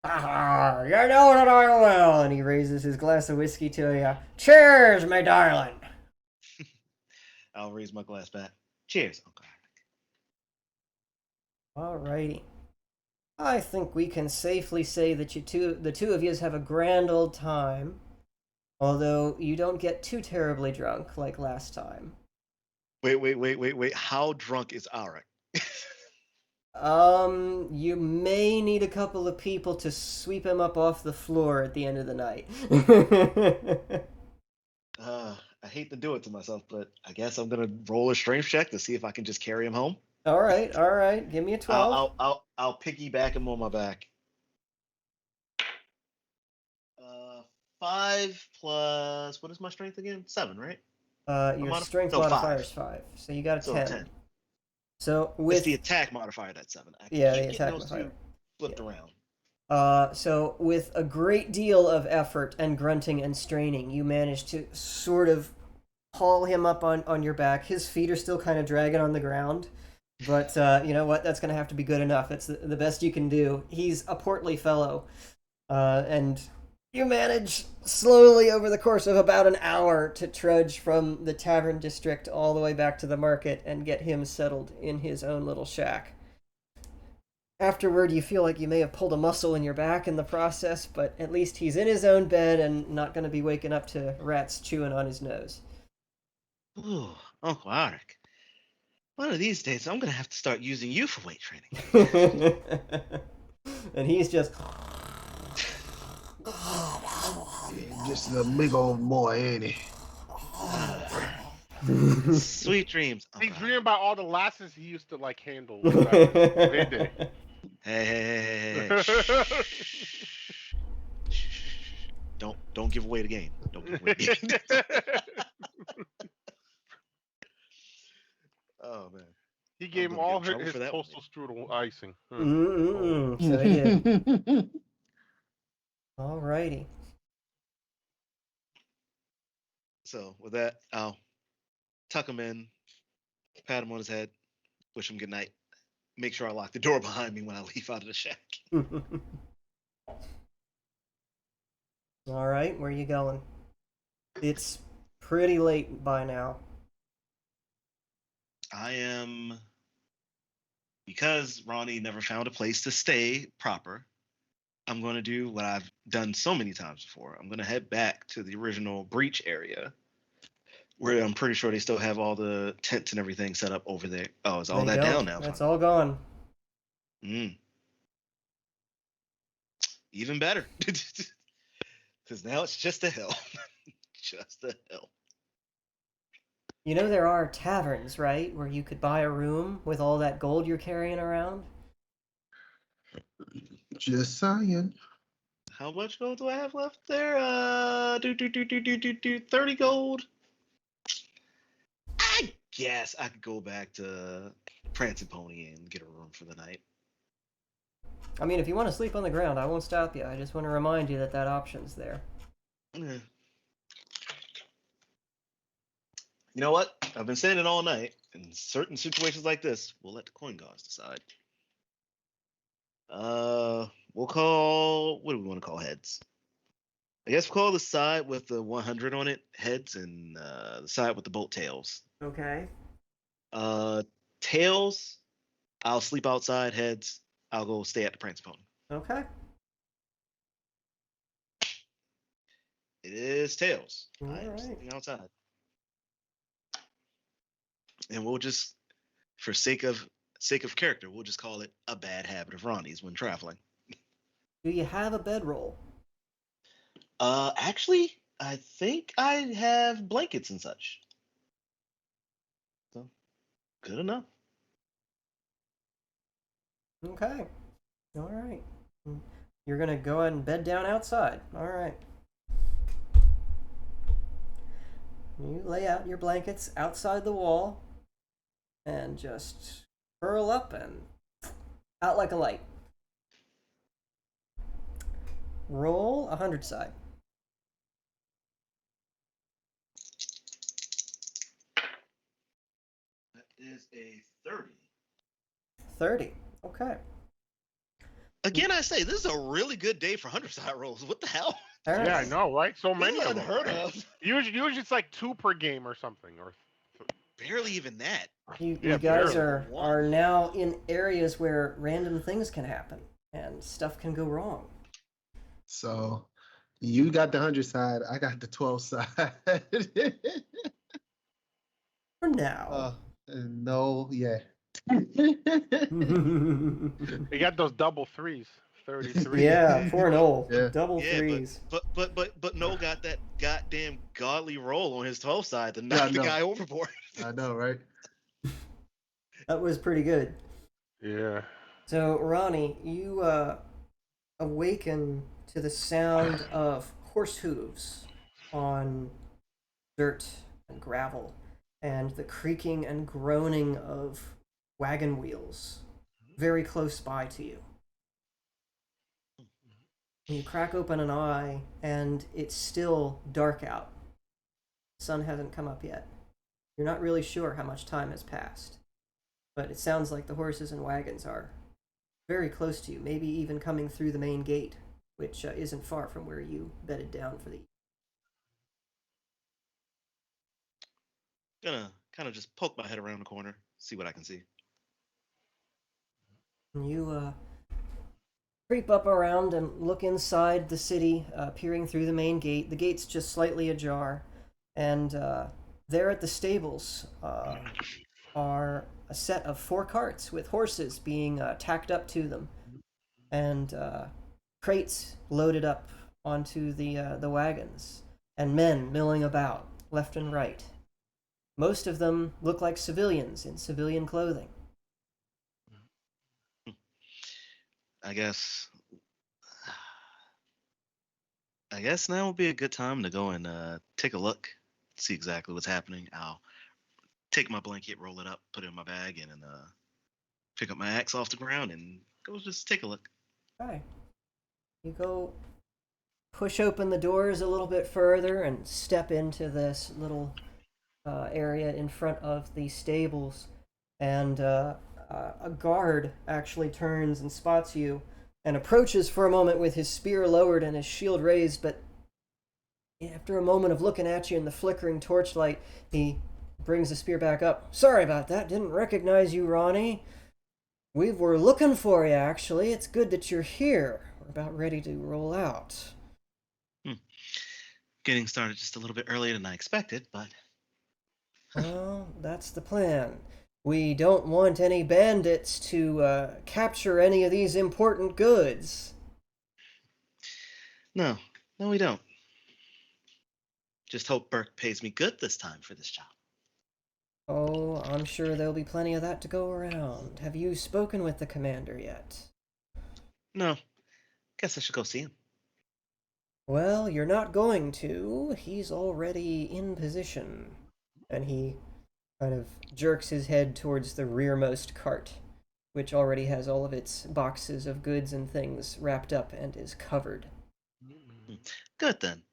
Ah, you know that I will. And he raises his glass of whiskey to you. Cheers, my darling. I'll raise my glass back. Cheers, Uncle Arik. Alrighty. I think we can safely say that the two of you have a grand old time. Although you don't get too terribly drunk like last time. Wait. How drunk is Arik? You may need a couple of people to sweep him up off the floor at the end of the night. I hate to do it to myself, but I guess I'm gonna roll a strength check to see if I can just carry him home. All right. Give me a 12. I'll piggyback him on my back. 5 plus what is my strength again? 7, right? Your strength no, modifier 5. is 5, so you got a So 10. 10. So It's with the attack modifier that's 7. I yeah, keep the getting attack those modifier. two flipped around. So with a great deal of effort and grunting and straining, you manage to sort of haul him up on your back. His feet are still kind of dragging on the ground, but you know what? That's going to have to be good enough. That's the best you can do. He's a portly fellow, and you manage slowly over the course of about an hour to trudge from the tavern district all the way back to the market and get him settled in his own little shack. Afterward, you feel like you may have pulled a muscle in your back in the process, but at least he's in his own bed and not going to be waking up to rats chewing on his nose. Ooh, Uncle Arik. One of these days, I'm going to have to start using you for weight training. And he's just... Just a big old boy, ain't he? Sweet dreams. He's Uncle dreaming Arik. about all the lasses he used to like handle. Hey. Hey. Shh. Don't give away the game. Don't give away the game. Oh man. He gave I'm him gonna all get in trouble his for that one, toastal strudel icing. So he did. Alrighty. So with that, I'll tuck him in, pat him on his head, wish him good night. Make sure I lock the door behind me when I leave out of the shack. Alright, where you going? It's pretty late by now. I am, because Ronnie never found a place to stay proper, I'm going to do what I've done so many times before. I'm going to head back to the original breach area, where I'm pretty sure they still have all the tents and everything set up over there. Oh, is all They that don't. down now? That's all gone. Even better. Because now it's just a hill. Just a hill. You know there are taverns, right? Where you could buy a room with all that gold you're carrying around? Just saying. How much gold do I have left there? 30 gold. I guess I could go back to Prancing Pony and get a room for the night. I mean, if you want to sleep on the ground, I won't stop you. I just want to remind you that that option's there. Yeah. You know what? I've been saying it all night. In certain situations like this, we'll let the coin gods decide. We'll call. What do we want to call heads? I guess we'll call the side with the 100 on it heads, and the side with the boat tails. Okay. Tails, I'll sleep outside. Heads, I'll go stay at the Prancing Pony. Okay. It is tails. All I am right. sleeping outside. And we'll just, for sake of character, we'll just call it a bad habit of Ronnie's when traveling. Do you have a bedroll? Actually, I think I have blankets and such. So, good enough. Okay. All right. You're going to go ahead and bed down outside. All right. You lay out your blankets outside the wall and just curl up and out like a light. Roll 100 side. That is a 30. 30. Okay. Again, I say, this is a really good day for 100 side rolls. What the hell? All right. Yeah, I know, right? So This many is of them. unheard of. Usually it's like 2 per game or something. Or Barely even that. You Yeah, guys barely. are now in areas where random things can happen and stuff can go wrong. So you got the 100 side, I got the 12 side. For now. No, yeah. you got those double threes. 33. Yeah, 4-0. Yeah. Double Yeah, threes. but Noel got that goddamn godly roll on his 12 side to Yeah, knock I the know. guy overboard. I know, right? That was pretty good. Yeah. So, Ronnie, you awaken to the sound of horse hooves on dirt and gravel, and the creaking and groaning of wagon wheels very close by to you. You crack open an eye, and it's still dark out. The sun hasn't come up yet. You're not really sure how much time has passed, but it sounds like the horses and wagons are very close to you, maybe even coming through the main gate, which isn't far from where you bedded down for the Gonna kind of just poke my head around the corner, see what I can see. You creep up around and look inside the city, peering through the main gate. The gate's just slightly ajar, and there at the stables are a set of 4 carts with horses being tacked up to them, and crates loaded up onto the wagons, and men milling about left and right. Most of them look like civilians in civilian clothing. I guess now would be a good time to go and take a look, see exactly what's happening. I'll take my blanket, roll it up, put it in my bag, and then pick up my axe off the ground and go just take a look. Okay. You go push open the doors a little bit further and step into this little area in front of the stables, and a guard actually turns and spots you and approaches for a moment with his spear lowered and his shield raised, but after a moment of looking at you in the flickering torchlight, he brings the spear back up. Sorry about that, didn't recognize you, Ronnie. We were looking for you, actually. It's good that you're here. We're about ready to roll out. Getting started just a little bit earlier than I expected, but... Well, that's the plan. We don't want any bandits to capture any of these important goods. No, we don't. Just hope Burke pays me good this time for this job. Oh, I'm sure there'll be plenty of that to go around. Have you spoken with the commander yet? No. Guess I should go see him. Well, you're not going to. He's already in position. And he kind of jerks his head towards the rearmost cart, which already has all of its boxes of goods and things wrapped up and is covered. Good then.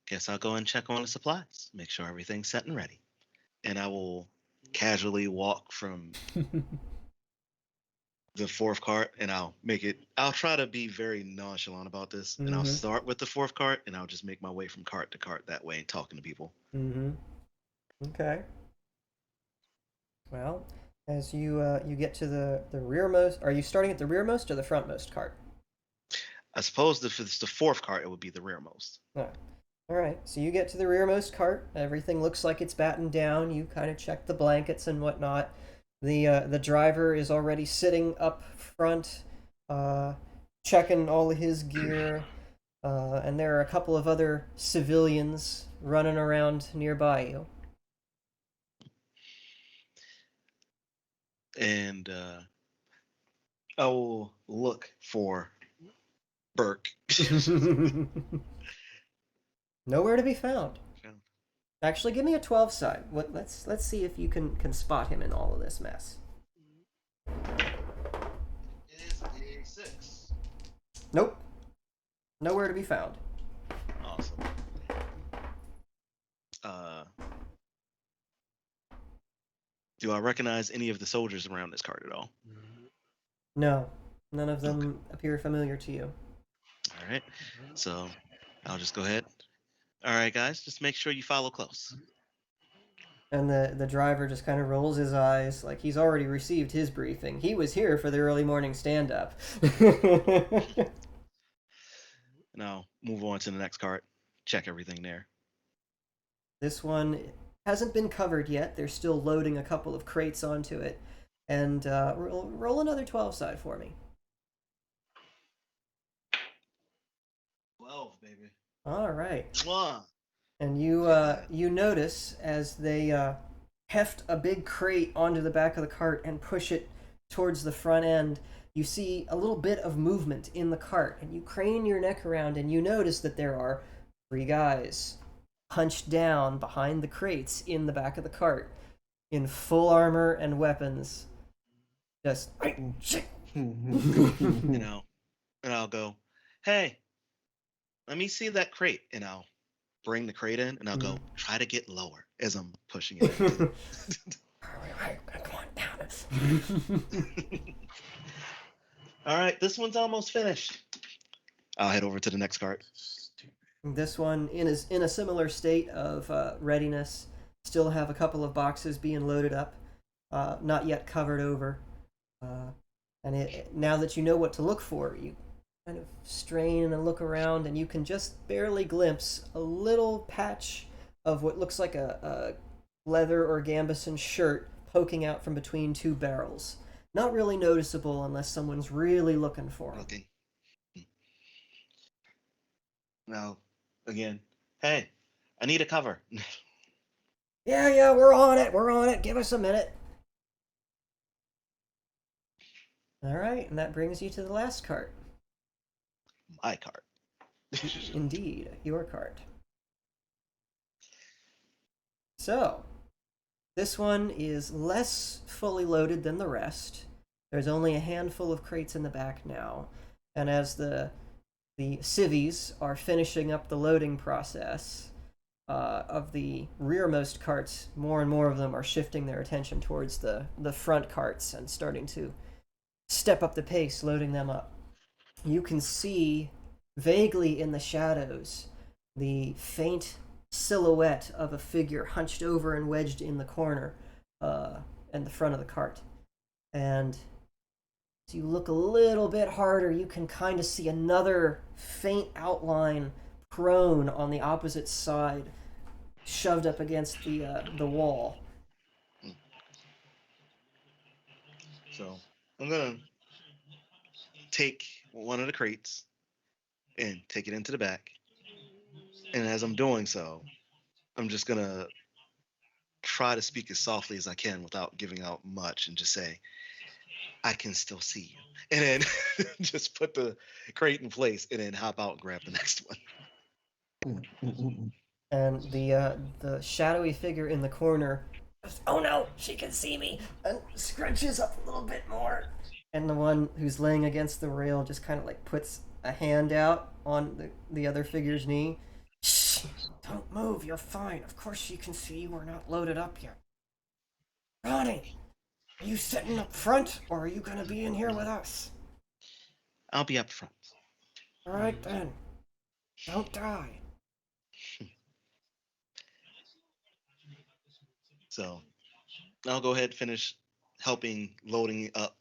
Guess I'll go and check on the supplies, make sure everything's set and ready. And I will casually walk from the 4th cart, and I'll try to be very nonchalant about this, and I'll start with the 4th cart, and I'll just make my way from cart to cart that way, talking to people. Okay. Well, as you get to the rearmost, are you starting at the rearmost or the frontmost cart? I suppose if it's the 4th cart, it would be the rearmost. All right, so you get to the rearmost cart. Everything looks like it's battened down. You kind of check the blankets and whatnot. The driver is already sitting up front, checking all of his gear, and there are a couple of other civilians running around nearby you. And I will look for Burke. Nowhere to be found. Actually, give me a 12 side. Let's see if you can spot him in all of this mess. It is a 6. Nope. Nowhere to be found. Awesome. Do I recognize any of the soldiers around this cart at all? No. None of them appear familiar to you. All right. So I'll just go ahead. All right, guys, just make sure you follow close. And the driver just kind of rolls his eyes like he's already received his briefing. He was here for the early morning stand-up. And I'll move on to the next cart, check everything there. This one hasn't been covered yet. They're still loading a couple of crates onto it. And roll another 12 side for me. 12, baby. All right. Mwah. And you notice as they heft a big crate onto the back of the cart and push it towards the front end, you see a little bit of movement in the cart, and you crane your neck around and you notice that there are Three guys hunched down behind the crates in the back of the cart in full armor and weapons. Just, You know, and I'll go, hey, let me see that crate. And I'll bring the crate in and I'll go, try to get lower as I'm pushing it. Come on down. All right, this one's almost finished. I'll head over to the next cart. This one in a similar state of readiness. Still have a couple of boxes being loaded up, not yet covered over. Now that you know what to look for, you kind of strain and look around, and you can just barely glimpse a little patch of what looks like a leather or gambeson shirt poking out from between two barrels. Not really noticeable unless someone's really looking for it. Looking. Now, again, hey, I need a cover. Yeah, we're on it. Give us a minute. All right, and that brings you to the last cart. My cart. Indeed, your cart. So, this one is less fully loaded than the rest. There's only a handful of crates in the back now, and as the civvies are finishing up the loading process of the rearmost carts, more and more of them are shifting their attention towards the front carts and starting to step up the pace, loading them up. You can see vaguely in the shadows the faint silhouette of a figure hunched over and wedged in the corner in the front of the cart. And as you look a little bit harder, you can kind of see another faint outline prone on the opposite side, shoved up against the wall. So I'm gonna take one of the crates and take it into the back. And as I'm doing so, I'm just gonna try to speak as softly as I can without giving out much and just say, I can still see you. And then just put the crate in place and then hop out and grab the next one. And the shadowy figure in the corner, oh no, she can see me, and scrunches up a little bit more. And the one who's laying against the rail just kind of like puts a hand out on the other figure's knee. Shh, don't move, you're fine. Of course she can see you, we're not loaded up yet. Ronnie, are you sitting up front, or are you gonna be in here with us? I'll be up front. All right then, don't die. So I'll go ahead and finish helping loading up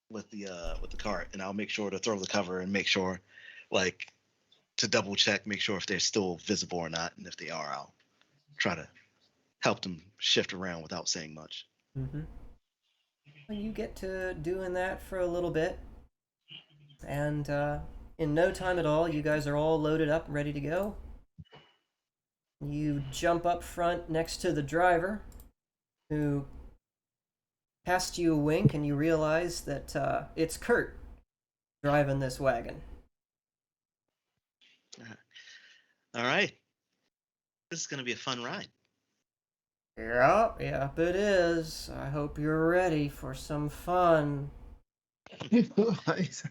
with the cart, and I'll make sure to throw the cover and make sure, like, to double check, make sure if they're still visible or not, and if they are, I'll try to help them shift around without saying much. Mm-hmm. Well, you get to doing that for a little bit, and in no time at all, you guys are all loaded up, ready to go. You jump up front next to the driver, who casts you a wink, and you realize that it's Kurt driving this wagon. All right. This is going to be a fun ride. Yep, it is. I hope you're ready for some fun.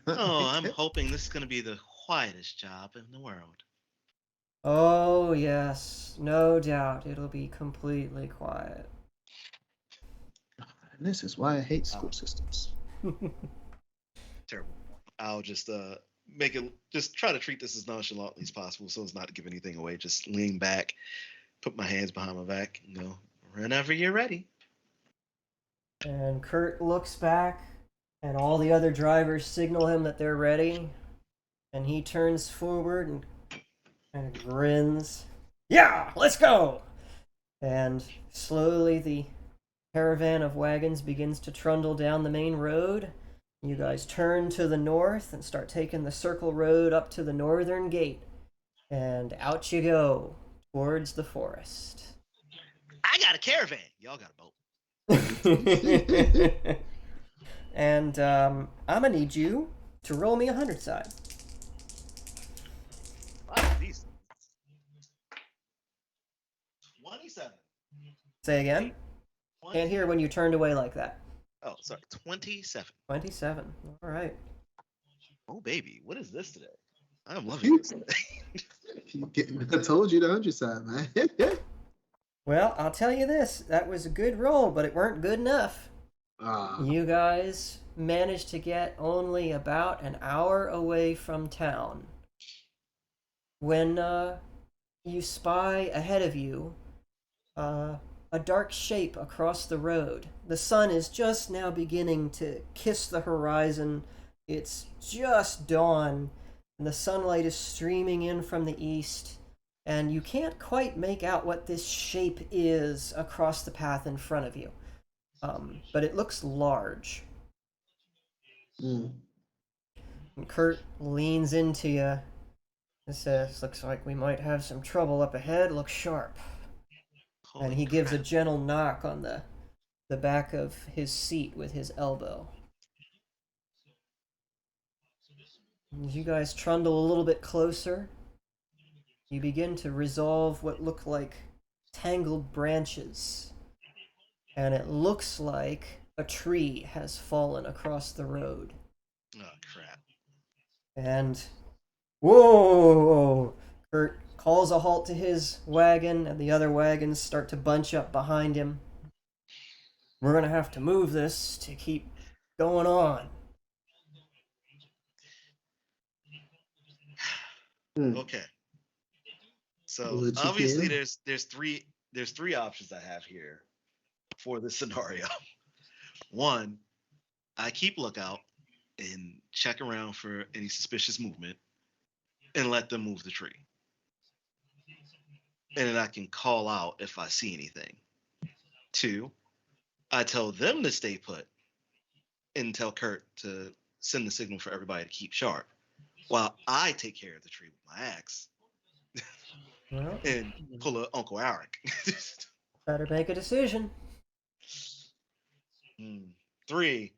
Oh, I'm hoping this is going to be the quietest job in the world. Oh, yes. No doubt. It'll be completely quiet. And this is why I hate school systems. Terrible. I'll just just try to treat this as nonchalantly as possible so as not to give anything away. Just lean back, put my hands behind my back, and go, whenever you're ready. And Kurt looks back, and all the other drivers signal him that they're ready. And he turns forward and kind of grins. Yeah, let's go! And slowly the caravan of wagons begins to trundle down the main road. You guys turn to the north and start taking the circle road up to the northern gate. And out you go towards the forest. I got a caravan. Y'all got a boat. And I'm gonna need you to roll me a 100 side. A lot of these. Say again? Can't hear when you turned away like that. Oh, sorry. 27. 27. All right. Oh, baby. What is this today? I'm loving this today. I told you the 100 side, man. Well, I'll tell you this. That was a good roll, but it weren't good enough. You guys managed to get only about an hour away from town when you spy ahead of you a dark shape across the road. The sun is just now beginning to kiss the horizon. It's just dawn, and the sunlight is streaming in from the east, and you can't quite make out what this shape is across the path in front of you. But it looks large. And Kurt leans into you and says, "Looks like we might have some trouble up ahead. Look sharp." And he gives a gentle knock on the back of his seat with his elbow. As you guys trundle a little bit closer, you begin to resolve what look like tangled branches. And it looks like a tree has fallen across the road. Oh, crap. And, whoa! Kurt calls a halt to his wagon, and the other wagons start to bunch up behind him. We're gonna have to move this to keep going on. Okay. So obviously there's three options I have here for this scenario. One, I keep lookout and check around for any suspicious movement and let them move the tree. And then I can call out if I see anything. Two, I tell them to stay put and tell Kurt to send the signal for everybody to keep sharp while I take care of the tree with my axe and pull a Uncle Eric. Better make a decision. Three,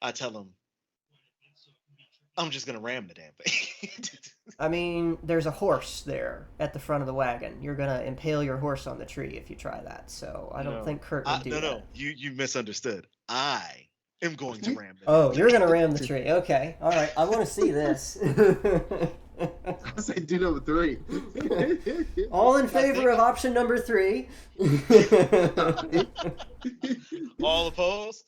I tell them I'm just going to ram the damn thing. I mean, there's a horse there at the front of the wagon. You're going to impale your horse on the tree if you try that. So I don't think Kurt would do that. No, you misunderstood. I am going to ram the Oh, you're going to ram the tree. Okay. All right. I want to see this. I say do number 3. All in favor of option number 3. All opposed?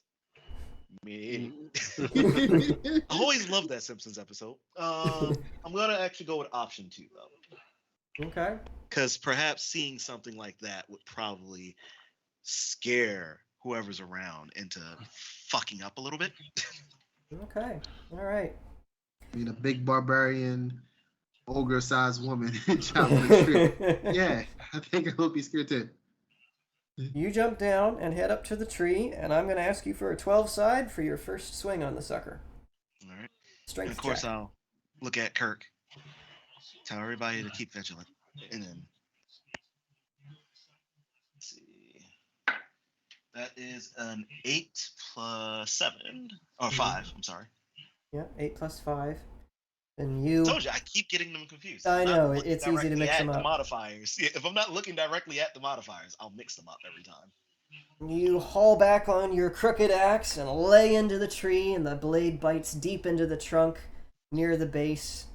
Me. I always love that Simpsons episode. I'm gonna actually go with option 2 though. Okay. Because perhaps seeing something like that would probably scare whoever's around into fucking up a little bit. Okay. All right. I mean, a big barbarian, ogre-sized woman chopping a tree. Yeah, I think I would be scared too. You jump down and head up to the tree, and I'm going to ask you for a 12 side for your first swing on the sucker. All right. Strength And of course, check. I'll look at Kirk, tell everybody to keep vigilant, and then let's see. That is an 8 plus 7 or 5. I'm sorry. Yeah, 8 plus 5. And you... I told you, I keep getting them confused. I I'm not know, looking it's easy to directly mix at them the up. modifiers. Yeah, if I'm not looking directly at the modifiers, I'll mix them up every time. You haul back on your crooked axe and lay into the tree, and the blade bites deep into the trunk near the base.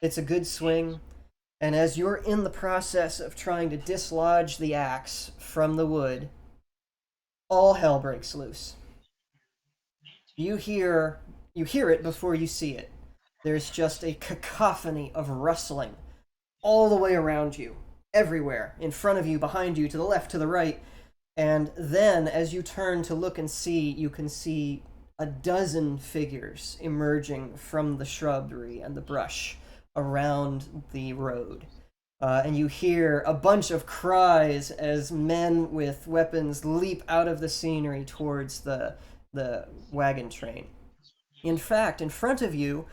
It's a good swing, and as you're in the process of trying to dislodge the axe from the wood, all hell breaks loose. You hear it before you see it. There's just a cacophony of rustling all the way around you, everywhere, in front of you, behind you, to the left, to the right. And then, as you turn to look and see, you can see a dozen figures emerging from the shrubbery and the brush around the road. And you hear a bunch of cries as men with weapons leap out of the scenery towards the wagon train. In fact, in front of you,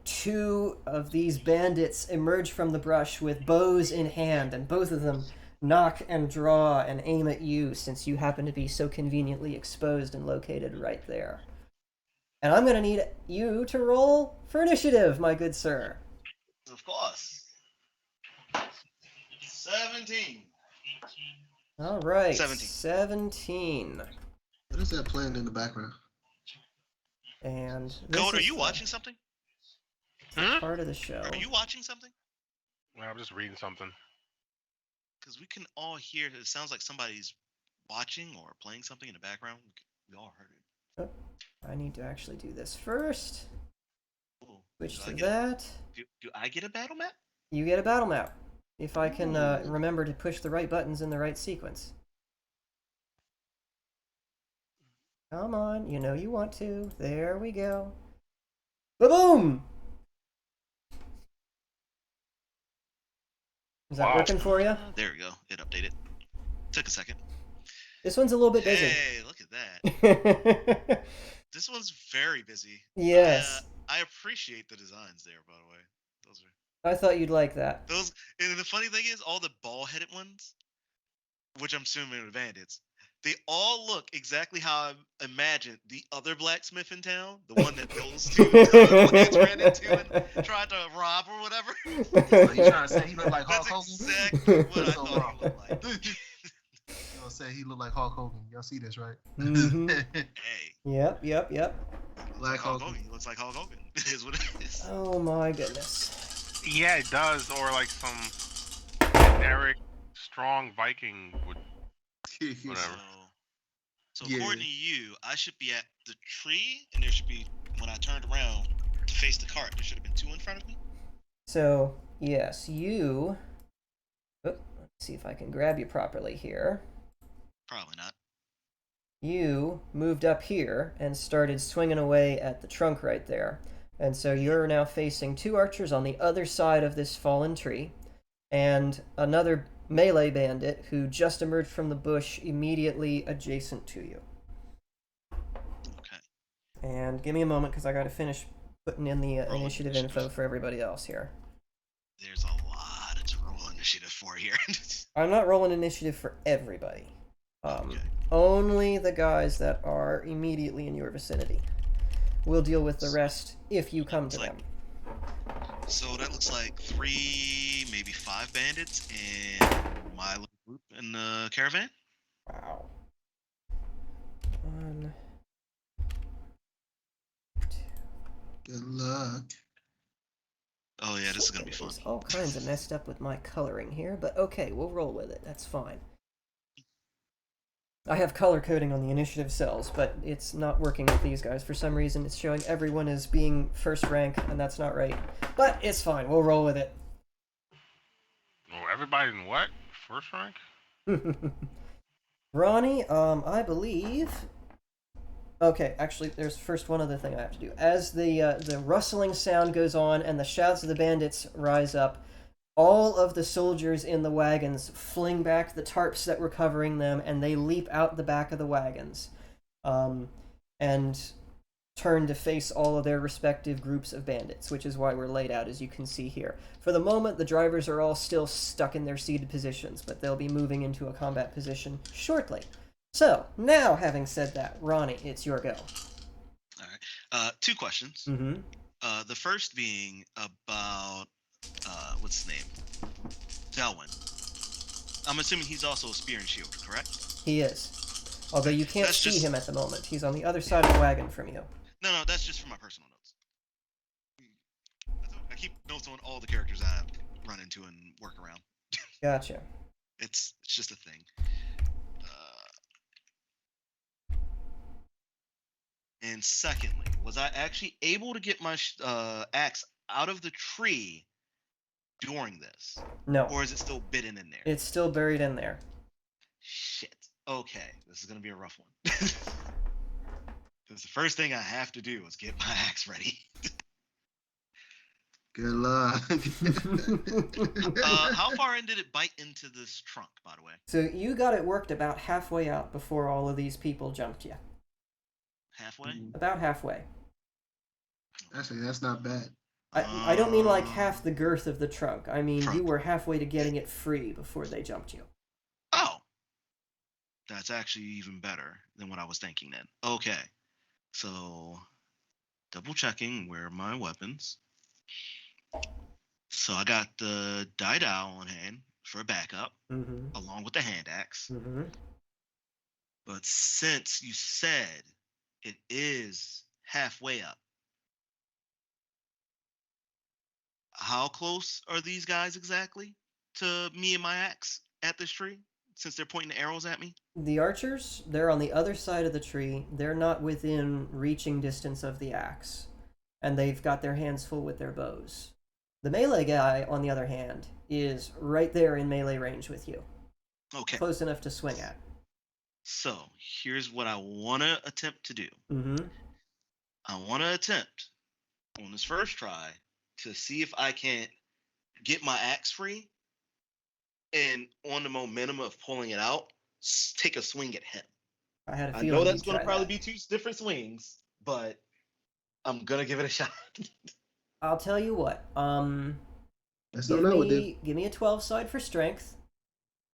2 of these bandits emerge from the brush with bows in hand, and both of them knock and draw and aim at you since you happen to be so conveniently exposed and located right there. And I'm going to need you to roll for initiative, my good sir. Of course. 17. All right. 17. 17. What is that playing in the background? And this Code, are is you the watching something? part of the show. Are you watching something? Well, I'm just reading something. Because we can all hear it sounds like somebody's watching or playing something in the background. We all heard it. Oh, I need to actually do this first. Ooh, Switch do to I get- that. Do I get a battle map? You get a battle map. If I can remember to push the right buttons in the right sequence. Come on, you know you want to. There we go. Ba-boom! Is that Wow. working for you? There we go. It updated. Took a second. This one's a little bit busy. Hey, look at that. This one's very busy. Yes. I appreciate the designs there, by the way. Those are I thought you'd like that. those. And the funny thing is, all the ball-headed ones, which I'm assuming are bandits, they all look exactly how I imagined the other blacksmith in town, the one that goes to Lance ran into and tried to rob or whatever. Are you trying to say he looked like Hulk That's Hogan? exactly what I So thought he looked like. You know, say he looked like Hulk Hogan. Y'all see this, right? Mhm. Hey, Yep. Like Hulk Hogan. Hogan. He looks like Hulk Hogan. It is what it is. Oh my goodness. Yeah, it does. Or like some generic, strong Viking would. Whatever. So Yeah. according to you, I should be at the tree, and there should be, when I turned around to face the cart, there should have been two in front of me. So, yes, you... Let's see if I can grab you properly here. Probably not. You moved up here and started swinging away at the trunk right there. And so you're now facing two archers on the other side of this fallen tree, and another melee bandit who just emerged from the bush immediately adjacent to you. Okay. And give me a moment because I got to finish putting in the Roll initiative initiative. info for everybody else here. There's a lot to roll initiative for here. I'm not rolling initiative for everybody. Okay. Only the guys that are immediately in your vicinity. We'll deal with the rest if you come to It's them. So that looks like 3, maybe 5 bandits and my little group in the caravan. Wow. 1, 2. Good luck. Oh yeah, this is gonna be fun. It's all kinds of messed up with my coloring here, but okay, we'll roll with it. That's fine. I have color coding on the initiative cells, but it's not working with these guys. For some reason, it's showing everyone as being first rank, and that's not right. But it's fine. We'll roll with it. Oh, everybody in what? First rank? Ronnie, I believe... Okay, actually, there's first one other thing I have to do. As the rustling sound goes on and the shouts of the bandits rise up, all of the soldiers in the wagons fling back the tarps that were covering them, and they leap out the back of the wagons, and turn to face all of their respective groups of bandits, which is why we're laid out, as you can see here. For the moment, the drivers are all still stuck in their seated positions, but they'll be moving into a combat position shortly. So, now having said that, Ronnie, it's your go. All right. 2 questions. Mm-hmm. The first being about what's his name? Delwyn. I'm assuming he's also a spear and shield, correct? He is. Although you can't That's see just- him at the moment. He's on the other side of the wagon from you. No, that's just for my personal notes. I keep notes on all the characters I run into and work around. Gotcha. It's just a thing. And secondly, was I actually able to get my axe out of the tree during this, No. or is it still bitten in there? It's still buried in there. Shit. Okay, this is gonna be a rough one. Because the first thing I have to do is get my axe ready. Good luck. How far in did it bite into this trunk, by the way? So you got it worked about halfway out before all of these people jumped you. Halfway? About halfway. Actually, that's not bad. I don't mean like half the girth of the trunk. I mean Trunk. you were halfway to getting it free before they jumped you. Oh! That's actually even better than what I was thinking then. Okay. So, double checking where are my weapons. So I got the Daidao on hand, for backup, Mm-hmm. along with the hand axe. Mm-hmm. But since you said it is halfway up, how close are these guys exactly to me and my axe at this tree? Since they're pointing the arrows at me? The archers, they're on the other side of the tree. They're not within reaching distance of the axe. And they've got their hands full with their bows. The melee guy, on the other hand, is right there in melee range with you. Okay. Close enough to swing at. So here's what I want to attempt to do. Mm-hmm. I want to attempt on this first try to see if I can get my axe free, and on the momentum of pulling it out, take a swing at him. I had a I feeling know that's you'd going to try probably that. be two different swings, but I'm going to give it a shot. I'll tell you what. That's Give something I would do. me, give me a 12 side for strength.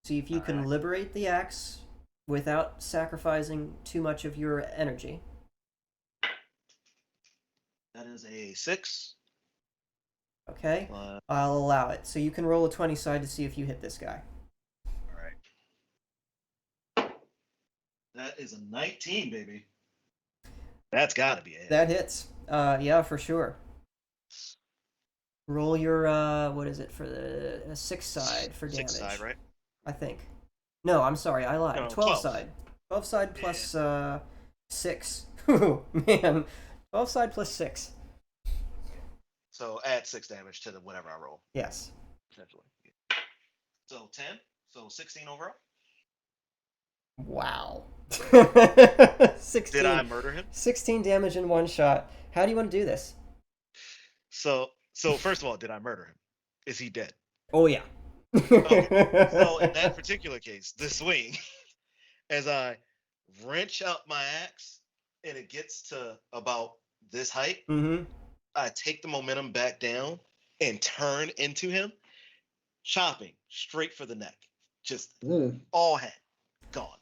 See if you can Alright. liberate the axe without sacrificing too much of your energy. That is a 6. Okay? All I'll allow it. So you can roll a 20 side to see if you hit this guy. right. That is a 19, baby. That's got to be it. That hits. Yeah, for sure. Roll your, what is it, for the 6 side for damage. 6 side, right? I think. No, I'm sorry, I lied. No, 12 12. side. 12 side plus 6. Ooh, man. 12 side plus 6. So add 6 damage to the whatever I roll, Yes. potentially. So 10. So 16 overall. Wow. 16. Did I murder him? 16 damage in one shot. How do you want to do this? So first of all, did I murder him? Is he dead? Oh, yeah. Okay. So in that particular case, the swing, as I wrench out my axe and it gets to about this height, Mm-hmm. I take the momentum back down and turn into him, chopping straight for the neck. Just all head gone.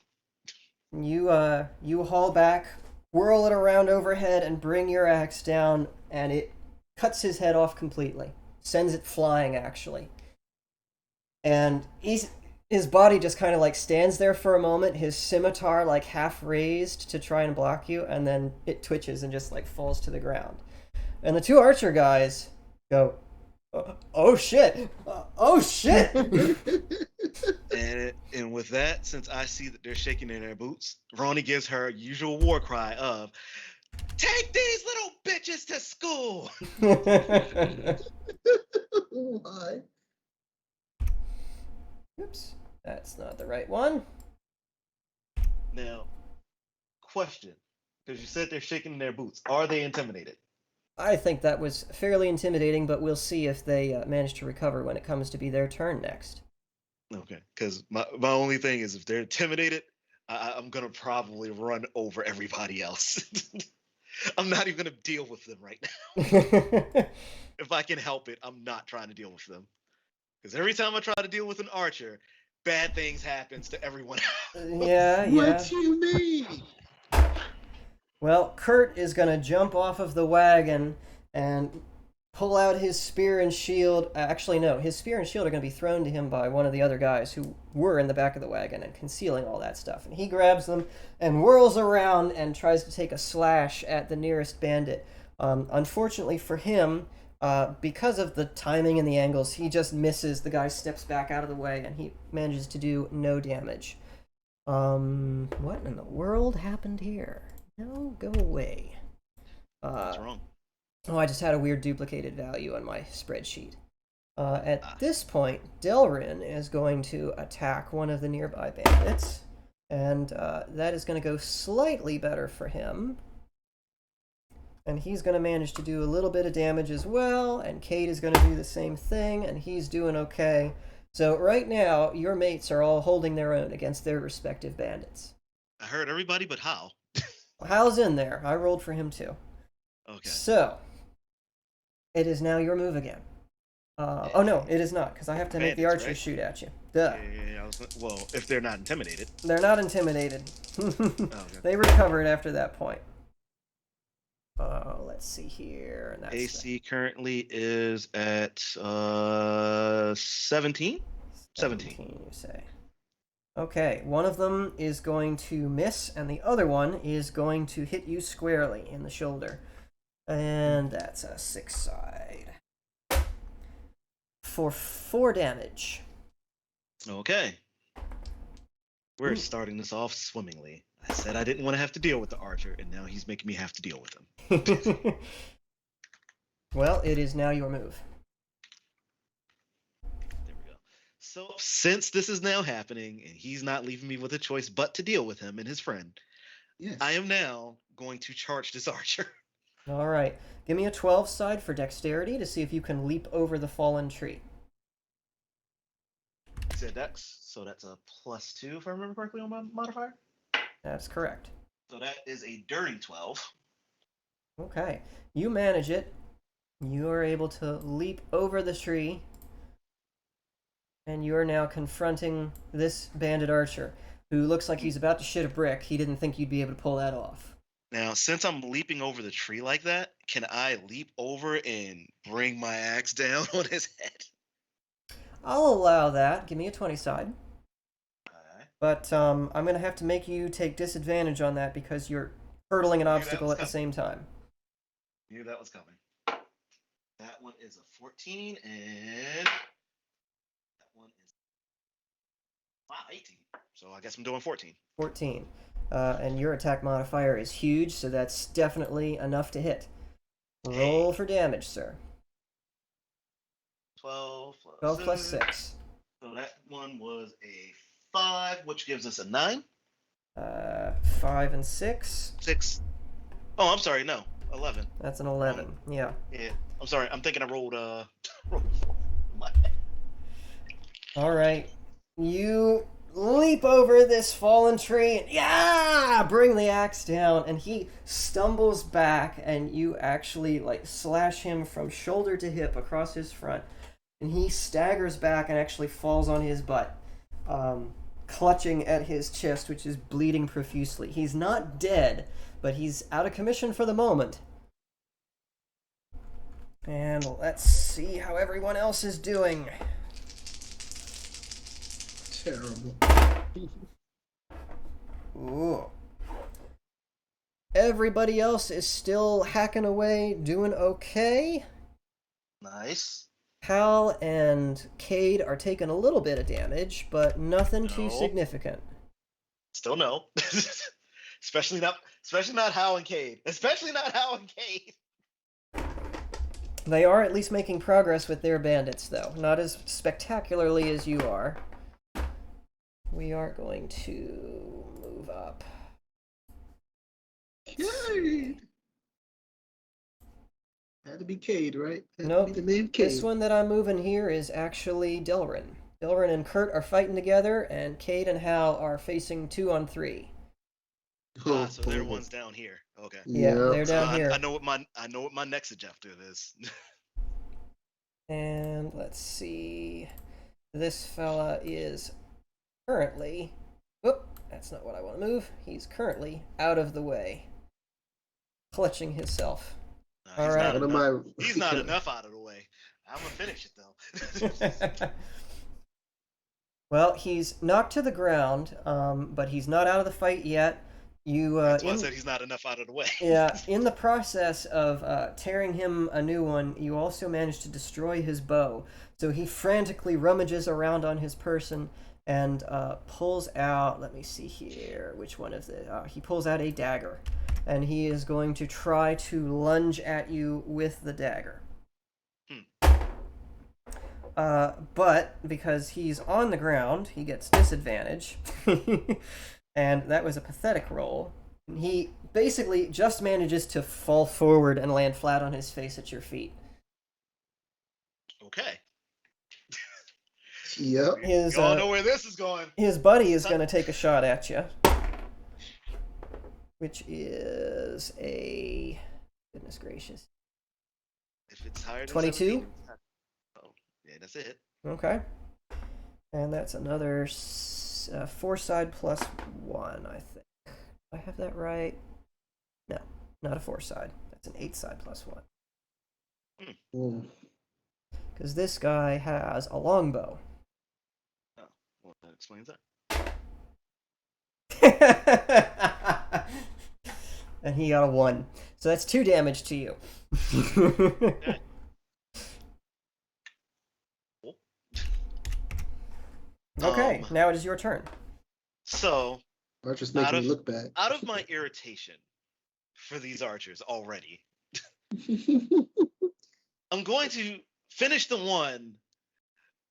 You haul back, whirl it around overhead, and bring your axe down, and it cuts his head off completely. Sends it flying, actually. And his body just kind of like stands there for a moment, his scimitar like half raised to try and block you, and then it twitches and just like falls to the ground. And the two archer guys go, oh shit! Oh shit! And with that, since I see that they're shaking in their boots, Ronnie gives her usual war cry of, "Take these little bitches to school!" Why? Oops, that's not the right one. Now, question, because you said they're shaking in their boots. Are they intimidated? I think that was fairly intimidating, but we'll see if they manage to recover when it comes to be their turn next. Okay, because my only thing is if they're intimidated, I'm going to probably run over everybody else. I'm not even going to deal with them right now. If I can help it, I'm not trying to deal with them. Because every time I try to deal with an archer, bad things happens to everyone else. Yeah. What you mean? Well, Kurt is going to jump off of the wagon and pull out his spear and shield. Actually, no, his spear and shield are going to be thrown to him by one of the other guys who were in the back of the wagon and concealing all that stuff. And he grabs them and whirls around and tries to take a slash at the nearest bandit. Unfortunately for him, because of the timing and the angles, he just misses. The guy steps back out of the way and he manages to do no damage. What in the world happened here? No, go away. What's wrong? Oh, I just had a weird duplicated value on my spreadsheet. At this point, Delrin is going to attack one of the nearby bandits, and that is going to go slightly better for him. And he's going to manage to do a little bit of damage as well, and Kate is going to do the same thing, and he's doing okay. So right now, your mates are all holding their own against their respective bandits. I heard everybody but Hal. Hal's in there. I rolled for him too. Okay. So, it is now your move again. Oh no, it is not, because I have to make the Bandits, archer right? shoot at you. Duh. Yeah, well, if they're not intimidated. They're not intimidated. Okay. They recovered after that point. Let's see here. And that's AC currently is at 17. 17. You say. Okay, one of them is going to miss, and the other one is going to hit you squarely in the shoulder. And that's a 6 side. For 4 damage. Okay. We're starting this off swimmingly. I said I didn't want to have to deal with the archer, and now he's making me have to deal with him. Well, it is now your move. There we go. So since this is now happening, and he's not leaving me with a choice but to deal with him and his friend, Yes. I am now going to charge this archer. All right. Give me a 12 side for dexterity to see if you can leap over the fallen tree. He said dex, so that's a +2 if I remember correctly on my modifier. That's correct. So that is a dirty 12. Okay. You manage it. You are able to leap over the tree. And you are now confronting this bandit archer, who looks like he's about to shit a brick. He didn't think you'd be able to pull that off. Now, since I'm leaping over the tree like that, can I leap over and bring my axe down on his head? I'll allow that. Give me a 20 side. Alright. But I'm going to have to make you take disadvantage on that because you're hurtling an obstacle at the same time. Knew that was coming. That one is a 14, and that one is 18. So I guess I'm doing 14. 14. And your attack modifier is huge, so that's definitely enough to hit. Roll for damage, sir. 12 plus 12 plus 7. 6. So that one was a 5, which gives us a 9. 5 and 6. 6. Oh, I'm sorry. No, 11. That's an 11. Yeah. Yeah. I'm sorry. I'm thinking I rolled my All right. You leap over this fallen tree and bring the axe down, and he stumbles back, and you actually slash him from shoulder to hip across his front, and he staggers back and actually falls on his butt, clutching at his chest, which is bleeding profusely. He's not dead, but he's out of commission for the moment. And let's see how everyone else is doing. Terrible. Ooh. Everybody else is still hacking away, doing okay. Nice. Hal and Cade are taking a little bit of damage, but nothing too No. significant. Still no. especially not Hal and Cade. Especially not Hal and Cade. They are at least making progress with their bandits, though. Not as spectacularly as you are. We are going to move up. Cade. Had to be Cade, right? Had Nope. to be the name Cade. This one that I'm moving here is actually Delrin. Delrin and Kurt are fighting together, and Cade and Hal are facing 2-on-3. So they're ones down here. Okay. Yeah, they're down here. I know what my next objective is. And let's see. This fella is currently... Whoop, that's not what I want to move. He's currently out of the way. Clutching himself. He's All right. He's not enough out of the way. I'm gonna finish it though. Well, he's knocked to the ground, but he's not out of the fight yet. That's why I said he's not enough out of the way. Yeah, in the process of tearing him a new one, you also managed to destroy his bow. So he frantically rummages around on his person and pulls out, let me see here, which one of the... he pulls out a dagger, and he is going to try to lunge at you with the dagger. But because he's on the ground, he gets disadvantage. And that was a pathetic roll. He basically just manages to fall forward and land flat on his face at your feet. Okay. Yep. His, Y'all know where this is going. his buddy is going to take a shot at you. Which is a... Goodness gracious. If it's higher than 22? 17, oh, yeah, that's it. Okay. And that's another 4 side plus 1, I think. Do I have that right? No, not a 4 side. That's an 8 side plus 1. Mm. Because this guy has a longbow. explains that. And he got a 1. So that's 2 damage to you. Okay. Cool. Okay, now it is your turn. So, Archer's making me look bad. out of my irritation for these archers already, I'm going to finish the one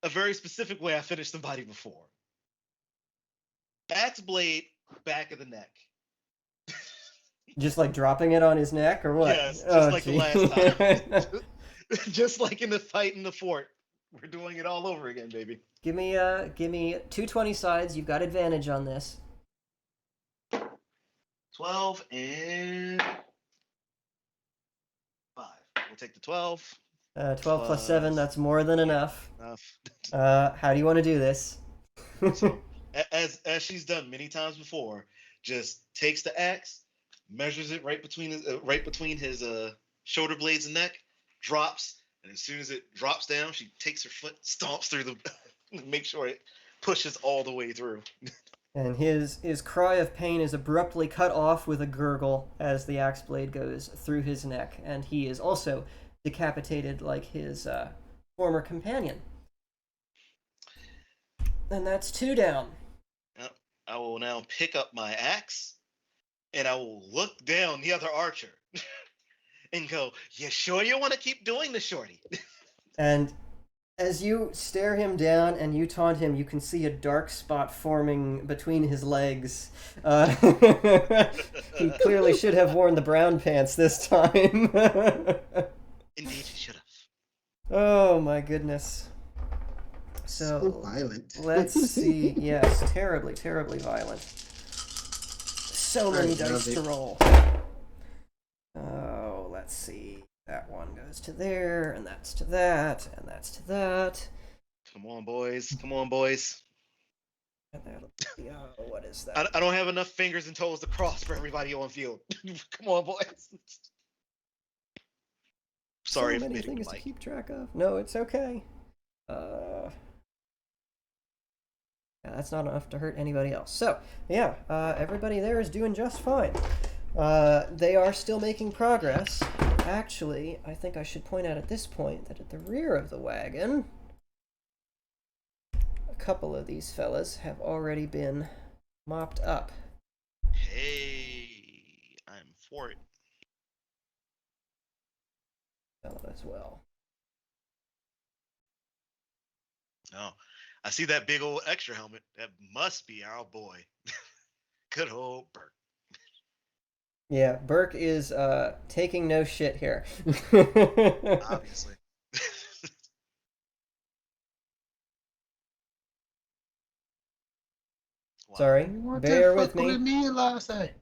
a very specific way I finished somebody before. Axe blade, back of the neck. Just like dropping it on his neck, or what? Yes, just like gee. the last time. Just like in the fight in the fort. We're doing it all over again, baby. Give me 220 sides. You've got advantage on this. 12 and 5. We'll take the 12. 12 plus 7, that's more than enough. Enough. How do you want to do this? So, as she's done many times before, just takes the axe, measures it right between his shoulder blades and neck, drops, and as soon as it drops down, she takes her foot, stomps through the, make sure it pushes all the way through. And his cry of pain is abruptly cut off with a gurgle as the axe blade goes through his neck, and he is also decapitated like his former companion. And that's 2 down. I will now pick up my axe, and I will look down the other archer and go, "You sure you want to keep doing this, shorty?" And as you stare him down and you taunt him, you can see a dark spot forming between his legs. He clearly should have worn the brown pants this time. Indeed, he should have. Oh my goodness. So violent. Let's see. Yes, terribly, terribly violent. So many Alright, dice now to roll. Oh, let's see. That one goes to there, and that's to that, and that's to that. Come on, boys. Come on, boys. And that'll be, what is that? I don't have enough fingers and toes to cross for everybody on field. Come on, boys. Sorry so if many admitting things to to Mike. keep track of. No, it's okay. Yeah, that's not enough to hurt anybody else. So, yeah, everybody there is doing just fine. They are still making progress. Actually, I think I should point out at this point that at the rear of the wagon, a couple of these fellas have already been mopped up. Hey, I'm for it. Fellow as well. Oh, I see that big old extra helmet. That must be our boy. Good old Burke. Yeah, Burke is taking no shit here. Obviously. Wow. Sorry, bear with me. Me last night.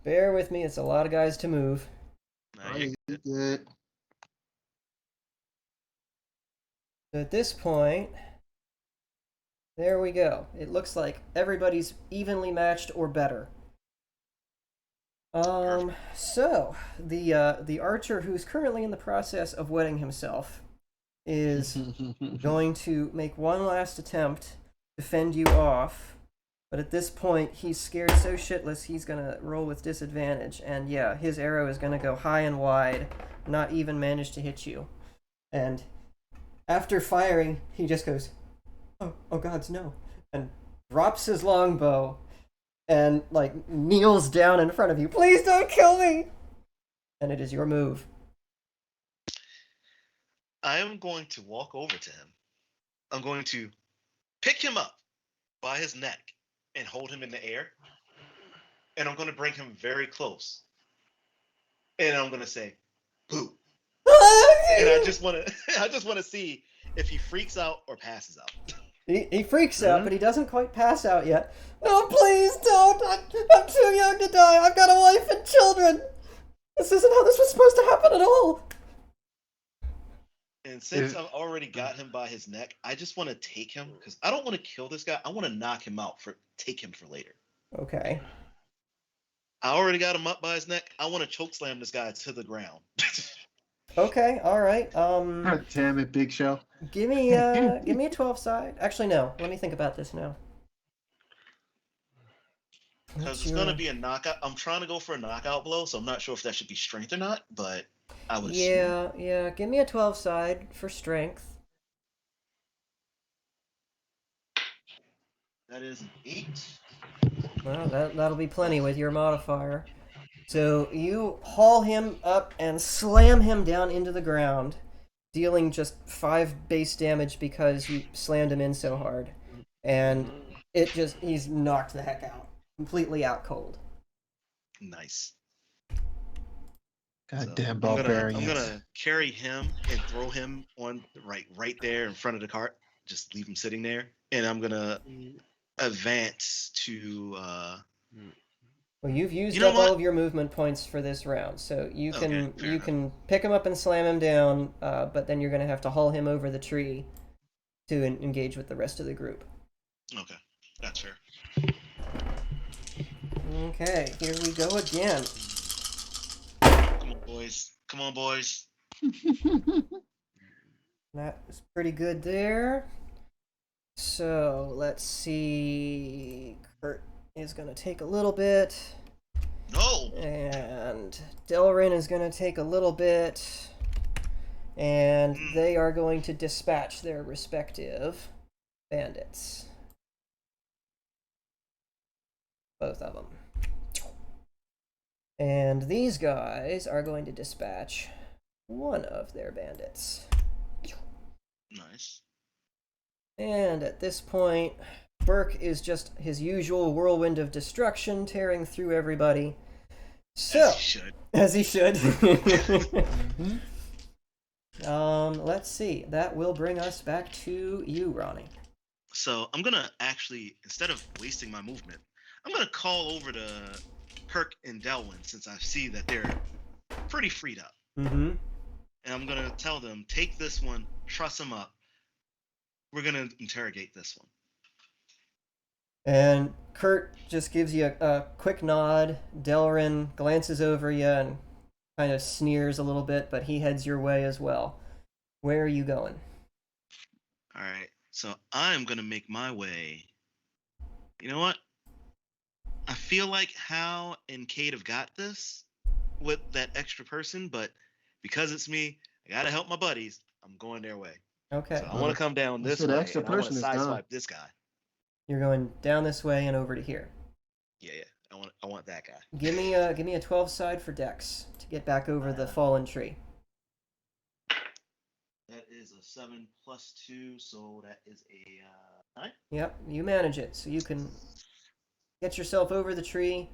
Bear with me, it's a lot of guys to move. Nah, you're good. Good. So at this point, there we go. It looks like everybody's evenly matched or better. So the archer who's currently in the process of wetting himself is going to make one last attempt to fend you off, but at this point he's scared so shitless he's gonna roll with disadvantage, and yeah, his arrow is gonna go high and wide, not even manage to hit you. And after firing, he just goes, oh gods, no, and drops his longbow and like kneels down in front of you. Please don't kill me. And it is your move. I am going to walk over to him. I'm going to pick him up by his neck and hold him in the air. And I'm going to bring him very close. And I'm going to say, "Boo." And I just want to see if he freaks out or passes out. He freaks out, but he doesn't quite pass out yet. No, please don't. I'm too young to die. I've got a wife and children. This isn't how this was supposed to happen at all. And since I've already got him by his neck, I just want to take him because I don't want to kill this guy. I want to knock him out take him for later. Okay. I already got him up by his neck. I want to choke slam this guy to the ground. Okay, all right. God damn it, Big Show. Give me a 12 side. Actually, no. Let me think about this now. Because it's gonna be a knockout. I'm trying to go for a knockout blow, so I'm not sure if that should be strength or not. But I would assume. Yeah. Give me a 12 side for strength. That is an 8. Well, that'll be plenty with your modifier. So you haul him up and slam him down into the ground, dealing just 5 base damage because you slammed him in so hard. And he's knocked the heck out. Completely out cold. Nice. Goddamn I'm barbarians. gonna carry him and throw him on right there in front of the cart. Just leave him sitting there, and I'm gonna advance to. Well, you've used up all of your movement points for this round, so you can pick him up and slam him down, but then you're gonna have to haul him over the tree to engage with the rest of the group. Okay, that's fair. Okay, here we go again. Come on, boys. Come on, boys. That was pretty good there. So, let's see. Kurt is going to take a little bit. No! And Delrin is going to take a little bit. And they are going to dispatch their respective bandits. Both of them. And these guys are going to dispatch one of their bandits. Nice. And at this point, Burke is just his usual whirlwind of destruction, tearing through everybody. So, as he should. Let's see. That will bring us back to you, Ronnie. So I'm gonna actually, instead of wasting my movement, I'm gonna call over to Kirk and Delwyn since I see that they're pretty freed up. Mm-hmm. And I'm gonna tell them, take this one, truss him up. We're gonna interrogate this one. And Kurt just gives you a quick nod. Delrin glances over you and kind of sneers a little bit, but he heads your way as well. Where are you going? All right. So I'm gonna make my way. You know what? I feel like Hal and Kate have got this with that extra person, but because it's me, I gotta help my buddies. I'm going their way. Okay. So I want to come down this way. The extra and I want person to is sideswipe done. this guy. You're going down this way and over to here. Yeah. I want that guy. Give me a 12 side for Dex to get back over the fallen tree. That is a 7 plus 2, so that is a 9. Yep, you manage it. So you can get yourself over the tree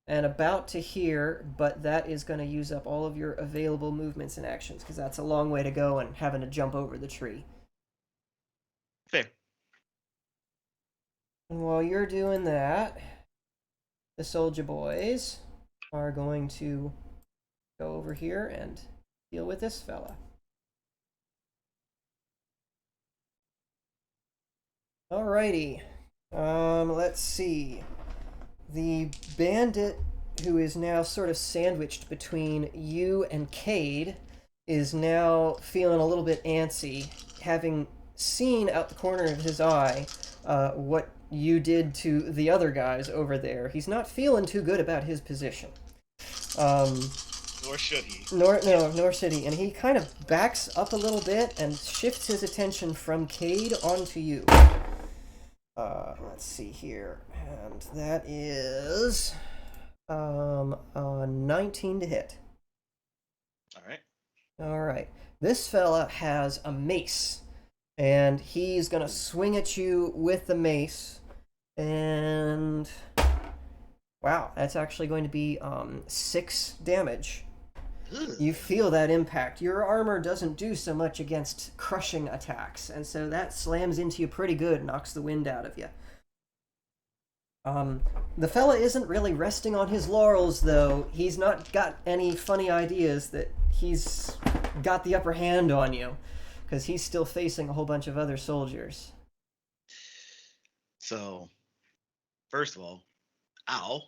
and about to here, but that is going to use up all of your available movements and actions because that's a long way to go and having to jump over the tree. Fair. And while you're doing that, the soldier boys are going to go over here and deal with this fella. Alrighty. Let's see. The bandit who is now sort of sandwiched between you and Cade is now feeling a little bit antsy, having seen out the corner of his eye what you did to the other guys over there. He's not feeling too good about his position. Nor should he. Nor should he. And he kind of backs up a little bit and shifts his attention from Cade onto you. Let's see here. And that is 19 to hit. All right. This fella has a mace, and he's going to swing at you with the mace. And wow, that's actually going to be 6 damage. You feel that impact. Your armor doesn't do so much against crushing attacks, and so that slams into you pretty good, knocks the wind out of you. The fella isn't really resting on his laurels, though. He's not got any funny ideas that he's got the upper hand on you, because he's still facing a whole bunch of other soldiers. So, first of all, ow,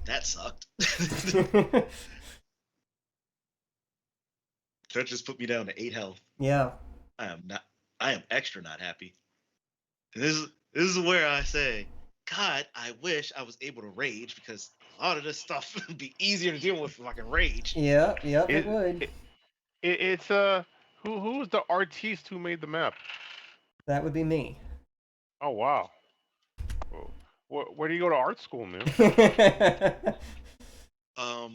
that sucked. That just put me down to 8 health. Yeah. I I am extra not happy. And this is where I say, God, I wish I was able to rage because a lot of this stuff would be easier to deal with if I can rage. Yep, it would. It's who's the artiste who made the map? That would be me. Oh wow. Where do you go to art school, man?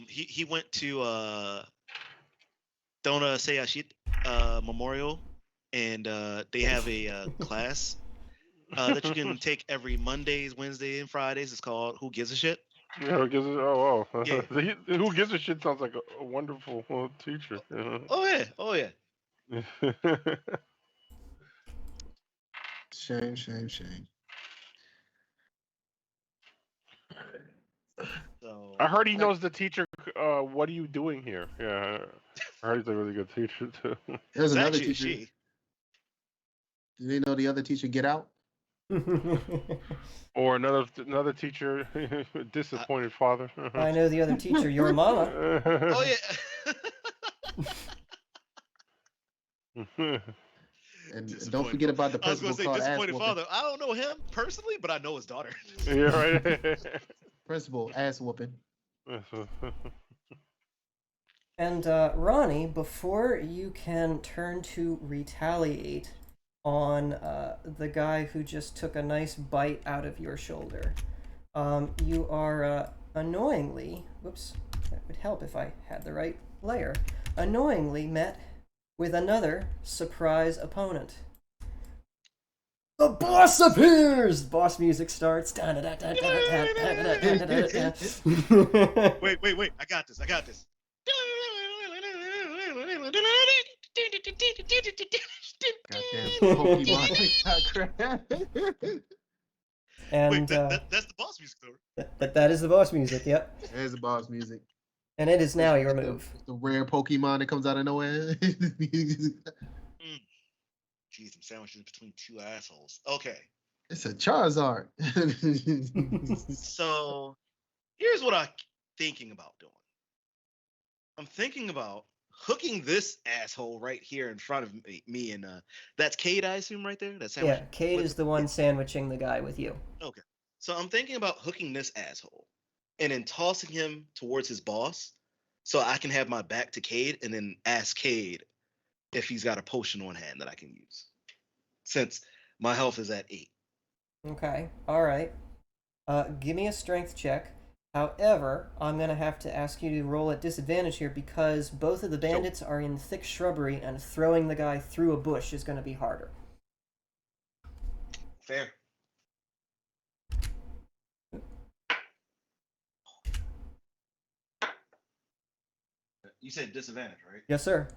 He went to Dona Sayashit Memorial, and they have a class that you can take every Mondays, Wednesdays, and Fridays. It's called Who Gives a Shit? Yeah, who gives a oh oh. Yeah. Who gives a shit sounds like a wonderful teacher. Oh yeah. Shame. So I heard he knows the teacher. What are you doing here? Yeah, I heard he's a really good teacher too. There's it's another actually a teacher. she. Do they know the other teacher get out? Or another teacher, disappointed father. I know the other teacher, your mama. Oh And yeah. don't forget about the I was principal gonna say called ass disappointed whooping. father. I don't know him personally, but I know his daughter. Yeah, right. Principal ass whooping. And Ronnie, before you can turn to retaliate on the guy who just took a nice bite out of your shoulder, you are annoyingly, whoops, that would help if I had the right layer, annoyingly met with another surprise opponent. The boss appears! Boss music starts. Wait, I got this. Goddamn Pokemon. And Wait, that's the boss music though. that is the boss music, yep. There's the boss music. And it is now your move. The rare Pokemon that comes out of nowhere. Jeez, I'm sandwiches between two assholes. Okay. It's a Charizard. So here's what I'm thinking about doing. I'm thinking about hooking this asshole right here in front of me and that's Cade, I assume, right there? That's Yeah, Cade is the one sandwiching the guy with you. Okay. So I'm thinking about hooking this asshole and then tossing him towards his boss so I can have my back to Cade and then ask Cade if he's got a potion on hand that I can use. Since my health is at 8. Okay, alright. Give me a strength check. However, I'm going to have to ask you to roll at disadvantage here because both of the bandits are in thick shrubbery and throwing the guy through a bush is going to be harder. Fair. You said disadvantage, right? Yes, sir.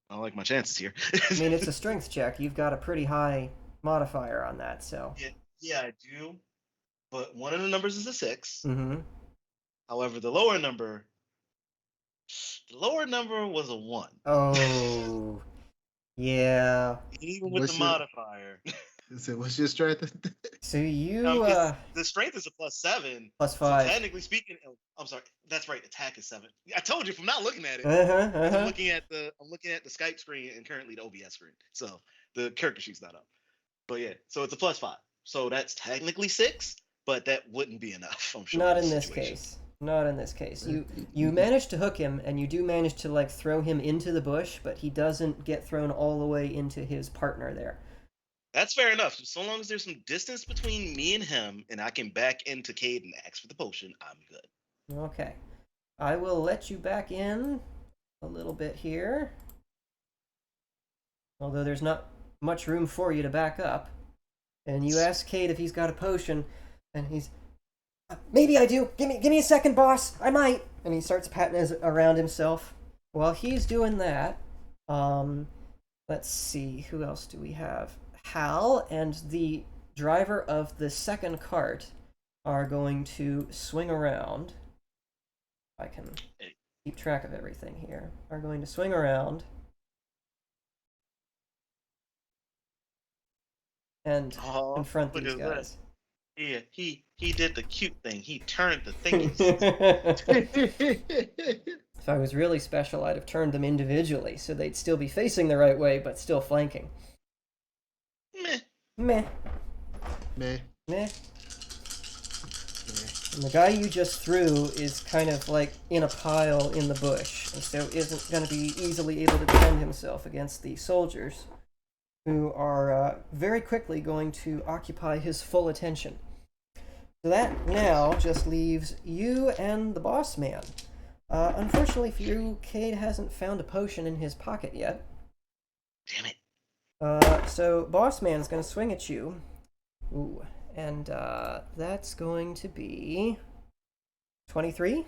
I don't like my chances here. I mean, it's a strength check. You've got a pretty high modifier on that, so. Yeah, I do. But one of the numbers is a 6. Mm-hmm. However, the lower number was a 1. Oh, yeah. Even with the modifier. So what's your strength? So you, the strength is a +7. +5. So technically speaking, I'm sorry. That's right. Attack is 7. I told you if I'm not looking at it. I'm looking at the Skype screen and currently the OBS screen. So the character sheet's not up. But yeah, so it's a +5. So that's technically 6, but that wouldn't be enough. I'm sure. Not in this case. Not in this case. You manage to hook him, and you do manage to like throw him into the bush, but he doesn't get thrown all the way into his partner there. That's fair enough. So long as there's some distance between me and him, and I can back into Cade and ask for the potion, I'm good. Okay. I will let you back in a little bit here. Although there's not much room for you to back up. And you ask Cade if he's got a potion, and he's... Maybe I do. Give me a second, boss. I might. And he starts patting around himself. While he's doing that, let's see, who else do we have? Hal and the driver of the second cart are going to swing around. I can keep track of everything here. Are going to swing around and confront these guys. Yeah, he did the cute thing. He turned the thingies. If I was really special, I'd have turned them individually, so they'd still be facing the right way, but still flanking. Meh. Meh. Meh. Meh. And the guy you just threw is kind of like in a pile in the bush, and so isn't going to be easily able to defend himself against the soldiers, who are very quickly going to occupy his full attention. So that now just leaves you and the boss man. Unfortunately for you, Cade hasn't found a potion in his pocket yet. Damn it. So boss man's going to swing at you. Ooh. And that's going to be 23.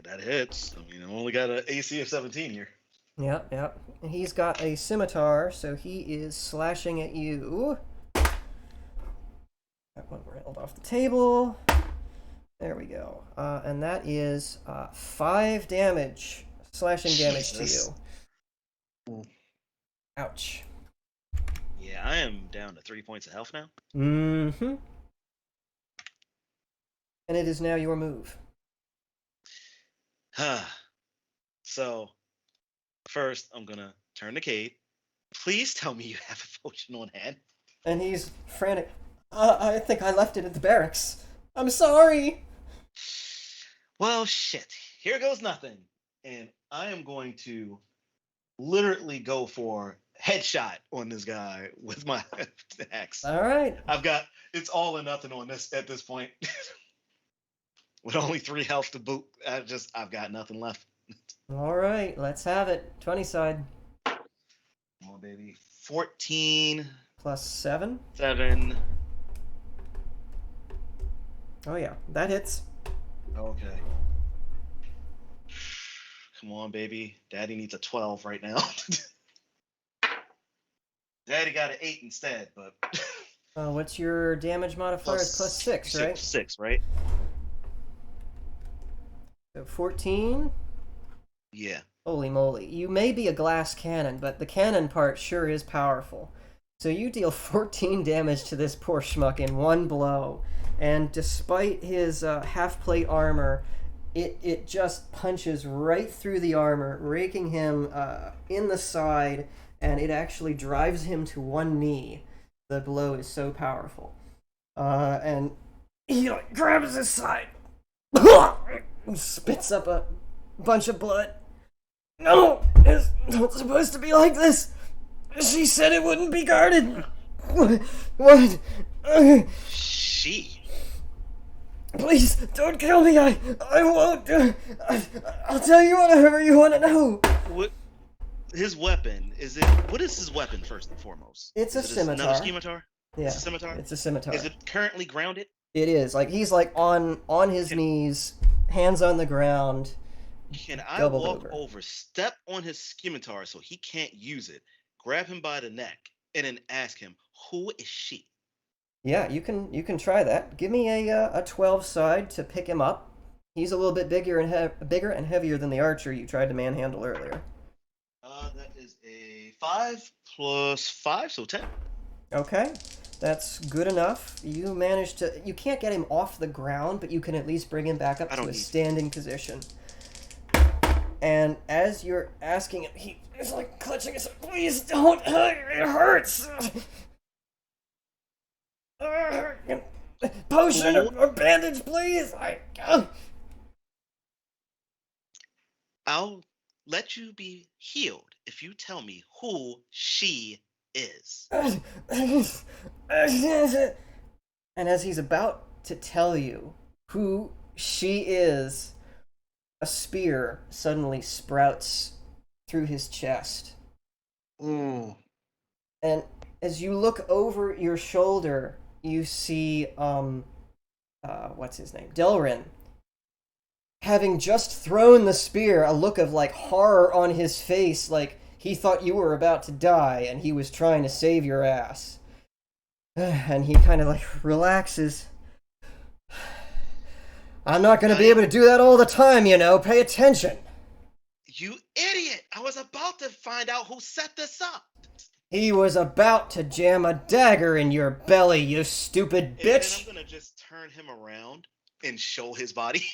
That hits. I mean, I only got an AC of 17 here. Yep, yep. And he's got a scimitar, so he is slashing at you. That one rolled off the table. There we go. And that is 5 damage, slashing damage Jesus. to you. Ouch. Yeah, I am down to 3 points of health now. Mm-hmm. And it is now your move. So, first, I'm going to turn to Cade. Please tell me you have a potion on hand. And he's frantic. I think I left it at the barracks. I'm sorry. Well, shit. Here goes nothing. And I am going to literally go for headshot on this guy with my axe. All right. It's all or nothing on this at this point. With only 3 health to boot, I've got nothing left. All right, let's have it. 20 side. Come on, baby. 14 plus 7. 7. Oh yeah, that hits. Okay. Come on, baby. Daddy needs a 12 right now. Daddy got an 8 instead, but. What's your damage modifier? It's plus 6, right? 6, right? So 14. Yeah. Holy moly. You may be a glass cannon, but the cannon part sure is powerful. So you deal 14 damage to this poor schmuck in one blow. And despite his half-plate armor, it just punches right through the armor, raking him in the side, and it actually drives him to one knee. The blow is so powerful. And he grabs his side, spits up a bunch of blood. No, it's not supposed to be like this. She said it wouldn't be guarded. What? She. Please, don't kill me. I won't. I'll tell you whatever you want to know. What? His weapon, what is his weapon first and foremost? It's a scimitar. Another scimitar? Yeah. It's a scimitar? It's a scimitar. Is it currently grounded? It is. Like, he's like on his knees, hands on the ground. Can I walk over, step on his scimitar so he can't use it, grab him by the neck, and then ask him, who is she? Yeah, you can try that. Give me a 12 side to pick him up. He's a little bit bigger and heavier than the archer you tried to manhandle earlier. That is a 5 plus 5, so 10. Okay, that's good enough. You managed to. You can't get him off the ground, but you can at least bring him back up to a standing position. And as you're asking him, he is like clutching his. Please don't! It hurts. Potion or bandage, please. I'll let you be healed if you tell me who she is. And as he's about to tell you who she is, a spear suddenly sprouts through his chest. Mm. And as you look over your shoulder, you see, what's his name? Delrin. Having just thrown the spear, a look of, like, horror on his face, like he thought you were about to die and he was trying to save your ass. And he kind of, like, relaxes. I'm not going to be able to do that all the time, you know. Pay attention. You idiot! I was about to find out who set this up. He was about to jam a dagger in your belly, you stupid bitch. And I'm going to just turn him around and show his body.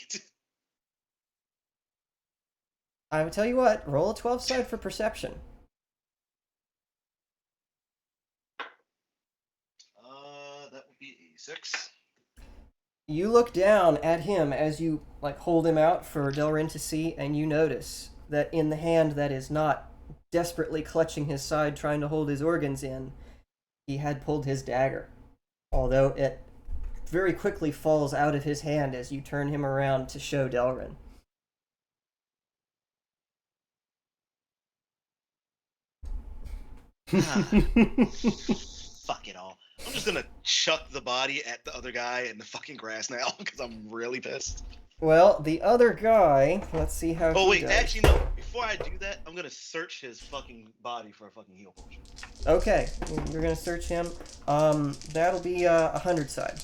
I would tell you what, roll a 12 side for perception. That would be a 6. You look down at him as you like hold him out for Delrin to see, and you notice that in the hand that is not desperately clutching his side trying to hold his organs in, he had pulled his dagger. Although it very quickly falls out of his hand as you turn him around to show Delrin. Fuck it all. I'm just gonna chuck the body at the other guy in the fucking grass now because I'm really pissed. Well, the other guy, let's see how Oh he wait, does. actually no. Before I do that, I'm gonna search his fucking body for a fucking heal potion. Okay, you're gonna search him. That'll be 100 side.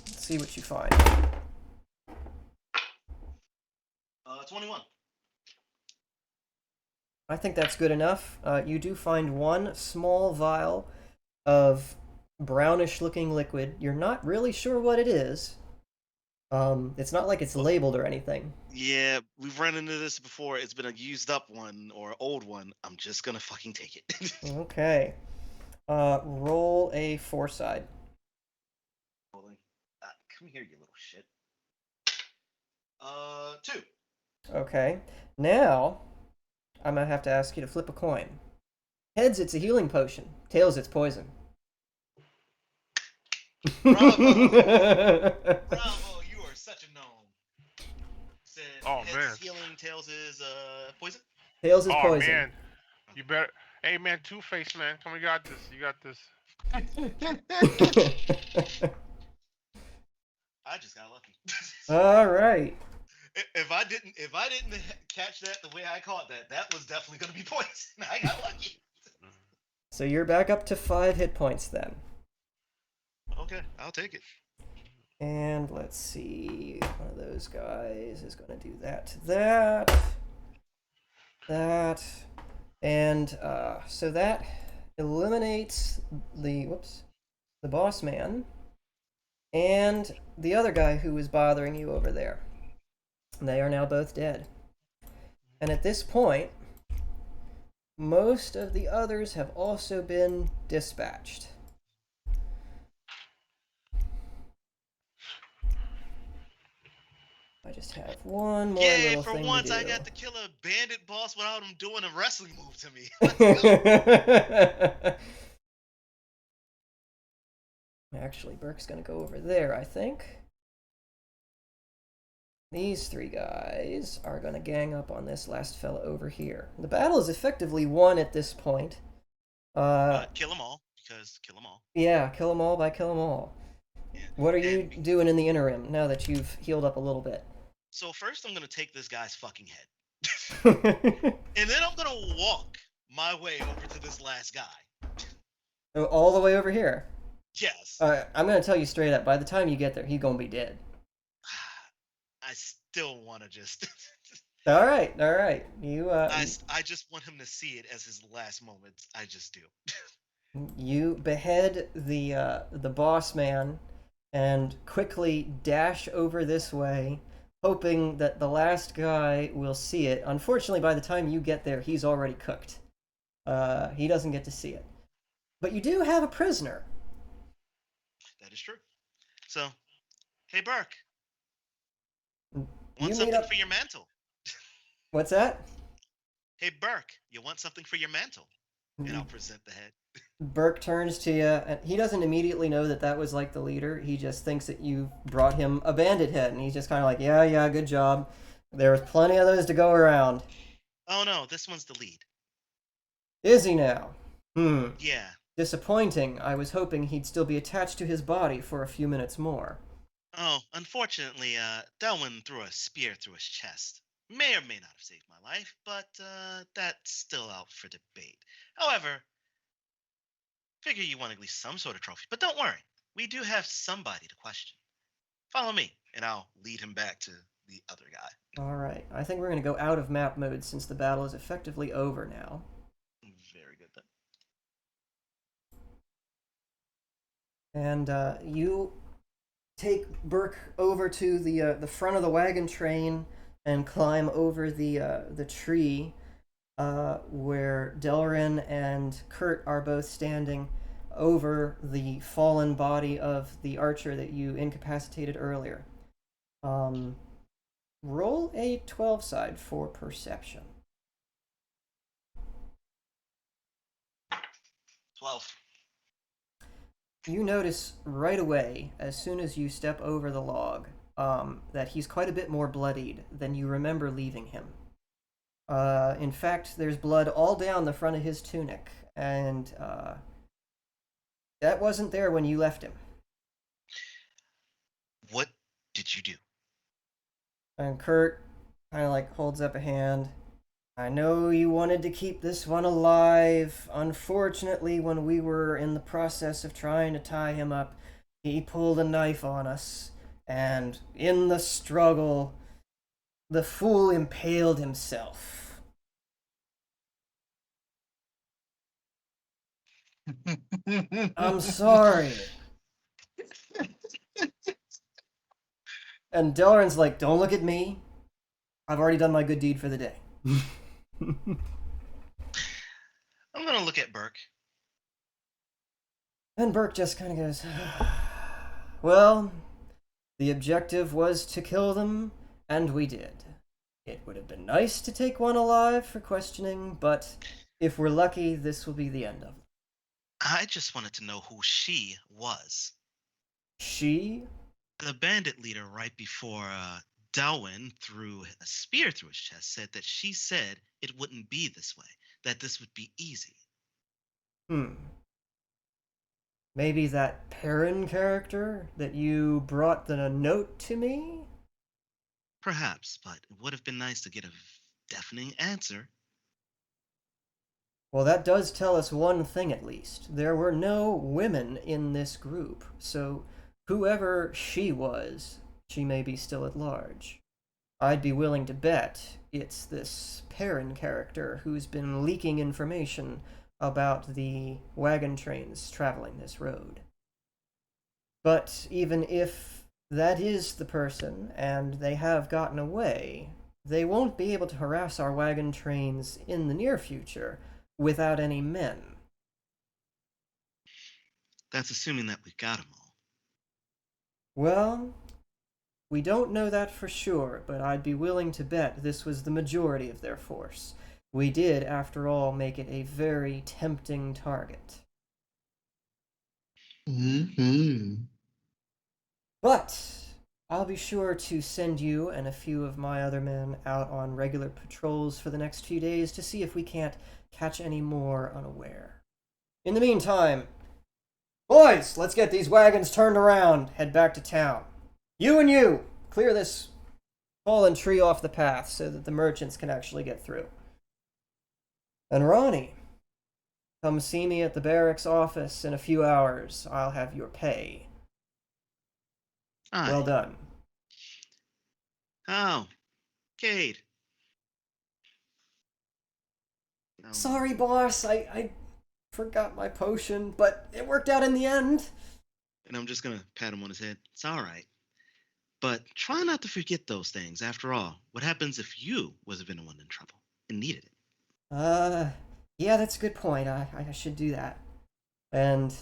Let's see what you find. 21. I think that's good enough. You do find one small vial of brownish-looking liquid. You're not really sure what it is. It's not like it's labeled or anything. Yeah, we've run into this before. It's been a used up one or old one. I'm just gonna fucking take it. Okay. Roll a 4 side. Come here, you little shit. 2. Okay. Now, I'm gonna have to ask you to flip a coin. Heads, it's a healing potion. Tails, it's poison. Bravo! Bravo, you are such a gnome. Said Oh, heads man. is healing, tails is poison. Tails is Oh poison. man, you better. Hey man, Two-Face man, come, we got this. You got this. I just got lucky. All right. If I didn't catch that the way I caught that, that was definitely gonna be poison. I got lucky. So you're back up to 5 hit points then. Okay, I'll take it. And let's see. One of those guys is going to do that to that. That. And so that eliminates the boss man and the other guy who was bothering you over there. They are now both dead. And at this point, most of the others have also been dispatched. I just have one more Yay, little for thing once to do. I got to kill a bandit boss without him doing a wrestling move to me. Let's go. Actually, Burke's gonna go over there, I think. These 3 guys are gonna gang up on this last fella over here. The battle is effectively won at this point. Kill them all, because kill them all. Yeah, kill them all by kill them all. Yeah. What are you doing in the interim, now that you've healed up a little bit? So first I'm going to take this guy's fucking head. And then I'm going to walk my way over to this last guy. Oh, all the way over here? Yes. I'm gonna tell you straight up, by the time you get there, he's gonna be dead. I still want to just... Alright. You, I just want him to see it as his last moments. I just do. You behead the boss man and quickly dash over this way, hoping that the last guy will see it. Unfortunately, by the time you get there, he's already cooked. He doesn't get to see it. But you do have a prisoner. That is true. So, hey Burke. You Want meet something up- for your mantle? What's that? Hey Burke, you want something for your mantle? And I'll present the head. Burke turns to you, and he doesn't immediately know that that was like the leader. He just thinks that you brought him a bandit head, and he's just kind of like, yeah, good job. There's plenty of those to go around. Oh no, this one's the lead. Is he now? Yeah. Disappointing. I was hoping he'd still be attached to his body for a few minutes more. Oh, unfortunately, Delwyn threw a spear through his chest. May or may not have saved my life, but that's still out for debate. However, figure you want at least some sort of trophy. But don't worry, we do have somebody to question. Follow me, and I'll lead him back to the other guy. Alright, I think we're going to go out of map mode since the battle is effectively over now. Very good then. And you take Burke over to the front of the wagon train, and climb over the tree where Delrin and Kurt are both standing over the fallen body of the archer that you incapacitated earlier. Roll a 12 side for perception. 12. You notice right away, as soon as you step over the log, that he's quite a bit more bloodied than you remember leaving him. In fact, there's blood all down the front of his tunic, and that wasn't there when you left him. What did you do? And Kurt kind of like holds up a hand. I know you wanted to keep this one alive. Unfortunately, when we were in the process of trying to tie him up, he pulled a knife on us, and in the struggle, the fool impaled himself. I'm sorry. And Delrin's like, don't look at me. I've already done my good deed for the day. I'm gonna look at Burke. And Burke just kind of goes, well, the objective was to kill them, and we did. It would have been nice to take one alive for questioning, but if we're lucky, this will be the end of it. I just wanted to know who she was. She? The bandit leader right before Darwin threw a spear through his chest said that she said it wouldn't be this way, that this would be easy. Maybe that Perrin character that you brought the note to me? Perhaps, but it would have been nice to get a deafening answer. Well, that does tell us one thing at least. There were no women in this group, so whoever she was, she may be still at large. I'd be willing to bet it's this Perrin character who's been leaking information about the wagon trains traveling this road. But even if that is the person, and they have gotten away, they won't be able to harass our wagon trains in the near future without any men. That's assuming that we've got them all. Well, we don't know that for sure, but I'd be willing to bet this was the majority of their force. We did, after all, make it a very tempting target. But I'll be sure to send you and a few of my other men out on regular patrols for the next few days to see if we can't catch any more unaware. In the meantime, boys, let's get these wagons turned around, head back to town. You and you, clear this fallen tree off the path so that the merchants can actually get through. And Ronnie, come see me at the barracks office in a few hours. I'll have your pay. Aye. Well done. Oh, Cade. Sorry, boss. I forgot my potion, but it worked out in the end. And I'm just gonna pat him on his head. It's all right. But try not to forget those things. After all, what happens if you was a one in trouble and needed it? Yeah, that's a good point. I should do that. And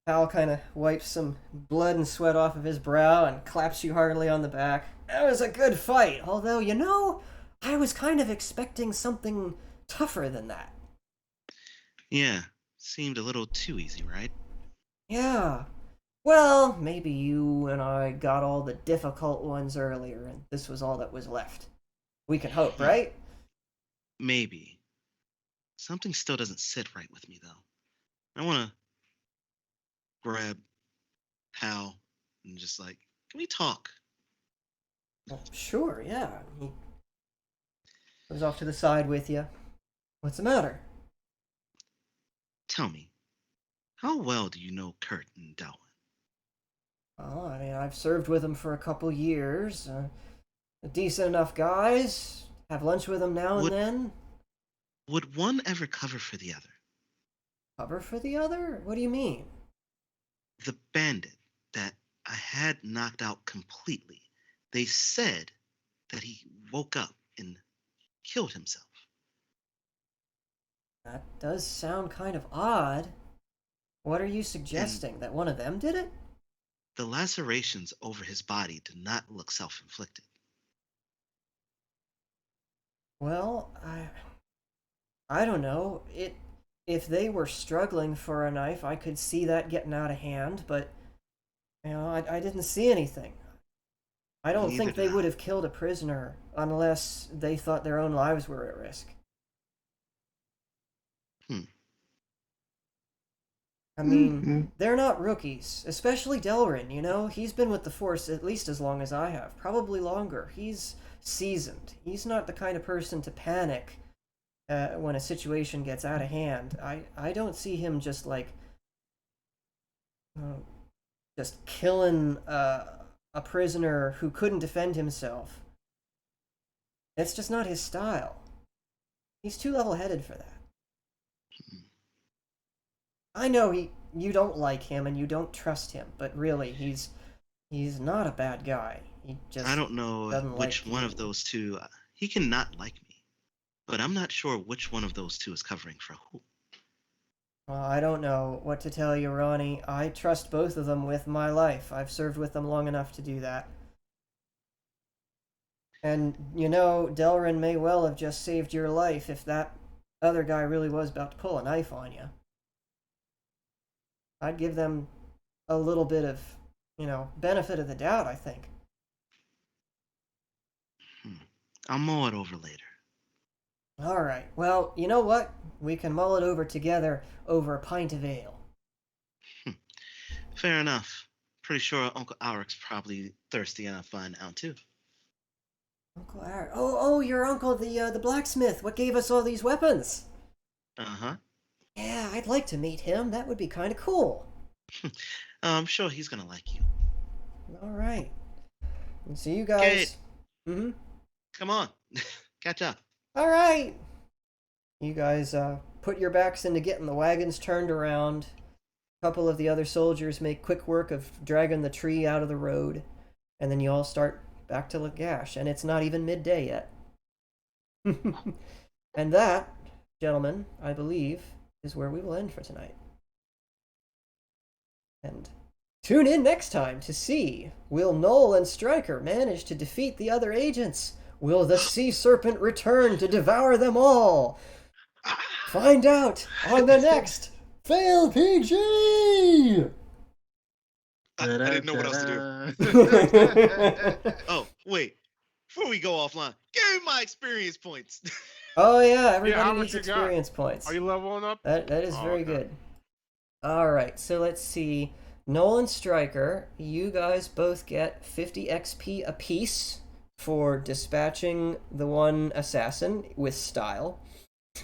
Hal kind of wipes some blood and sweat off of his brow and claps you heartily on the back. That was a good fight, although, you know, I was kind of expecting something tougher than that. Yeah, seemed a little too easy, right? Yeah. Well, maybe you and I got all the difficult ones earlier, and this was all that was left. We can hope, right? Maybe. Something still doesn't sit right with me, though. I want to grab Hal and just like, can we talk? Well, sure, yeah. He goes off to the side with you. What's the matter? Tell me, how well do you know Kurt and Darwin? Oh, I mean, I've served with them for a couple years. Decent enough guys. Have lunch with them now and then. Would one ever cover for the other? Cover for the other? What do you mean? The bandit that I had knocked out completely. They said that he woke up and killed himself. That does sound kind of odd. What are you suggesting? That one of them did it? The lacerations over his body did not look self-inflicted. Well, I don't know. If they were struggling for a knife, I could see that getting out of hand, but I didn't see anything. I don't Neither think they did I. would have killed a prisoner unless they thought their own lives were at risk. I mean, they're not rookies, especially Delrin, He's been with the Force at least as long as I have, probably longer. He's seasoned. He's not the kind of person to panic when a situation gets out of hand. I don't see him just just killing a prisoner who couldn't defend himself. That's just not his style. He's too level-headed for that. I know you don't like him and you don't trust him, but really, he's not a bad guy. He just I don't know doesn't which like one you. of those two. He cannot like me, but I'm not sure which one of those two is covering for who. Well, I don't know what to tell you, Ronnie. I trust both of them with my life. I've served with them long enough to do that. And, Delrin may well have just saved your life if that other guy really was about to pull a knife on you. I'd give them a little bit of, benefit of the doubt, I think. I'll mull it over later. All right. Well, you know what? We can mull it over together over a pint of ale. Fair enough. Pretty sure Uncle Auric's probably thirsty enough by now too. Uncle Eric. Oh, your uncle, the blacksmith. What gave us all these weapons? Uh-huh. Yeah, I'd like to meet him. That would be kind of cool. I'm sure he's gonna like you. All right. And so you guys. Okay. Come on, catch up. All right. You guys put your backs into getting the wagons turned around. A couple of the other soldiers make quick work of dragging the tree out of the road, and then you all start back to Lagash, and it's not even midday yet. And that, gentlemen, I believe, is where we will end for tonight. And tune in next time to see, will Noel and Stryker manage to defeat the other agents? Will the sea serpent return to devour them all? Find out on the next Fail PG! I didn't know what else to do. Oh, wait. Before we go offline, give me my experience points. Oh yeah, how everybody much needs you got? experience points. Are you leveling up? That is Oh, very okay. good. All right, so let's see. Noel and Stryker, you guys both get 50 XP apiece for dispatching the one assassin with style.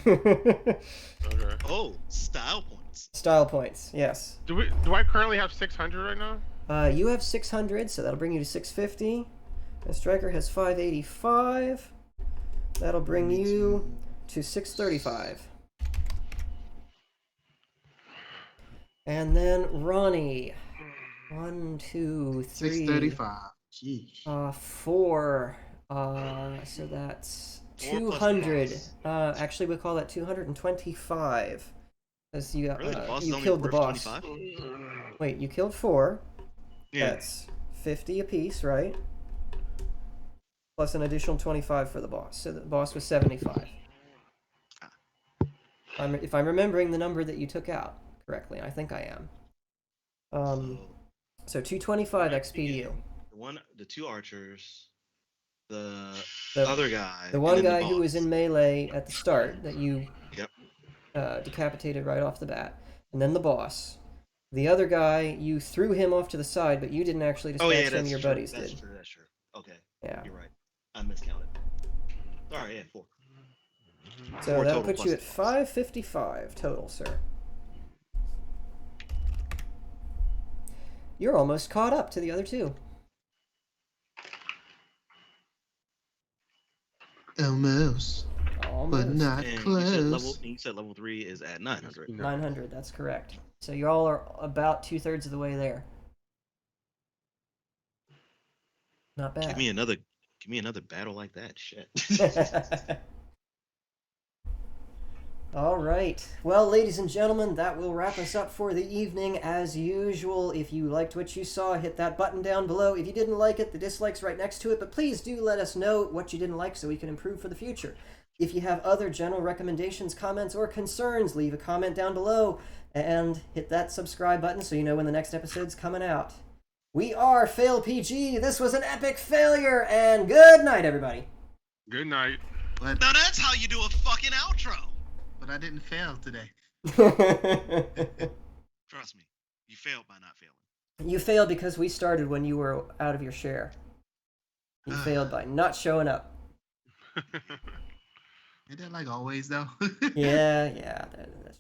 Okay. Oh, style points. Style points, yes. Do I currently have 600 right now? You have 600, so that'll bring you to 650. And Stryker has 585. That'll bring you to 635. And then Ronnie. 1, 2, 3. 635. Jeez. 4. So that's 200. Actually, we call that 225. Because you Really? The boss is you only killed the worth boss. 25? Wait, you killed 4. Yeah. That's 50 apiece, right? Plus an additional 25 for the boss. So the boss was 75. If I'm remembering the number that you took out correctly, and I think I am. So 225 XP to you. The two archers, the The- other guy, The and one then guy the who was boss. in melee at the start that you Yep. decapitated right off the bat, and then the boss. The other guy, you threw him off to the side, but you didn't actually dispatch Oh yeah, him. that's Your true. buddies That's did. true. That's true. Okay, Yeah. you're right. I miscounted. All right, yeah, 4. So 4 that'll total put plus you at the boss. 555 total, sir. You're almost caught up to the other two. Almost. Almost. But not And close. you said level 3 is at 900. 900, that's correct. So you all are about 2/3 of the way there. Not bad. Give me another Give me another battle like that. Shit. All right. Well, ladies and gentlemen, that will wrap us up for the evening. As usual, if you liked what you saw, hit that button down below. If you didn't like it, the dislike's right next to it, but please do let us know what you didn't like so we can improve for the future. If you have other general recommendations, comments, or concerns, leave a comment down below and hit that subscribe button so you know when the next episode's coming out. We are Fail PG. This was an epic failure, and good night, everybody. Good night. But Now that's how you do a fucking outro. I didn't fail today. Trust me, you failed by not failing. You failed because we started when you were out of your share. You failed by not showing up. Ain't that like always though? Yeah, that's